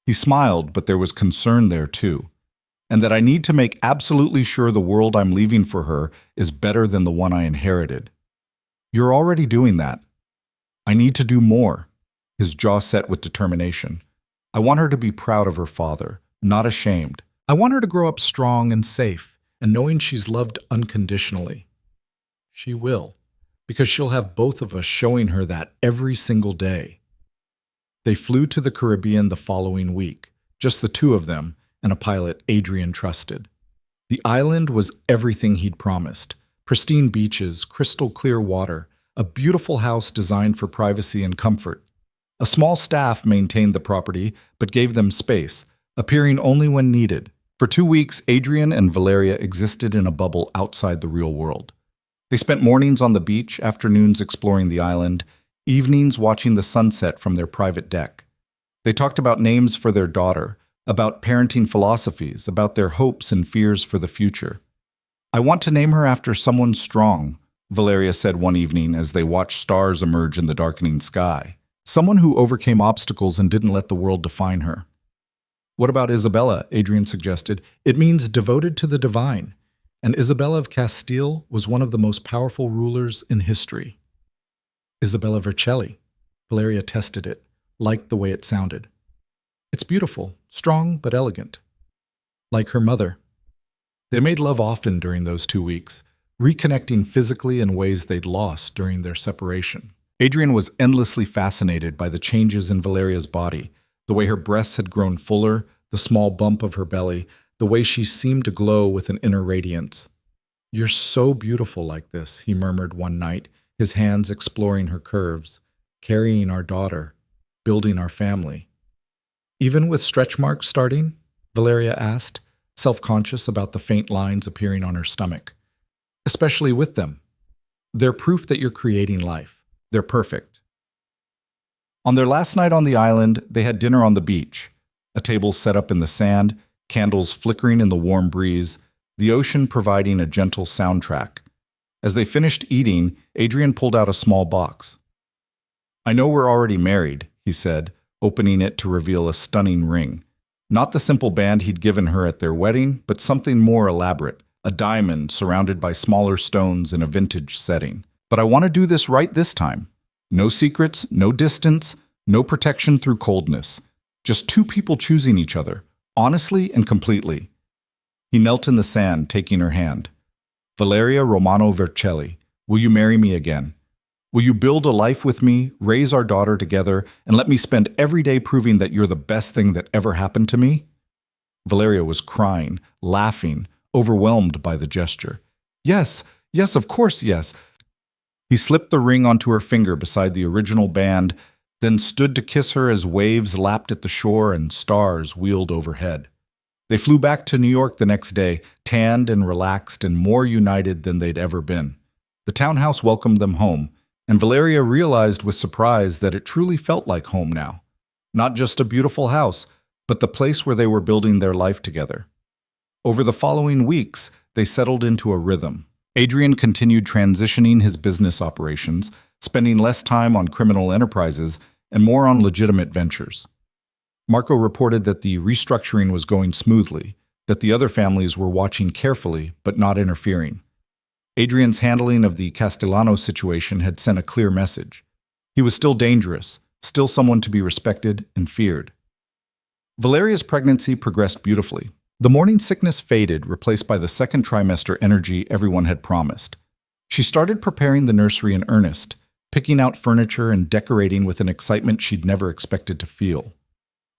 He smiled, but there was concern there too. And that I need to make absolutely sure the world I'm leaving for her is better than the one I inherited. You're already doing that. I need to do more. His jaw set with determination. I want her to be proud of her father, not ashamed. I want her to grow up strong and safe, and knowing she's loved unconditionally. She will, because she'll have both of us showing her that every single day. They flew to the Caribbean the following week, just the two of them, and a pilot Adrian trusted. The island was everything he'd promised. Pristine beaches, crystal clear water, a beautiful house designed for privacy and comfort. A small staff maintained the property, but gave them space, appearing only when needed. For 2 weeks, Adrian and Valeria existed in a bubble outside the real world. They spent mornings on the beach, afternoons exploring the island, evenings watching the sunset from their private deck. They talked about names for their daughter, about parenting philosophies, about their hopes and fears for the future. I want to name her after someone strong, Valeria said one evening as they watched stars emerge in the darkening sky. Someone who overcame obstacles and didn't let the world define her. What about Isabella? Adrian suggested. It means devoted to the divine. And Isabella of Castile was one of the most powerful rulers in history. Isabella Vercelli. Valeria tested it, liked the way it sounded. It's beautiful, strong but elegant. Like her mother. They made love often during those 2 weeks, reconnecting physically in ways they'd lost during their separation. Adrian was endlessly fascinated by the changes in Valeria's body, the way her breasts had grown fuller, the small bump of her belly, the way she seemed to glow with an inner radiance. "You're so beautiful like this," he murmured one night, his hands exploring her curves, carrying our daughter, building our family. "Even with stretch marks starting?" Valeria asked, self-conscious about the faint lines appearing on her stomach. "Especially with them. They're proof that you're creating life. They're perfect." On their last night on the island, they had dinner on the beach, a table set up in the sand, candles flickering in the warm breeze, the ocean providing a gentle soundtrack. As they finished eating, Adrian pulled out a small box. "I know we're already married," he said, opening it to reveal a stunning ring. Not the simple band he'd given her at their wedding, but something more elaborate, a diamond surrounded by smaller stones in a vintage setting. "But I want to do this right this time. No secrets, no distance, no protection through coldness. Just two people choosing each other, honestly and completely." He knelt in the sand, taking her hand. "Valeria Romano Vercelli, will you marry me again? Will you build a life with me, raise our daughter together, and let me spend every day proving that you're the best thing that ever happened to me?" Valeria was crying, laughing, overwhelmed by the gesture. "Yes, yes, of course, yes." He slipped the ring onto her finger beside the original band, then stood to kiss her as waves lapped at the shore and stars wheeled overhead. They flew back to New York the next day, tanned and relaxed and more united than they'd ever been. The townhouse welcomed them home, and Valeria realized with surprise that it truly felt like home now. Not just a beautiful house, but the place where they were building their life together. Over the following weeks, they settled into a rhythm. Adrian continued transitioning his business operations, spending less time on criminal enterprises and more on legitimate ventures. Marco reported that the restructuring was going smoothly, that the other families were watching carefully but not interfering. Adrian's handling of the Castellano situation had sent a clear message. He was still dangerous, still someone to be respected and feared. Valeria's pregnancy progressed beautifully. The morning sickness faded, replaced by the second trimester energy everyone had promised. She started preparing the nursery in earnest, picking out furniture and decorating with an excitement she'd never expected to feel.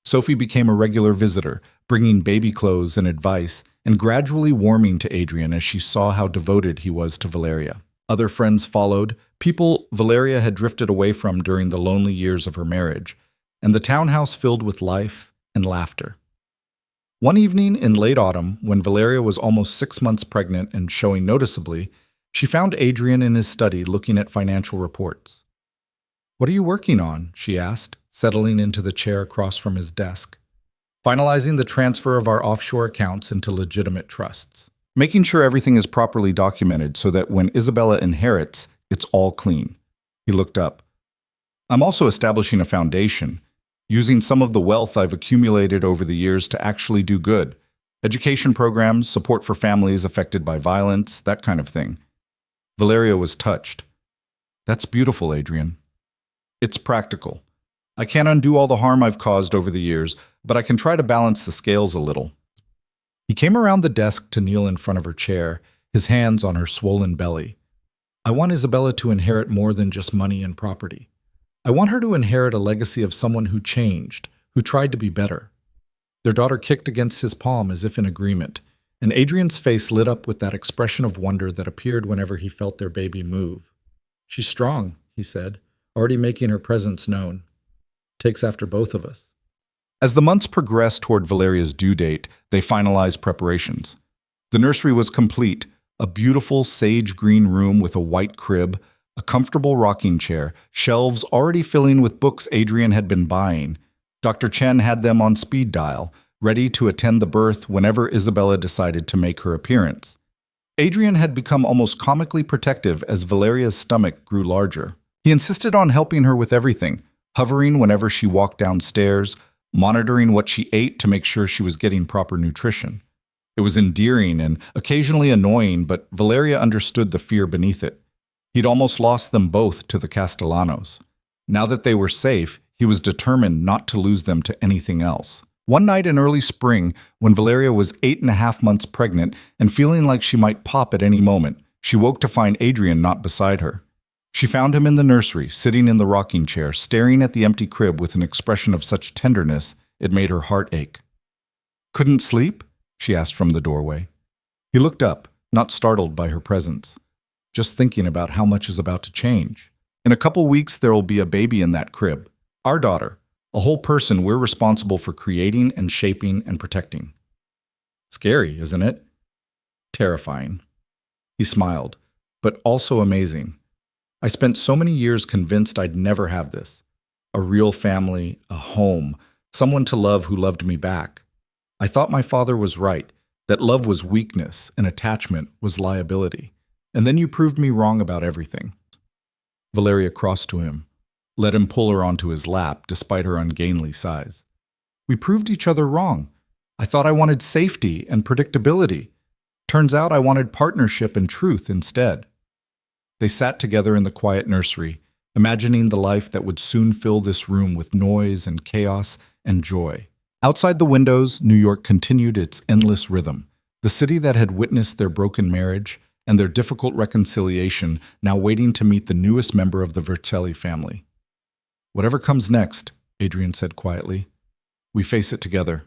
Sophie became a regular visitor, bringing baby clothes and advice, and gradually warming to Adrian as she saw how devoted he was to Valeria. Other friends followed, people Valeria had drifted away from during the lonely years of her marriage, and the townhouse filled with life and laughter. One evening in late autumn, when Valeria was almost 6 months pregnant and showing noticeably, she found Adrian in his study looking at financial reports. "What are you working on?" she asked, settling into the chair across from his desk. "Finalizing the transfer of our offshore accounts into legitimate trusts. Making sure everything is properly documented so that when Isabella inherits, it's all clean." He looked up. "I'm also establishing a foundation. using some of the wealth I've accumulated over the years to actually do good. Education programs, support for families affected by violence, that kind of thing. Valeria was touched. That's beautiful, Adrian. It's practical. I can't undo all the harm I've caused over the years, but I can try to balance the scales a little. He came around the desk to kneel in front of her chair, his hands on her swollen belly. I want Isabella to inherit more than just money and property. I want her to inherit a legacy of someone who changed, who tried to be better. Their daughter kicked against his palm as if in agreement, and Adrian's face lit up with that expression of wonder that appeared whenever he felt their baby move. She's strong, he said, already making her presence known. Takes after both of us. As the months progressed toward Valeria's due date, they finalized preparations. The nursery was complete, a beautiful sage green room with a white crib, a comfortable rocking chair, shelves already filling with books Adrian had been buying. Dr. Chen had them on speed dial, ready to attend the birth whenever Isabella decided to make her appearance. Adrian had become almost comically protective as Valeria's stomach grew larger. He insisted on helping her with everything, hovering whenever she walked downstairs, monitoring what she ate to make sure she was getting proper nutrition. It was endearing and occasionally annoying, but Valeria understood the fear beneath it. He'd almost lost them both to the Castellanos. Now that they were safe, he was determined not to lose them to anything else. One night in early spring, when Valeria was 8.5 months pregnant and feeling like she might pop at any moment, she woke to find Adrian not beside her. She found him in the nursery, sitting in the rocking chair, staring at the empty crib with an expression of such tenderness it made her heart ache. "Couldn't sleep?" she asked from the doorway. He looked up, not startled by her presence, just thinking about how much is about to change. In a couple weeks, there will be a baby in that crib. Our daughter, a whole person we're responsible for creating and shaping and protecting. Scary, isn't it? Terrifying. He smiled, but also amazing. I spent so many years convinced I'd never have this. A real family, a home, someone to love who loved me back. I thought my father was right, that love was weakness and attachment was liability. And then you proved me wrong about everything. Valeria crossed to him, let him pull her onto his lap despite her ungainly size. We proved each other wrong. I thought I wanted safety and predictability. Turns out I wanted partnership and truth instead. They sat together in the quiet nursery, imagining the life that would soon fill this room with noise and chaos and joy. Outside the windows, New York continued its endless rhythm, the city that had witnessed their broken marriage and their difficult reconciliation, now waiting to meet the newest member of the Vercelli family. Whatever comes next, Adrian said quietly, we face it together.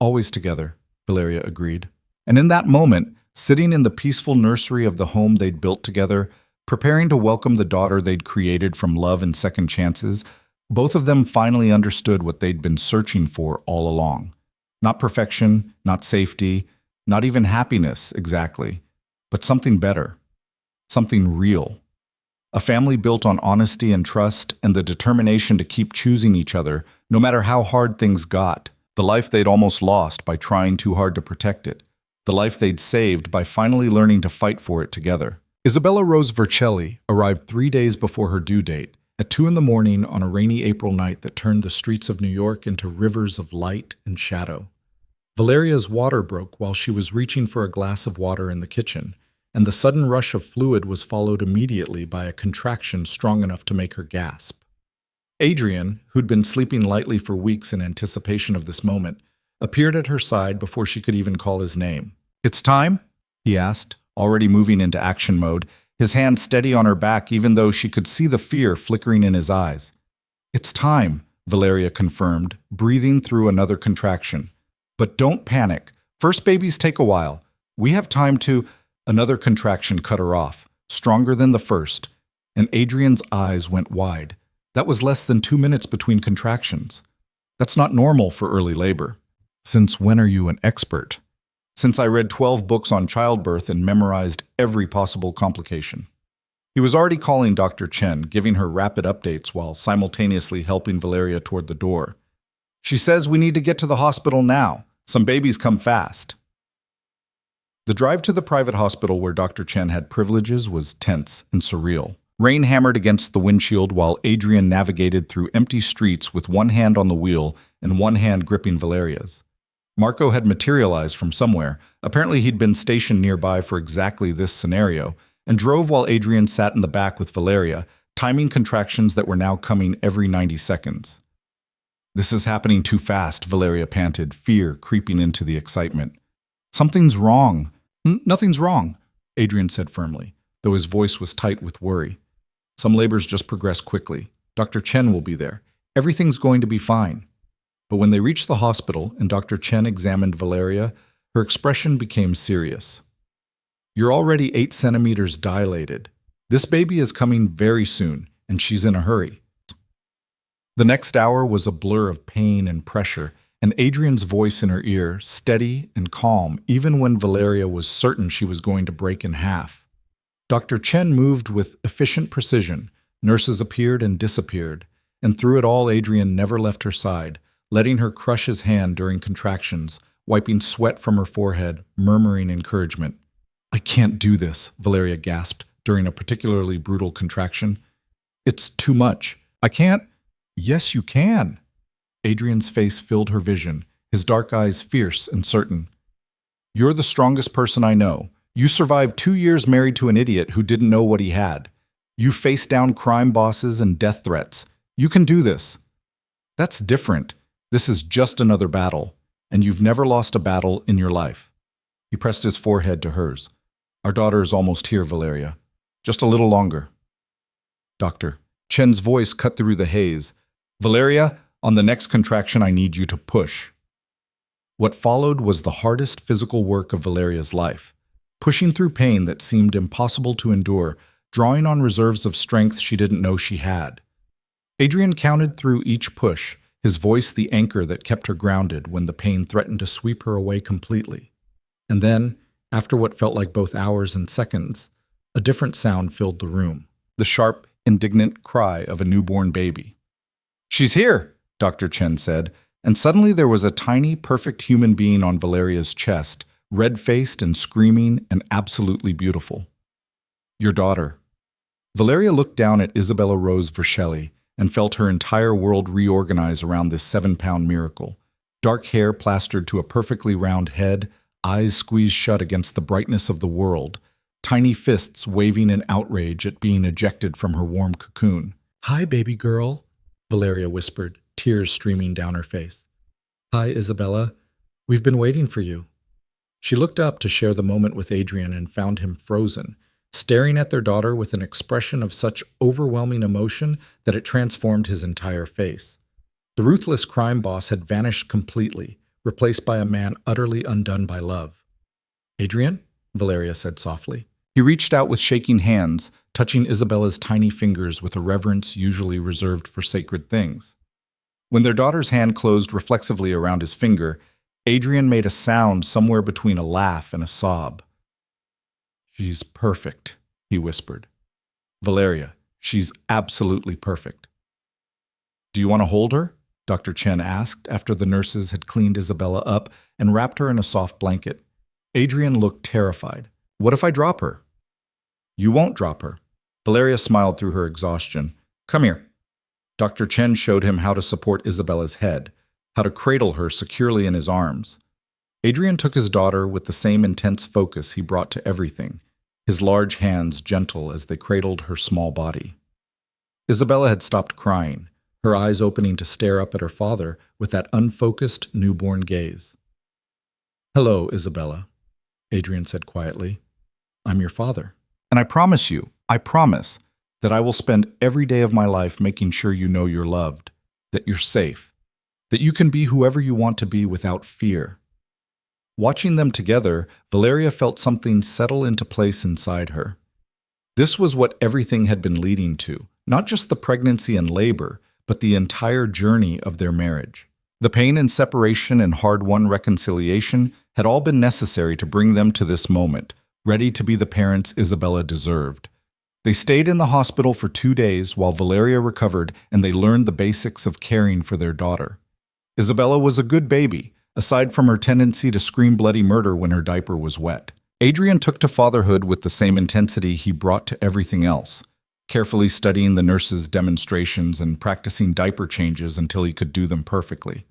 Always together, Valeria agreed. And in that moment, sitting in the peaceful nursery of the home they'd built together, preparing to welcome the daughter they'd created from love and second chances, both of them finally understood what they'd been searching for all along. Not perfection, not safety, not even happiness exactly, but something better, something real. A family built on honesty and trust and the determination to keep choosing each other, no matter how hard things got. The life they'd almost lost by trying too hard to protect it. The life they'd saved by finally learning to fight for it together. Isabella Rose Vercelli arrived 3 days before her due date, at 2 a.m. on a rainy April night that turned the streets of New York into rivers of light and shadow. Valeria's water broke while she was reaching for a glass of water in the kitchen, and the sudden rush of fluid was followed immediately by a contraction strong enough to make her gasp. Adrian, who'd been sleeping lightly for weeks in anticipation of this moment, appeared at her side before she could even call his name. "It's time?" he asked, already moving into action mode, his hand steady on her back even though she could see the fear flickering in his eyes. "It's time," Valeria confirmed, breathing through another contraction. "But don't panic. First babies take a while. We have time to—" Another contraction cut her off, stronger than the first, and Adrian's eyes went wide. That was less than 2 minutes between contractions. That's not normal for early labor. "Since when are you an expert?" "Since I read 12 books on childbirth and memorized every possible complication." He was already calling Dr. Chen, giving her rapid updates while simultaneously helping Valeria toward the door. "She says we need to get to the hospital now. Some babies come fast." The drive to the private hospital where Dr. Chen had privileges was tense and surreal. Rain hammered against the windshield while Adrian navigated through empty streets with one hand on the wheel and one hand gripping Valeria's. Marco had materialized from somewhere. Apparently he'd been stationed nearby for exactly this scenario, and drove while Adrian sat in the back with Valeria, timing contractions that were now coming every 90 seconds. "This is happening too fast," Valeria panted, fear creeping into the excitement. "Something's wrong." "Nothing's wrong," Adrian said firmly, though his voice was tight with worry. "Some labors just progress quickly. Dr. Chen will be there. Everything's going to be fine." But when they reached the hospital and Dr. Chen examined Valeria, her expression became serious. "You're already 8 centimeters dilated. This baby is coming very soon, and she's in a hurry." The next hour was a blur of pain and pressure, and Adrian's voice in her ear, steady and calm, even when Valeria was certain she was going to break in half. Dr. Chen moved with efficient precision. Nurses appeared and disappeared, and through it all Adrian never left her side, letting her crush his hand during contractions, wiping sweat from her forehead, murmuring encouragement. "I can't do this," Valeria gasped during a particularly brutal contraction. "It's too much. I can't." "Yes, you can." Adrian's face filled her vision, his dark eyes fierce and certain. "You're the strongest person I know. You survived 2 years married to an idiot who didn't know what he had. You faced down crime bosses and death threats. You can do this." "That's different. This is just another battle, and you've never lost a battle in your life." He pressed his forehead to hers. "Our daughter is almost here, Valeria. Just a little longer." "Doctor." Chen's voice cut through the haze. "Valeria, on the next contraction I need you to push." What followed was the hardest physical work of Valeria's life, pushing through pain that seemed impossible to endure, drawing on reserves of strength she didn't know she had. Adrian counted through each push, his voice the anchor that kept her grounded when the pain threatened to sweep her away completely. And then, after what felt like both hours and seconds, a different sound filled the room, the sharp, indignant cry of a newborn baby. "She's here," Dr. Chen said, and suddenly there was a tiny, perfect human being on Valeria's chest, red-faced and screaming and absolutely beautiful. "Your daughter." Valeria looked down at Isabella Rose Vercelli and felt her entire world reorganize around this 7-pound miracle. Dark hair plastered to a perfectly round head, eyes squeezed shut against the brightness of the world, tiny fists waving in outrage at being ejected from her warm cocoon. "Hi, baby girl," Valeria whispered, tears streaming down her face. "Hi, Isabella. We've been waiting for you." She looked up to share the moment with Adrian and found him frozen, staring at their daughter with an expression of such overwhelming emotion that it transformed his entire face. The ruthless crime boss had vanished completely, replaced by a man utterly undone by love. "Adrian?" Valeria said softly. He reached out with shaking hands, touching Isabella's tiny fingers with a reverence usually reserved for sacred things. When their daughter's hand closed reflexively around his finger, Adrian made a sound somewhere between a laugh and a sob. "She's perfect," he whispered. "Valeria, she's absolutely perfect." "Do you want to hold her?" Dr. Chen asked after the nurses had cleaned Isabella up and wrapped her in a soft blanket. Adrian looked terrified. "What if I drop her?" "You won't drop her." Valeria smiled through her exhaustion. "Come here." Dr. Chen showed him how to support Isabella's head, how to cradle her securely in his arms. Adrian took his daughter with the same intense focus he brought to everything, his large hands gentle as they cradled her small body. Isabella had stopped crying, her eyes opening to stare up at her father with that unfocused newborn gaze. "Hello, Isabella," Adrian said quietly. "I'm your father. And I promise you, I promise, that I will spend every day of my life making sure you know you're loved, that you're safe, that you can be whoever you want to be without fear." Watching them together, Valeria felt something settle into place inside her. This was what everything had been leading to, not just the pregnancy and labor, but the entire journey of their marriage. The pain and separation and hard-won reconciliation had all been necessary to bring them to this moment, ready to be the parents Isabella deserved. They stayed in the hospital for 2 days while Valeria recovered and they learned the basics of caring for their daughter. Isabella was a good baby, aside from her tendency to scream bloody murder when her diaper was wet. Adrian took to fatherhood with the same intensity he brought to everything else. carefully studying the nurse's demonstrations and practicing diaper changes until he could do them perfectly.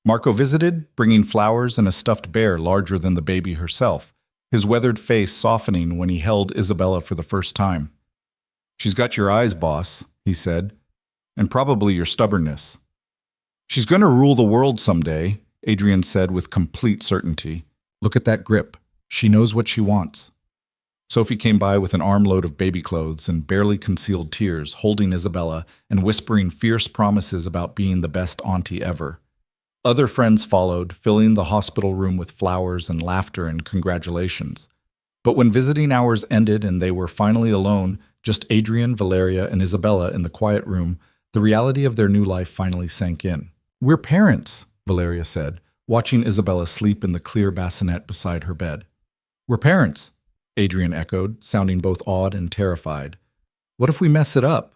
Marco visited, bringing flowers and a stuffed bear larger than the baby herself, his weathered face softening when he held Isabella for the first time. "She's got your eyes, boss," he said, "and probably your stubbornness." "She's going to rule the world someday," Adrian said with complete certainty. "Look at that grip. She knows what she wants." Sophie came by with an armload of baby clothes and barely concealed tears, holding Isabella and whispering fierce promises about being the best auntie ever. Other friends followed, filling the hospital room with flowers and laughter and congratulations. But when visiting hours ended and they were finally alone, just Adrian, Valeria, and Isabella in the quiet room, the reality of their new life finally sank in. "We're parents," Valeria said, watching Isabella sleep in the clear bassinet beside her bed. "We're parents," Adrian echoed, sounding both awed and terrified. "What if we mess it up?"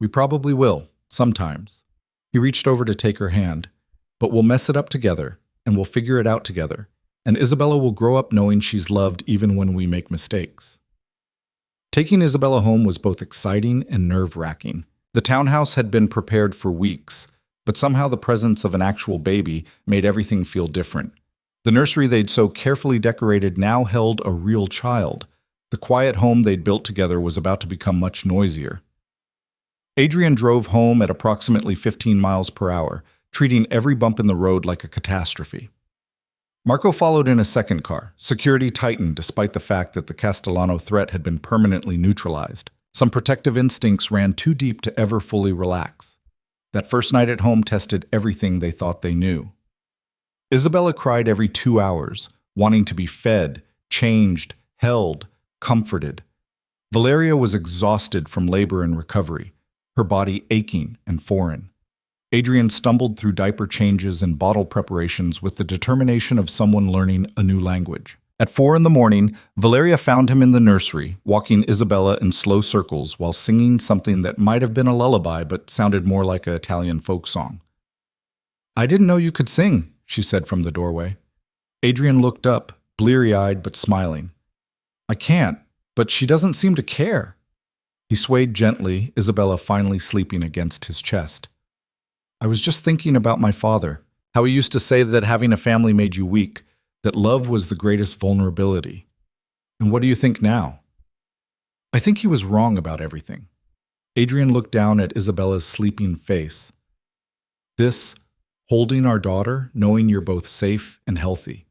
"We probably will, sometimes." He reached over to take her hand. "But we'll mess it up together, and we'll figure it out together. And Isabella will grow up knowing she's loved even when we make mistakes." Taking Isabella home was both exciting and nerve-wracking. The townhouse had been prepared for weeks, but somehow the presence of an actual baby made everything feel different. The nursery they'd so carefully decorated now held a real child. The quiet home they'd built together was about to become much noisier. Adrian drove home at approximately 15 miles per hour, treating every bump in the road like a catastrophe. Marco followed in a second car. Security tightened despite the fact that the Castellano threat had been permanently neutralized. Some protective instincts ran too deep to ever fully relax. That first night at home tested everything they thought they knew. Isabella cried every 2 hours, wanting to be fed, changed, held, comforted. Valeria was exhausted from labor and recovery, her body aching and foreign. Adrian stumbled through diaper changes and bottle preparations with the determination of someone learning a new language. At 4 in the morning, Valeria found him in the nursery, walking Isabella in slow circles while singing something that might have been a lullaby but sounded more like an Italian folk song. "I didn't know you could sing," she said from the doorway. Adrian looked up, bleary-eyed but smiling. "I can't, but she doesn't seem to care." He swayed gently, Isabella finally sleeping against his chest. "I was just thinking about my father, how he used to say that having a family made you weak, that love was the greatest vulnerability. And what do you think now?" "I think he was wrong about everything." Adrian looked down at Isabella's sleeping face. "This, holding our daughter, knowing you're both safe and healthy.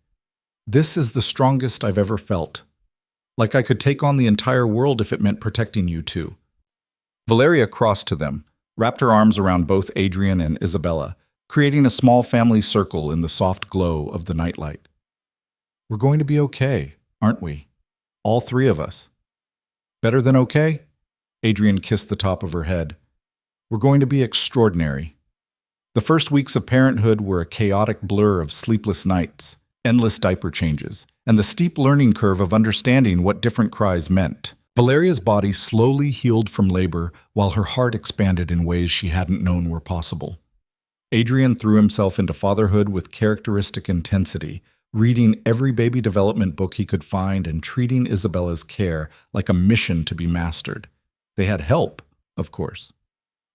This is the strongest I've ever felt. Like I could take on the entire world if it meant protecting you two." Valeria crossed to them, wrapped her arms around both Adrian and Isabella, creating a small family circle in the soft glow of the nightlight. "We're going to be okay, aren't we? All 3 of us." "Better than okay?" Adrian kissed the top of her head. "We're going to be extraordinary." The first weeks of parenthood were a chaotic blur of sleepless nights, endless diaper changes, and the steep learning curve of understanding what different cries meant. Valeria's body slowly healed from labor while her heart expanded in ways she hadn't known were possible. Adrian threw himself into fatherhood with characteristic intensity, reading every baby development book he could find and treating Isabella's care like a mission to be mastered. They had help, of course.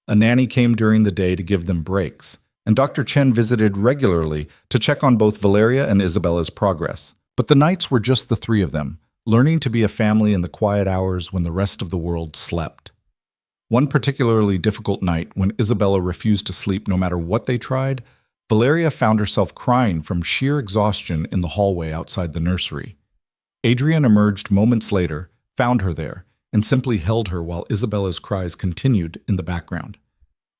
A nanny came during the day to give them breaks, and Dr. Chen visited regularly to check on both Valeria and Isabella's progress. But the nights were just the 3 of them, learning to be a family in the quiet hours when the rest of the world slept. One particularly difficult night, when Isabella refused to sleep no matter what they tried, Valeria found herself crying from sheer exhaustion in the hallway outside the nursery. Adrian emerged moments later, found her there, and simply held her while Isabella's cries continued in the background.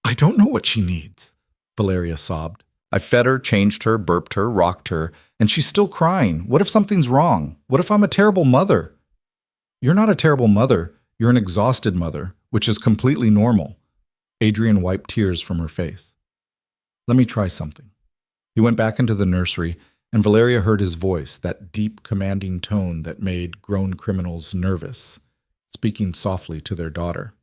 "I don't know what she needs," Valeria sobbed. "I fed her, changed her, burped her, rocked her, and she's still crying. What if something's wrong? What if I'm a terrible mother?" "You're not a terrible mother. You're an exhausted mother, which is completely normal." Adrian wiped tears from her face. "Let me try something." He went back into the nursery, and Valeria heard his voice, that deep, commanding tone that made grown criminals nervous, speaking softly to their daughter.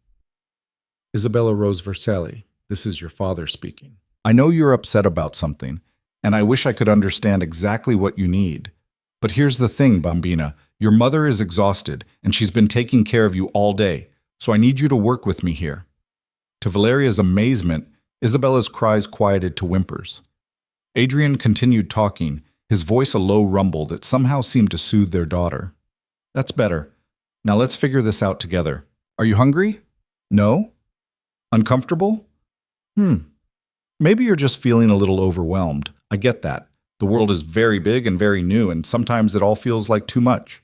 "Isabella Rose Vercelli, this is your father speaking. I know you're upset about something, and I wish I could understand exactly what you need. But here's the thing, Bambina. Your mother is exhausted, and she's been taking care of you all day. so I need you to work with me here." To Valeria's amazement, Isabella's cries quieted to whimpers. Adrian continued talking, his voice a low rumble that somehow seemed to soothe their daughter. "That's better. Now let's figure this out together. Are you hungry? No? Uncomfortable? Maybe you're just feeling a little overwhelmed. I get that. The world is very big and very new, and sometimes it all feels like too much."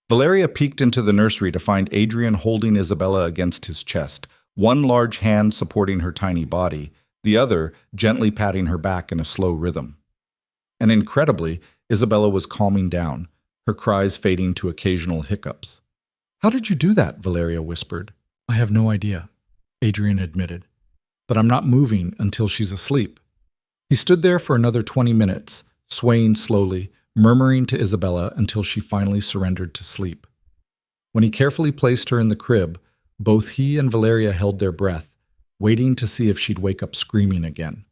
Valeria peeked into the nursery to find Adrian holding Isabella against his chest, one large hand supporting her tiny body, the other gently patting her back in a slow rhythm. And incredibly, Isabella was calming down, her cries fading to occasional hiccups. "How did you do that?" Valeria whispered. "I have no idea," Adrian admitted. "But I'm not moving until she's asleep." He stood there for another 20 minutes, swaying slowly, murmuring to Isabella until she finally surrendered to sleep. When he carefully placed her in the crib, both he and Valeria held their breath, waiting to see if she'd wake up screaming again.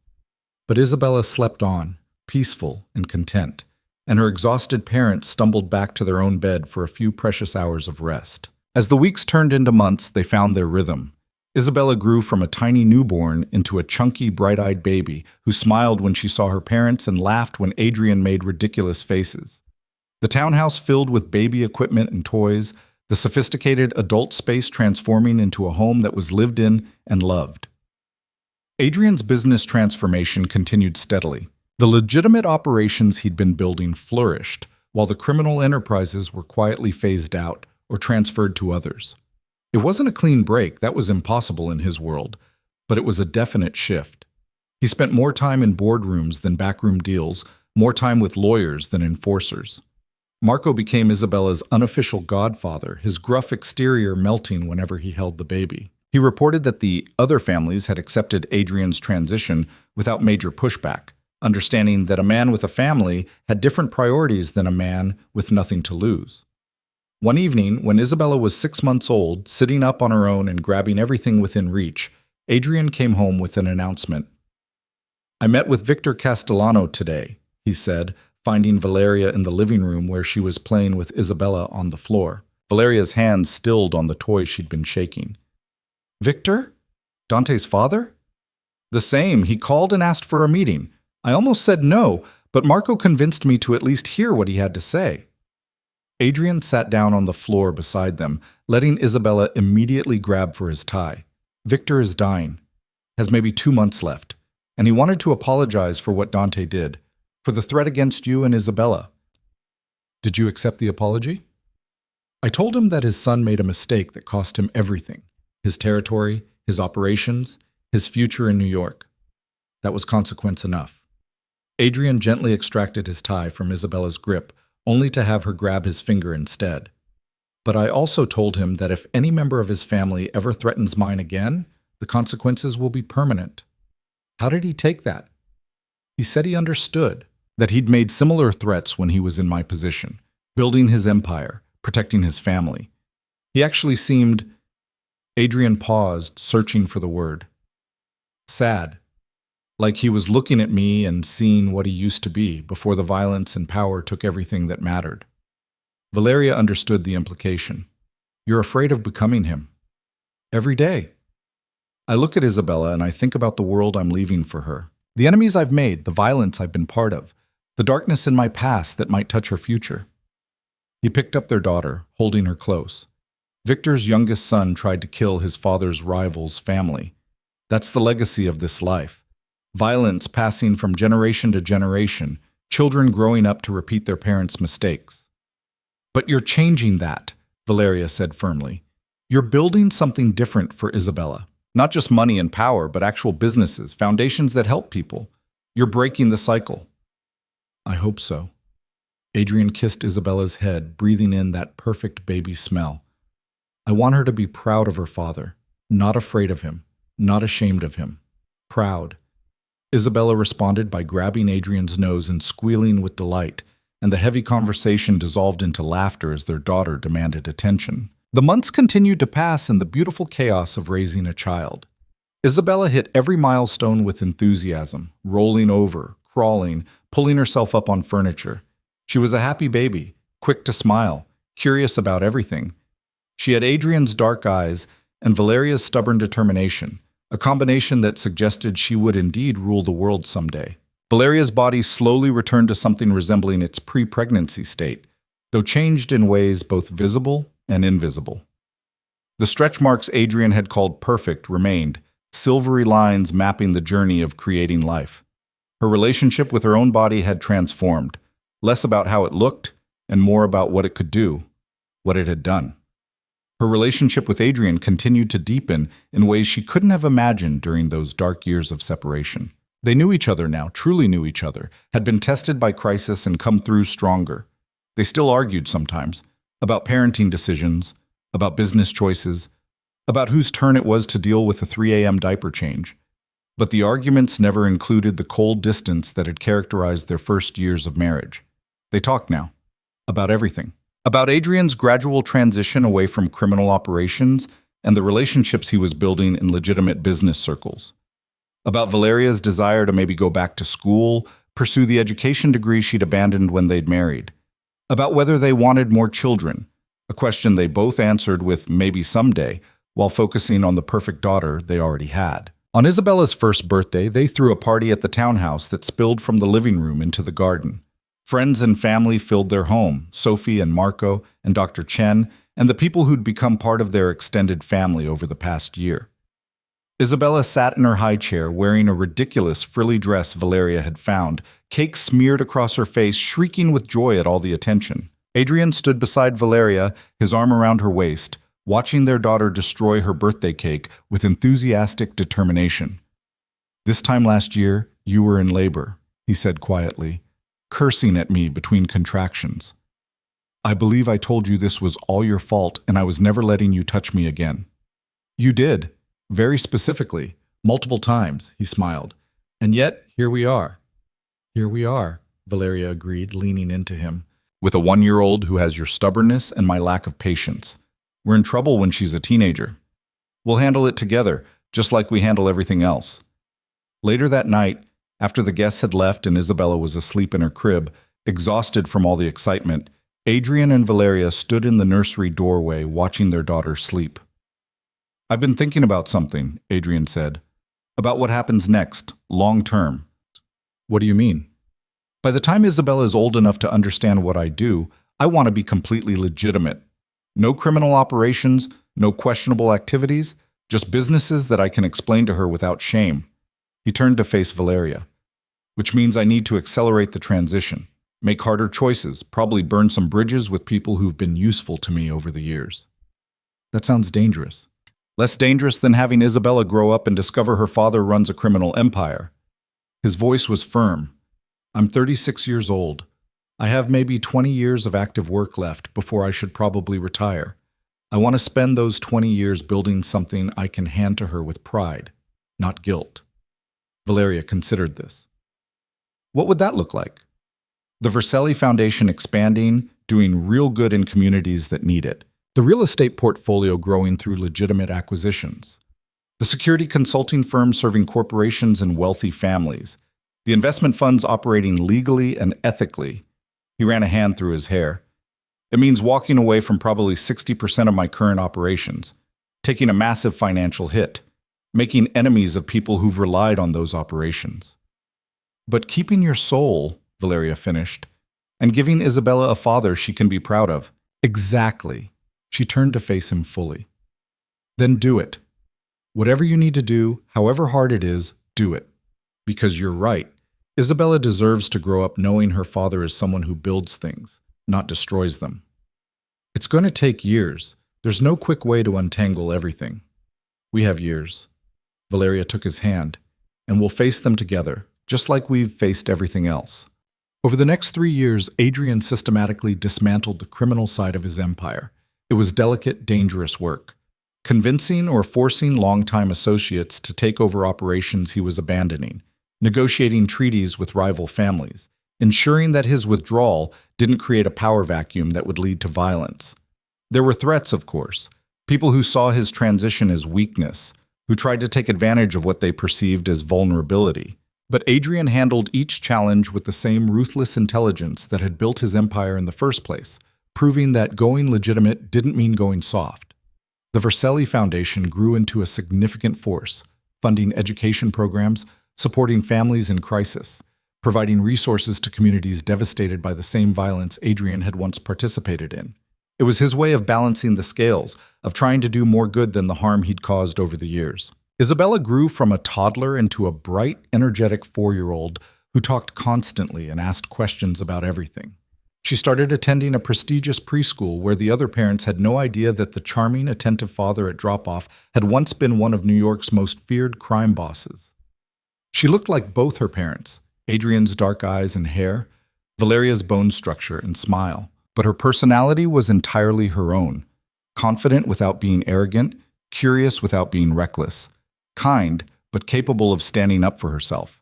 But Isabella slept on, peaceful and content, and her exhausted parents stumbled back to their own bed for a few precious hours of rest. As the weeks turned into months, they found their rhythm. Isabella grew from a tiny newborn into a chunky, bright-eyed baby who smiled when she saw her parents and laughed when Adrian made ridiculous faces. The townhouse filled with baby equipment and toys, the sophisticated adult space transforming into a home that was lived in and loved. Adrian's business transformation continued steadily. The legitimate operations he'd been building flourished, while the criminal enterprises were quietly phased out or transferred to others. It wasn't a clean break, that was impossible in his world, but it was a definite shift. He spent more time in boardrooms than backroom deals, more time with lawyers than enforcers. Marco became Isabella's unofficial godfather, his gruff exterior melting whenever he held the baby. He reported that the other families had accepted Adrian's transition without major pushback, understanding that a man with a family had different priorities than a man with nothing to lose. One evening, when Isabella was 6 months old, sitting up on her own and grabbing everything within reach, Adrian came home with an announcement. "I met with Victor Castellano today," he said, finding Valeria in the living room where she was playing with Isabella on the floor. Valeria's hands stilled on the toy she'd been shaking. "Victor? Dante's father?" "The same. He called and asked for a meeting. I almost said no, but Marco convinced me to at least hear what he had to say." Adrian sat down on the floor beside them, letting Isabella immediately grab for his tie. "Victor is dying, has maybe 2 months left, and he wanted to apologize for what Dante did, for the threat against you and Isabella." "Did you accept the apology?" "I told him that his son made a mistake that cost him everything, his territory, his operations, his future in New York. That was consequence enough." Adrian gently extracted his tie from Isabella's grip, only to have her grab his finger instead. "But I also told him that if any member of his family ever threatens mine again, the consequences will be permanent." "How did he take that?" "He said he understood, that he'd made similar threats when he was in my position, building his empire, protecting his family. He actually seemed—" Adrian paused, searching for the word. "Sad. Like he was looking at me and seeing what he used to be before the violence and power took everything that mattered." Valeria understood the implication. "You're afraid of becoming him." "Every day. I look at Isabella and I think about the world I'm leaving for her. The enemies I've made, the violence I've been part of, the darkness in my past that might touch her future." He picked up their daughter, holding her close. Victor's youngest son tried to kill his father's rival's family. That's the legacy of this life. Violence passing from generation to generation, children growing up to repeat their parents' mistakes. "But you're changing that," Valeria said firmly. "You're building something different for Isabella. Not just money and power, but actual businesses, foundations that help people. You're breaking the cycle." "I hope so." Adrian kissed Isabella's head, breathing in that perfect baby smell. "I want her to be proud of her father, not afraid of him, not ashamed of him. Proud." Isabella responded by grabbing Adrian's nose and squealing with delight, and the heavy conversation dissolved into laughter as their daughter demanded attention. The months continued to pass in the beautiful chaos of raising a child. Isabella hit every milestone with enthusiasm, rolling over, crawling, pulling herself up on furniture. She was a happy baby, quick to smile, curious about everything. She had Adrian's dark eyes, and Valeria's stubborn determination, a combination that suggested she would indeed rule the world someday. Valeria's body slowly returned to something resembling its pre-pregnancy state, though changed in ways both visible and invisible. The stretch marks Adrian had called perfect remained, silvery lines mapping the journey of creating life. Her relationship with her own body had transformed, less about how it looked and more about what it could do, what it had done. Her relationship with Adrian continued to deepen in ways she couldn't have imagined during those dark years of separation. They knew each other now, truly knew each other, had been tested by crisis and come through stronger. They still argued sometimes, about parenting decisions, about business choices, about whose turn it was to deal with a 3 a.m. diaper change. But the arguments never included the cold distance that had characterized their first years of marriage. They talked now, about everything. About Adrian's gradual transition away from criminal operations and the relationships he was building in legitimate business circles. About Valeria's desire to maybe go back to school, pursue the education degree she'd abandoned when they'd married. About whether they wanted more children, a question they both answered with maybe someday, while focusing on the perfect daughter they already had. On Isabella's first birthday, they threw a party at the townhouse that spilled from the living room into the garden. Friends and family filled their home, Sophie and Marco and Dr. Chen, and the people who'd become part of their extended family over the past year. Isabella sat in her high chair, wearing a ridiculous frilly dress Valeria had found, cake smeared across her face, shrieking with joy at all the attention. Adrian stood beside Valeria, his arm around her waist, watching their daughter destroy her birthday cake with enthusiastic determination. "This time last year, you were in labor," he said quietly, cursing at me between contractions. "I believe I told you this was all your fault and I was never letting you touch me again." "You did, very specifically, multiple times," he smiled. "And yet, here we are." "Here we are," Valeria agreed, leaning into him. "With a 1-year-old who has your stubbornness and my lack of patience. We're in trouble when she's a teenager. We'll handle it together, just like we handle everything else." Later that night, after the guests had left and Isabella was asleep in her crib, exhausted from all the excitement, Adrian and Valeria stood in the nursery doorway watching their daughter sleep. "I've been thinking about something," Adrian said. "About what happens next, long term." "What do you mean?" "By the time Isabella is old enough to understand what I do, I want to be completely legitimate. No criminal operations, no questionable activities, just businesses that I can explain to her without shame." He turned to face Valeria. "Which means I need to accelerate the transition, make harder choices, probably burn some bridges with people who've been useful to me over the years." "That sounds dangerous." "Less dangerous than having Isabella grow up and discover her father runs a criminal empire." His voice was firm. "I'm 36 years old. I have maybe 20 years of active work left before I should probably retire. I want to spend those 20 years building something I can hand to her with pride, not guilt." Valeria considered this. "What would that look like?" "The Vercelli Foundation expanding, doing real good in communities that need it. The real estate portfolio growing through legitimate acquisitions. The security consulting firm serving corporations and wealthy families. The investment funds operating legally and ethically." He ran a hand through his hair. "It means walking away from probably 60% of my current operations, taking a massive financial hit, making enemies of people who've relied on those operations. But keeping your soul," Valeria finished, "and giving Isabella a father she can be proud of." "Exactly." She turned to face him fully. "Then do it. Whatever you need to do, however hard it is, do it. Because you're right. Isabella deserves to grow up knowing her father is someone who builds things, not destroys them. It's going to take years. There's no quick way to untangle everything. We have years." Valeria took his hand, "and we'll face them together, just like we've faced everything else." Over the next 3 years, Adrian systematically dismantled the criminal side of his empire. It was delicate, dangerous work. Convincing or forcing longtime associates to take over operations he was abandoning, negotiating treaties with rival families, ensuring that his withdrawal didn't create a power vacuum that would lead to violence. There were threats, of course, people who saw his transition as weakness, who tried to take advantage of what they perceived as vulnerability. But Adrian handled each challenge with the same ruthless intelligence that had built his empire in the first place, proving that going legitimate didn't mean going soft. The Vercelli Foundation grew into a significant force, funding education programs, supporting families in crisis, providing resources to communities devastated by the same violence Adrian had once participated in. It was his way of balancing the scales, of trying to do more good than the harm he'd caused over the years. Isabella grew from a toddler into a bright, energetic 4-year-old who talked constantly and asked questions about everything. She started attending a prestigious preschool where the other parents had no idea that the charming, attentive father at drop-off had once been one of New York's most feared crime bosses. She looked like both her parents, Adrian's dark eyes and hair, Valeria's bone structure and smile, but her personality was entirely her own, confident without being arrogant, curious without being reckless, kind but capable of standing up for herself.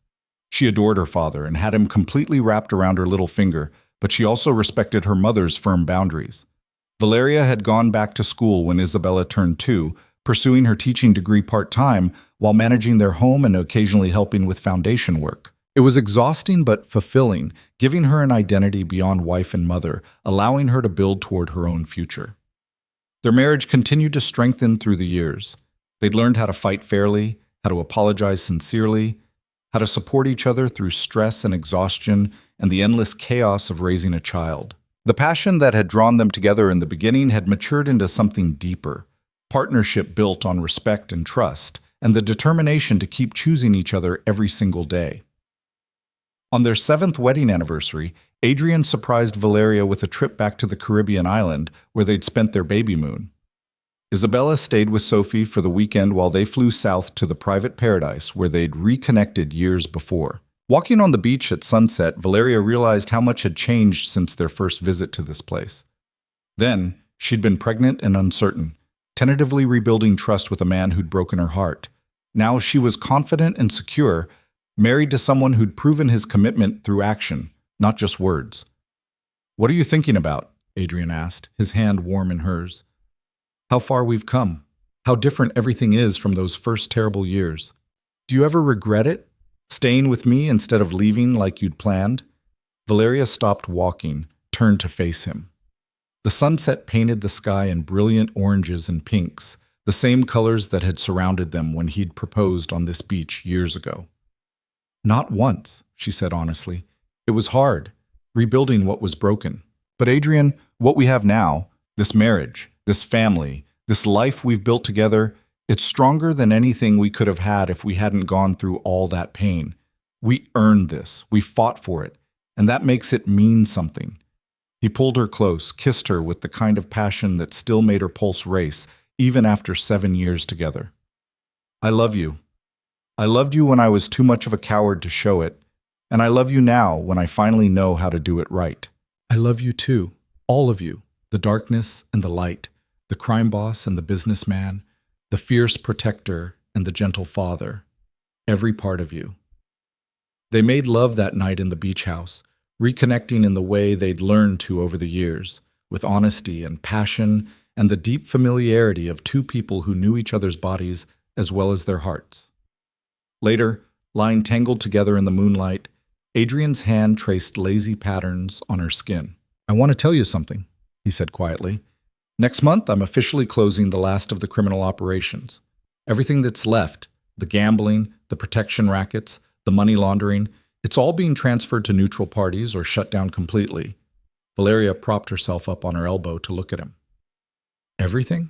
She adored her father and had him completely wrapped around her little finger, but she also respected her mother's firm boundaries. Valeria had gone back to school when Isabella turned 2, pursuing her teaching degree part-time while managing their home and occasionally helping with foundation work. It was exhausting but fulfilling, giving her an identity beyond wife and mother, allowing her to build toward her own future. Their marriage continued to strengthen through the years. They'd learned how to fight fairly, how to apologize sincerely, how to support each other through stress and exhaustion and the endless chaos of raising a child. The passion that had drawn them together in the beginning had matured into something deeper, partnership built on respect and trust, and the determination to keep choosing each other every single day. On their 7th wedding anniversary, Adrian surprised Valeria with a trip back to the Caribbean island where they'd spent their baby moon. Isabella stayed with Sophie for the weekend while they flew south to the private paradise where they'd reconnected years before. Walking on the beach at sunset, Valeria realized how much had changed since their first visit to this place. Then, she'd been pregnant and uncertain, tentatively rebuilding trust with a man who'd broken her heart. Now she was confident and secure, married to someone who'd proven his commitment through action, not just words. "What are you thinking about?" Adrian asked, his hand warm in hers. "How far we've come. How different everything is from those first terrible years. Do you ever regret it? Staying with me instead of leaving like you'd planned?" Valeria stopped walking, turned to face him. The sunset painted the sky in brilliant oranges and pinks, the same colors that had surrounded them when he'd proposed on this beach years ago. "Not once," she said honestly. "It was hard, rebuilding what was broken. But Adrian, what we have now, this marriage, this family, this life we've built together, it's stronger than anything we could have had if we hadn't gone through all that pain. We earned this, we fought for it, and that makes it mean something." He pulled her close, kissed her with the kind of passion that still made her pulse race, even after 7 years together. "I love you. I loved you when I was too much of a coward to show it, and I love you now when I finally know how to do it right. I love you too, all of you, the darkness and the light, the crime boss and the businessman, the fierce protector and the gentle father, every part of you." They made love that night in the beach house, reconnecting in the way they'd learned to over the years, with honesty and passion and the deep familiarity of two people who knew each other's bodies as well as their hearts. Later, lying tangled together in the moonlight, Adrian's hand traced lazy patterns on her skin. "I want to tell you something," he said quietly. "Next month, I'm officially closing the last of the criminal operations. Everything that's left, the gambling, the protection rackets, the money laundering, it's all being transferred to neutral parties or shut down completely." Valeria propped herself up on her elbow to look at him. "Everything?"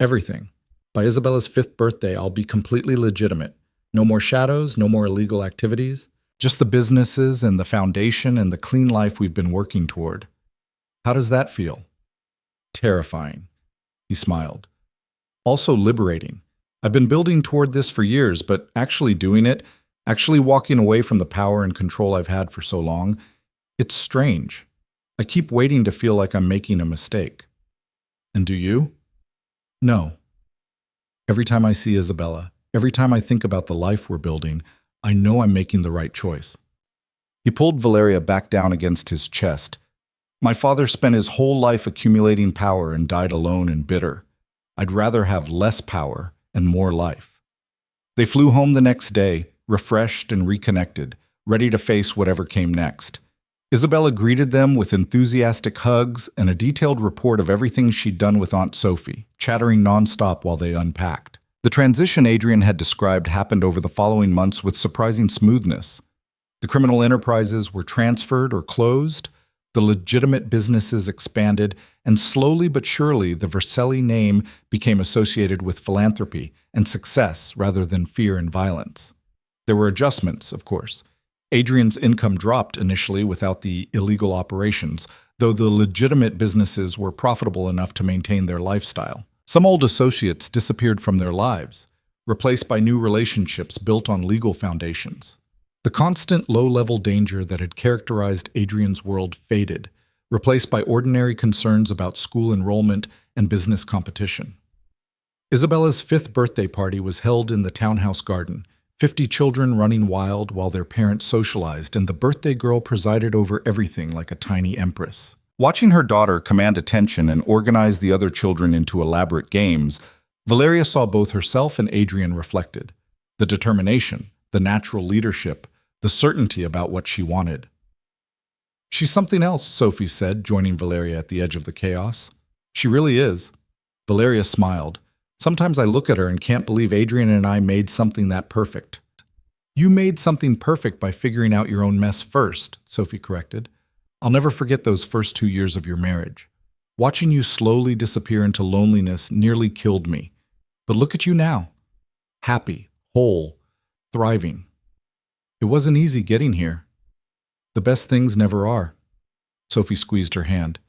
"Everything. By Isabella's 5th birthday, I'll be completely legitimate. No more shadows, no more illegal activities. Just the businesses and the foundation and the clean life we've been working toward. How does that feel?" "Terrifying," he smiled. "Also liberating. I've been building toward this for years, but actually doing it, actually walking away from the power and control I've had for so long, it's strange. I keep waiting to feel like I'm making a mistake." "And do you?" "No. Every time I see Isabella, every time I think about the life we're building, I know I'm making the right choice." He pulled Valeria back down against his chest. "My father spent his whole life accumulating power and died alone and bitter. I'd rather have less power and more life." They flew home the next day, refreshed and reconnected, ready to face whatever came next. Isabella greeted them with enthusiastic hugs and a detailed report of everything she'd done with Aunt Sophie, chattering nonstop while they unpacked. The transition Adrian had described happened over the following months with surprising smoothness. The criminal enterprises were transferred or closed, the legitimate businesses expanded, and slowly but surely the Vercelli name became associated with philanthropy and success rather than fear and violence. There were adjustments, of course. Adrian's income dropped initially without the illegal operations, though the legitimate businesses were profitable enough to maintain their lifestyle. Some old associates disappeared from their lives, replaced by new relationships built on legal foundations. The constant low-level danger that had characterized Adrian's world faded, replaced by ordinary concerns about school enrollment and business competition. Isabella's 5th birthday party was held in the townhouse garden, 50 children running wild while their parents socialized, and the birthday girl presided over everything like a tiny empress. Watching her daughter command attention and organize the other children into elaborate games, Valeria saw both herself and Adrian reflected. The determination, the natural leadership, the certainty about what she wanted. "She's something else," Sophie said, joining Valeria at the edge of the chaos. "She really is." Valeria smiled. "Sometimes I look at her and can't believe Adrian and I made something that perfect." "You made something perfect by figuring out your own mess first," Sophie corrected. "I'll never forget those first 2 years of your marriage. Watching you slowly disappear into loneliness nearly killed me. But look at you now. Happy, whole, thriving. It wasn't easy getting here. The best things never are." Sophie squeezed her hand.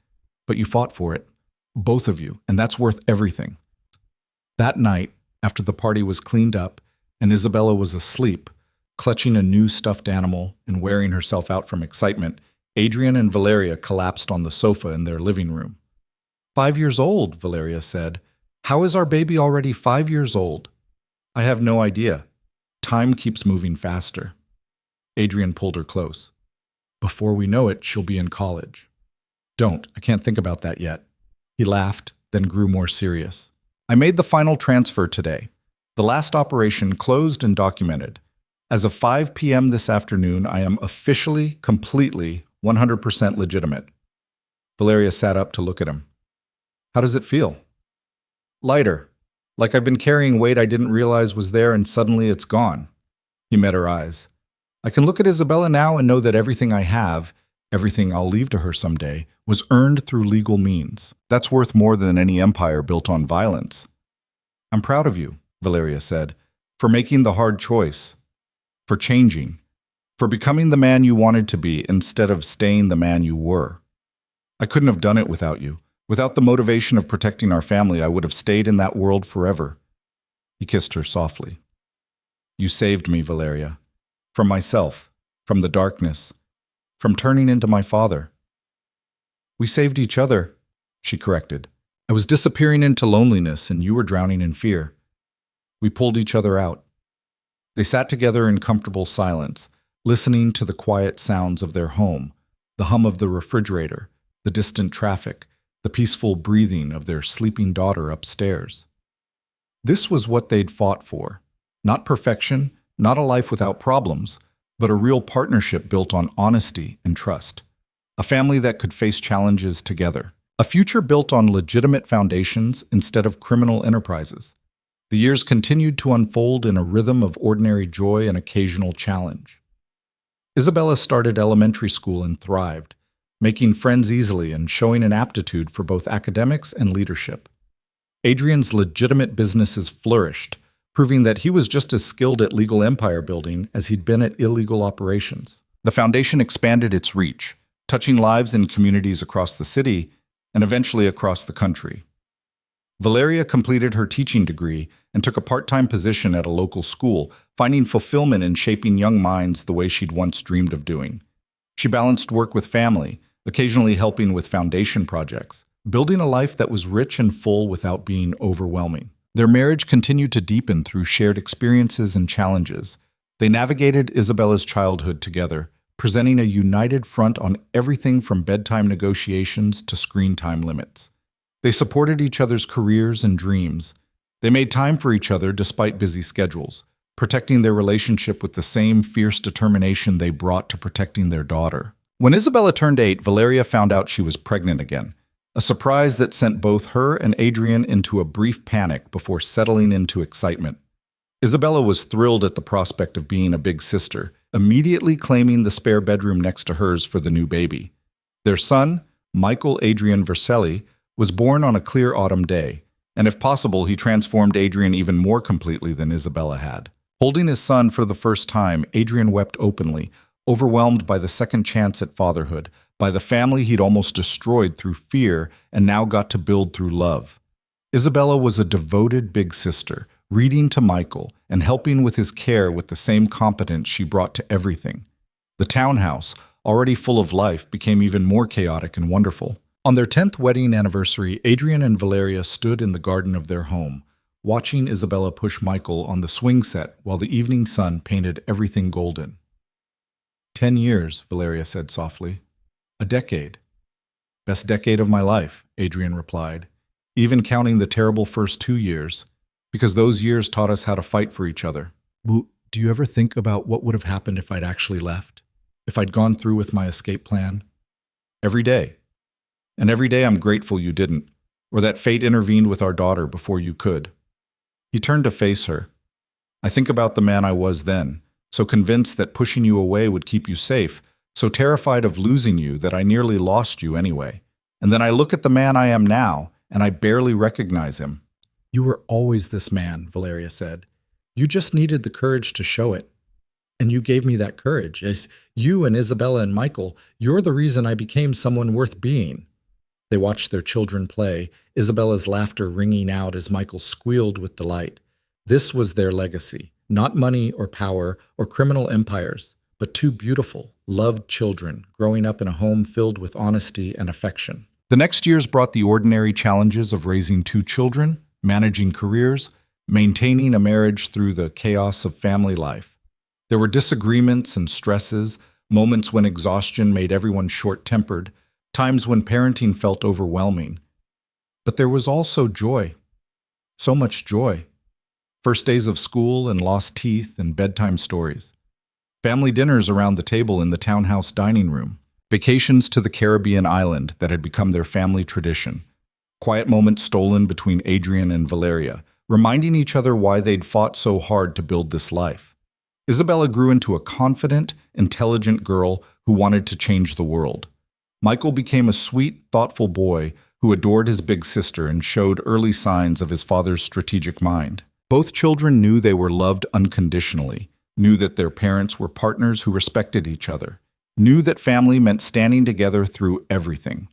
"But you fought for it. Both of you, and that's worth everything." That night, after the party was cleaned up and Isabella was asleep, clutching a new stuffed animal and wearing herself out from excitement, Adrian and Valeria collapsed on the sofa in their living room. "5 years old," Valeria said. "How is our baby already 5 years old?" "I have no idea. Time keeps moving faster." Adrian pulled her close. "Before we know it, she'll be in college." "Don't. I can't think about that yet." He laughed, then grew more serious. "I made the final transfer today. The last operation closed and documented. As of 5 p.m. this afternoon, I am officially, completely, 100% legitimate." Valeria sat up to look at him. "How does it feel?" "Lighter. Like I've been carrying weight I didn't realize was there and suddenly it's gone." He met her eyes. "I can look at Isabella now and know that everything I have, everything I'll leave to her someday, was earned through legal means. That's worth more than any empire built on violence." "I'm proud of you," Valeria said, "for making the hard choice, for changing, for becoming the man you wanted to be instead of staying the man you were. I couldn't have done it without you. Without the motivation of protecting our family, I would have stayed in that world forever." He kissed her softly. "You saved me, Valeria. From myself, from the darkness, from turning into my father." "We saved each other," she corrected. "I was disappearing into loneliness and you were drowning in fear. We pulled each other out." They sat together in comfortable silence, listening to the quiet sounds of their home, the hum of the refrigerator, the distant traffic, the peaceful breathing of their sleeping daughter upstairs. This was what they'd fought for. Not perfection, not a life without problems, but a real partnership built on honesty and trust. A family that could face challenges together. A future built on legitimate foundations instead of criminal enterprises. The years continued to unfold in a rhythm of ordinary joy and occasional challenge. Isabella started elementary school and thrived, making friends easily and showing an aptitude for both academics and leadership. Adrian's legitimate businesses flourished, proving that he was just as skilled at legal empire building as he'd been at illegal operations. The foundation expanded its reach, touching lives in communities across the city and eventually across the country. Valeria completed her teaching degree and took a part-time position at a local school, finding fulfillment in shaping young minds the way she'd once dreamed of doing. She balanced work with family, occasionally helping with foundation projects, building a life that was rich and full without being overwhelming. Their marriage continued to deepen through shared experiences and challenges. They navigated Isabella's childhood together, presenting a united front on everything from bedtime negotiations to screen time limits. They supported each other's careers and dreams. They made time for each other despite busy schedules, protecting their relationship with the same fierce determination they brought to protecting their daughter. When Isabella turned 8, Valeria found out she was pregnant again, a surprise that sent both her and Adrian into a brief panic before settling into excitement. Isabella was thrilled at the prospect of being a big sister, immediately claiming the spare bedroom next to hers for the new baby. Their son, Michael Adrian Vercelli, was born on a clear autumn day, and if possible, he transformed Adrian even more completely than Isabella had. Holding his son for the first time, Adrian wept openly, overwhelmed by the second chance at fatherhood, by the family he'd almost destroyed through fear and now got to build through love. Isabella was a devoted big sister, reading to Michael and helping with his care with the same competence she brought to everything. The townhouse, already full of life, became even more chaotic and wonderful. On their 10th wedding anniversary, Adrian and Valeria stood in the garden of their home, watching Isabella push Michael on the swing set while the evening sun painted everything golden. 10 years, Valeria said softly. A decade. Best decade of my life, Adrian replied, even counting the terrible first 2 years, because those years taught us how to fight for each other. Do you ever think about what would have happened if I'd actually left? If I'd gone through with my escape plan? Every day. And every day I'm grateful you didn't, or that fate intervened with our daughter before you could. He turned to face her. I think about the man I was then, so convinced that pushing you away would keep you safe, so terrified of losing you that I nearly lost you anyway. And then I look at the man I am now, and I barely recognize him. You were always this man, Valeria said. You just needed the courage to show it. And you gave me that courage. As you and Isabella and Michael, you're the reason I became someone worth being. They watched their children play, Isabella's laughter ringing out as Michael squealed with delight. This was their legacy, not money or power or criminal empires, but two beautiful, loved children growing up in a home filled with honesty and affection. The next years brought the ordinary challenges of raising 2 children, managing careers, maintaining a marriage through the chaos of family life. There were disagreements and stresses, moments when exhaustion made everyone short-tempered, times when parenting felt overwhelming. But there was also joy. So much joy. First days of school and lost teeth and bedtime stories. Family dinners around the table in the townhouse dining room. Vacations to the Caribbean island that had become their family tradition. Quiet moments stolen between Adrian and Valeria, reminding each other why they'd fought so hard to build this life. Isabella grew into a confident, intelligent girl who wanted to change the world. Michael became a sweet, thoughtful boy who adored his big sister and showed early signs of his father's strategic mind. Both children knew they were loved unconditionally, knew that their parents were partners who respected each other, knew that family meant standing together through everything.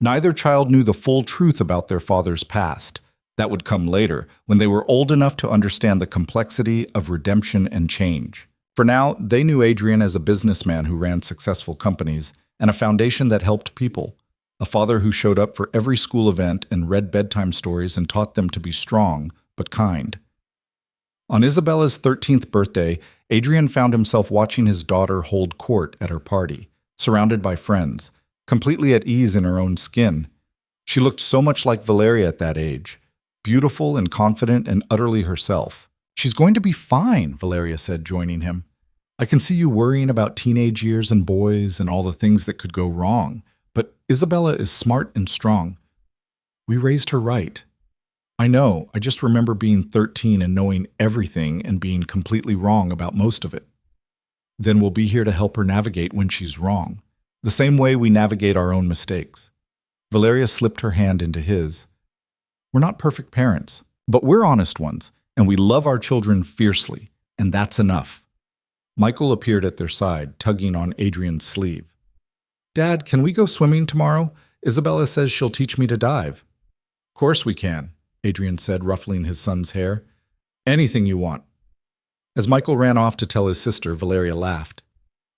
Neither child knew the full truth about their father's past. That would come later, when they were old enough to understand the complexity of redemption and change. For now, they knew Adrian as a businessman who ran successful companies and a foundation that helped people, a father who showed up for every school event and read bedtime stories and taught them to be strong but kind. On Isabella's 13th birthday, Adrian found himself watching his daughter hold court at her party, surrounded by friends, completely at ease in her own skin. She looked so much like Valeria at that age, beautiful and confident and utterly herself. She's going to be fine, Valeria said, joining him. I can see you worrying about teenage years and boys and all the things that could go wrong, but Isabella is smart and strong. We raised her right. I know, I just remember being 13 and knowing everything and being completely wrong about most of it. Then we'll be here to help her navigate when she's wrong, the same way we navigate our own mistakes. Valeria slipped her hand into his. We're not perfect parents, but we're honest ones, and we love our children fiercely, and that's enough. Michael appeared at their side, tugging on Adrian's sleeve. Dad, can we go swimming tomorrow? Isabella says she'll teach me to dive. Of course we can, Adrian said, ruffling his son's hair. Anything you want. As Michael ran off to tell his sister, Valeria laughed.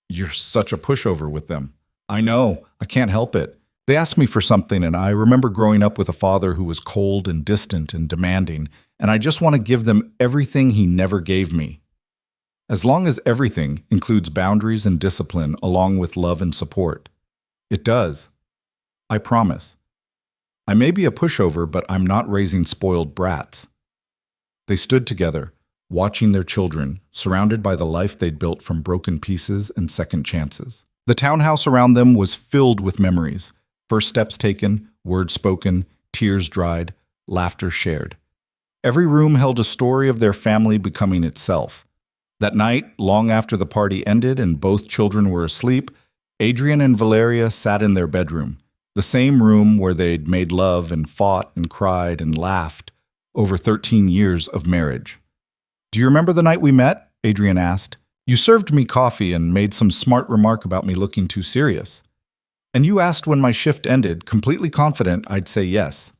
You're such a pushover with them. I know, I can't help it. They asked me for something, and I remember growing up with a father who was cold and distant and demanding, and I just want to give them everything he never gave me. As long as everything includes boundaries and discipline along with love and support. It does. I promise. I may be a pushover, but I'm not raising spoiled brats. They stood together, watching their children, surrounded by the life they'd built from broken pieces and second chances. The townhouse around them was filled with memories. First steps taken, words spoken, tears dried, laughter shared. Every room held a story of their family becoming itself. That night, long after the party ended and both children were asleep, Adrian and Valeria sat in their bedroom, the same room where they'd made love and fought and cried and laughed over 13 years of marriage. "Do you remember the night we met?" Adrian asked. "You served me coffee and made some smart remark about me looking too serious. And you asked when my shift ended, completely confident I'd say yes."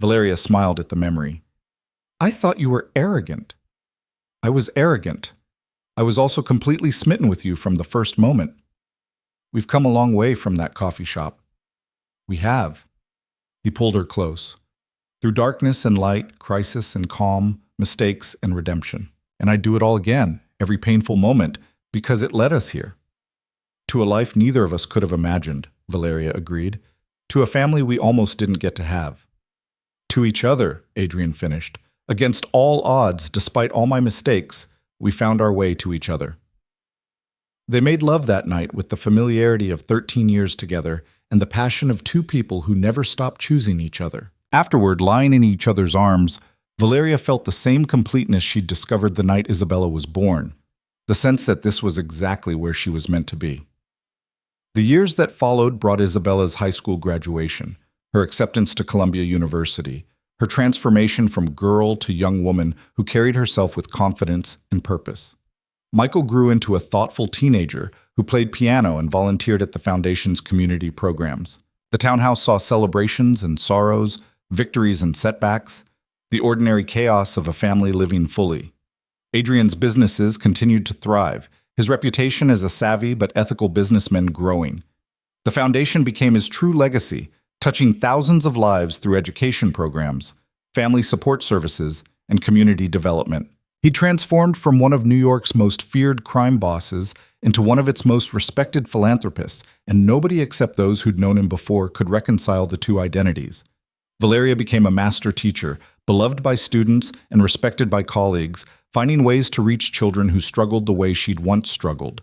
Valeria smiled at the memory. "I thought you were arrogant." "I was arrogant. I was also completely smitten with you from the first moment. We've come a long way from that coffee shop." "We have." He pulled her close. "Through darkness and light, crisis and calm, mistakes and redemption. And I'd do it all again, every painful moment, because it led us here." "To a life neither of us could have imagined," Valeria agreed. "To a family we almost didn't get to have." "To each other," Adrian finished. "Against all odds, despite all my mistakes, we found our way to each other." They made love that night with the familiarity of 13 years together and the passion of two people who never stopped choosing each other. Afterward, lying in each other's arms, Valeria felt the same completeness she'd discovered the night Isabella was born, the sense that this was exactly where she was meant to be. The years that followed brought Isabella's high school graduation, her acceptance to Columbia University, her transformation from girl to young woman who carried herself with confidence and purpose. Michael grew into a thoughtful teenager who played piano and volunteered at the Foundation's community programs. The townhouse saw celebrations and sorrows, victories and setbacks, the ordinary chaos of a family living fully. Adrian's businesses continued to thrive, his reputation as a savvy but ethical businessman growing. The Foundation became his true legacy, touching thousands of lives through education programs, family support services, and community development. He transformed from one of New York's most feared crime bosses into one of its most respected philanthropists, and nobody except those who'd known him before could reconcile the two identities. Valeria became a master teacher, beloved by students and respected by colleagues, finding ways to reach children who struggled the way she'd once struggled.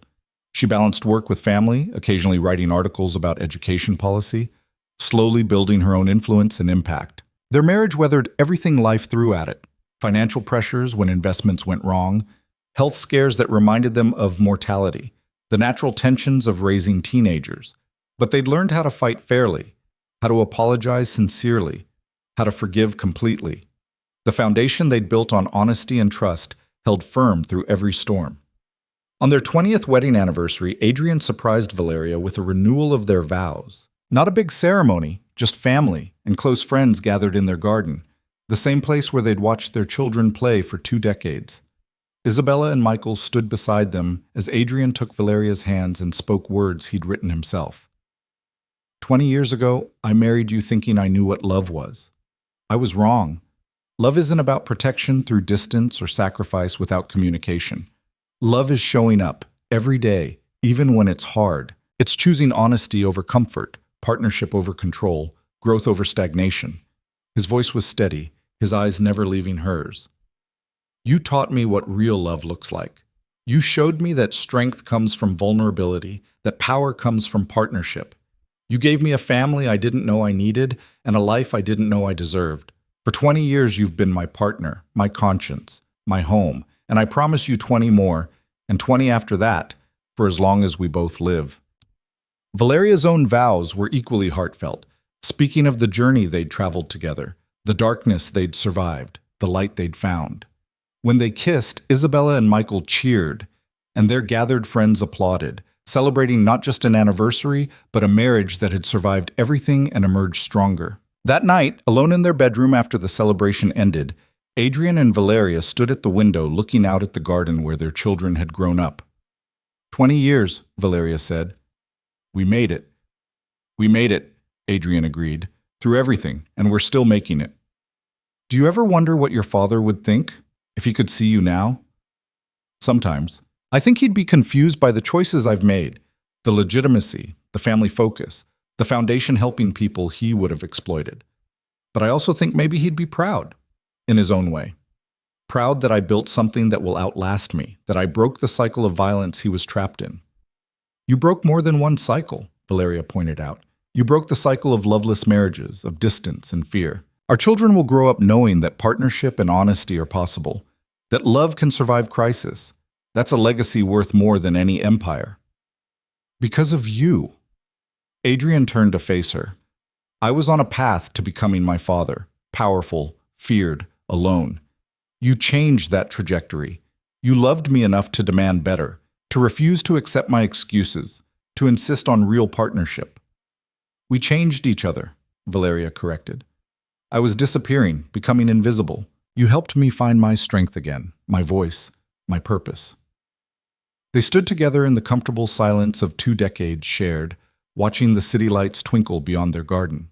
She balanced work with family, occasionally writing articles about education policy, slowly building her own influence and impact. Their marriage weathered everything life threw at it: financial pressures when investments went wrong, health scares that reminded them of mortality, the natural tensions of raising teenagers. But they'd learned how to fight fairly, how to apologize sincerely, how to forgive completely. The foundation they'd built on honesty and trust held firm through every storm. On their 20th wedding anniversary, Adrian surprised Valeria with a renewal of their vows. Not a big ceremony, just family and close friends gathered in their garden, the same place where they'd watched their children play for 2 decades. Isabella and Michael stood beside them as Adrian took Valeria's hands and spoke words he'd written himself. 20 years ago, I married you thinking I knew what love was. I was wrong. Love isn't about protection through distance or sacrifice without communication. Love is showing up every day, even when it's hard. It's choosing honesty over comfort, partnership over control, growth over stagnation. His voice was steady, his eyes never leaving hers. You taught me what real love looks like. You showed me that strength comes from vulnerability, that power comes from partnership. You gave me a family I didn't know I needed and a life I didn't know I deserved. For 20 years you've been my partner, my conscience, my home, and I promise you 20 more, and 20 after that, for as long as we both live. Valeria's own vows were equally heartfelt, speaking of the journey they'd traveled together, the darkness they'd survived, the light they'd found. When they kissed, Isabella and Michael cheered, and their gathered friends applauded, celebrating not just an anniversary, but a marriage that had survived everything and emerged stronger. That night, alone in their bedroom after the celebration ended, Adrian and Valeria stood at the window looking out at the garden where their children had grown up. 20 years, Valeria said. We made it. We made it, Adrian agreed, through everything, and we're still making it. Do you ever wonder what your father would think if he could see you now? Sometimes. I think he'd be confused by the choices I've made, the legitimacy, the family focus, the foundation helping people he would have exploited. But I also think maybe he'd be proud, in his own way. Proud that I built something that will outlast me, that I broke the cycle of violence he was trapped in. You broke more than one cycle, Valeria pointed out. You broke the cycle of loveless marriages, of distance and fear. Our children will grow up knowing that partnership and honesty are possible, that love can survive crisis. That's a legacy worth more than any empire. Because of you. Adrian turned to face her. I was on a path to becoming my father, powerful, feared, alone. You changed that trajectory. You loved me enough to demand better, to refuse to accept my excuses, to insist on real partnership. We changed each other, Valeria corrected. I was disappearing, becoming invisible. You helped me find my strength again, my voice, my purpose. They stood together in the comfortable silence of 2 decades shared, watching the city lights twinkle beyond their garden.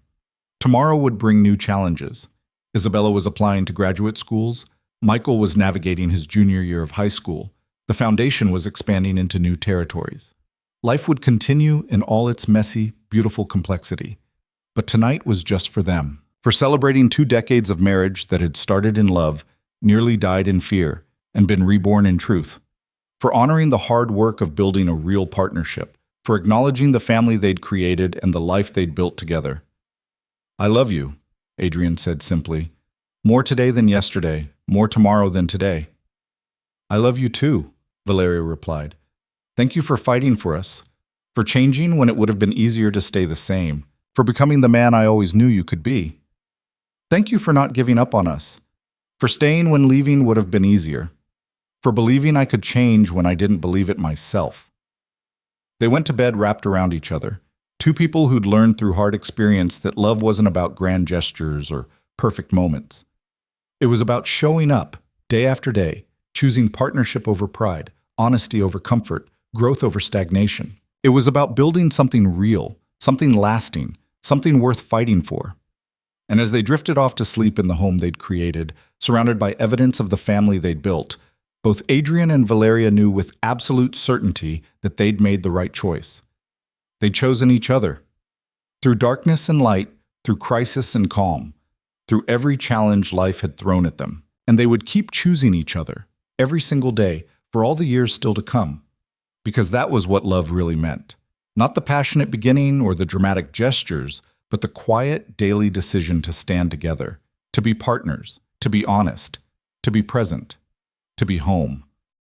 Tomorrow would bring new challenges. Isabella was applying to graduate schools. Michael was navigating his junior year of high school. The foundation was expanding into new territories. Life would continue in all its messy, beautiful complexity. But tonight was just for them, for celebrating 2 decades of marriage that had started in love, nearly died in fear, and been reborn in truth. For honoring the hard work of building a real partnership, for acknowledging the family they'd created and the life they'd built together. I love you, Adrian said simply. More today than yesterday, more tomorrow than today. I love you too, Valeria replied. Thank you for fighting for us, for changing when it would have been easier to stay the same, for becoming the man I always knew you could be. Thank you for not giving up on us, for staying when leaving would have been easier, for believing I could change when I didn't believe it myself. They went to bed wrapped around each other, 2 people who'd learned through hard experience that love wasn't about grand gestures or perfect moments. It was about showing up, day after day, choosing partnership over pride, honesty over comfort, growth over stagnation. It was about building something real, something lasting, something worth fighting for. And as they drifted off to sleep in the home they'd created, surrounded by evidence of the family they'd built, both Adrian and Valeria knew with absolute certainty that they'd made the right choice. They'd chosen each other. Through darkness and light, through crisis and calm, through every challenge life had thrown at them. And they would keep choosing each other, every single day, for all the years still to come. Because that was what love really meant. Not the passionate beginning or the dramatic gestures, but the quiet, daily decision to stand together, to be partners, to be honest, to be present, to be home.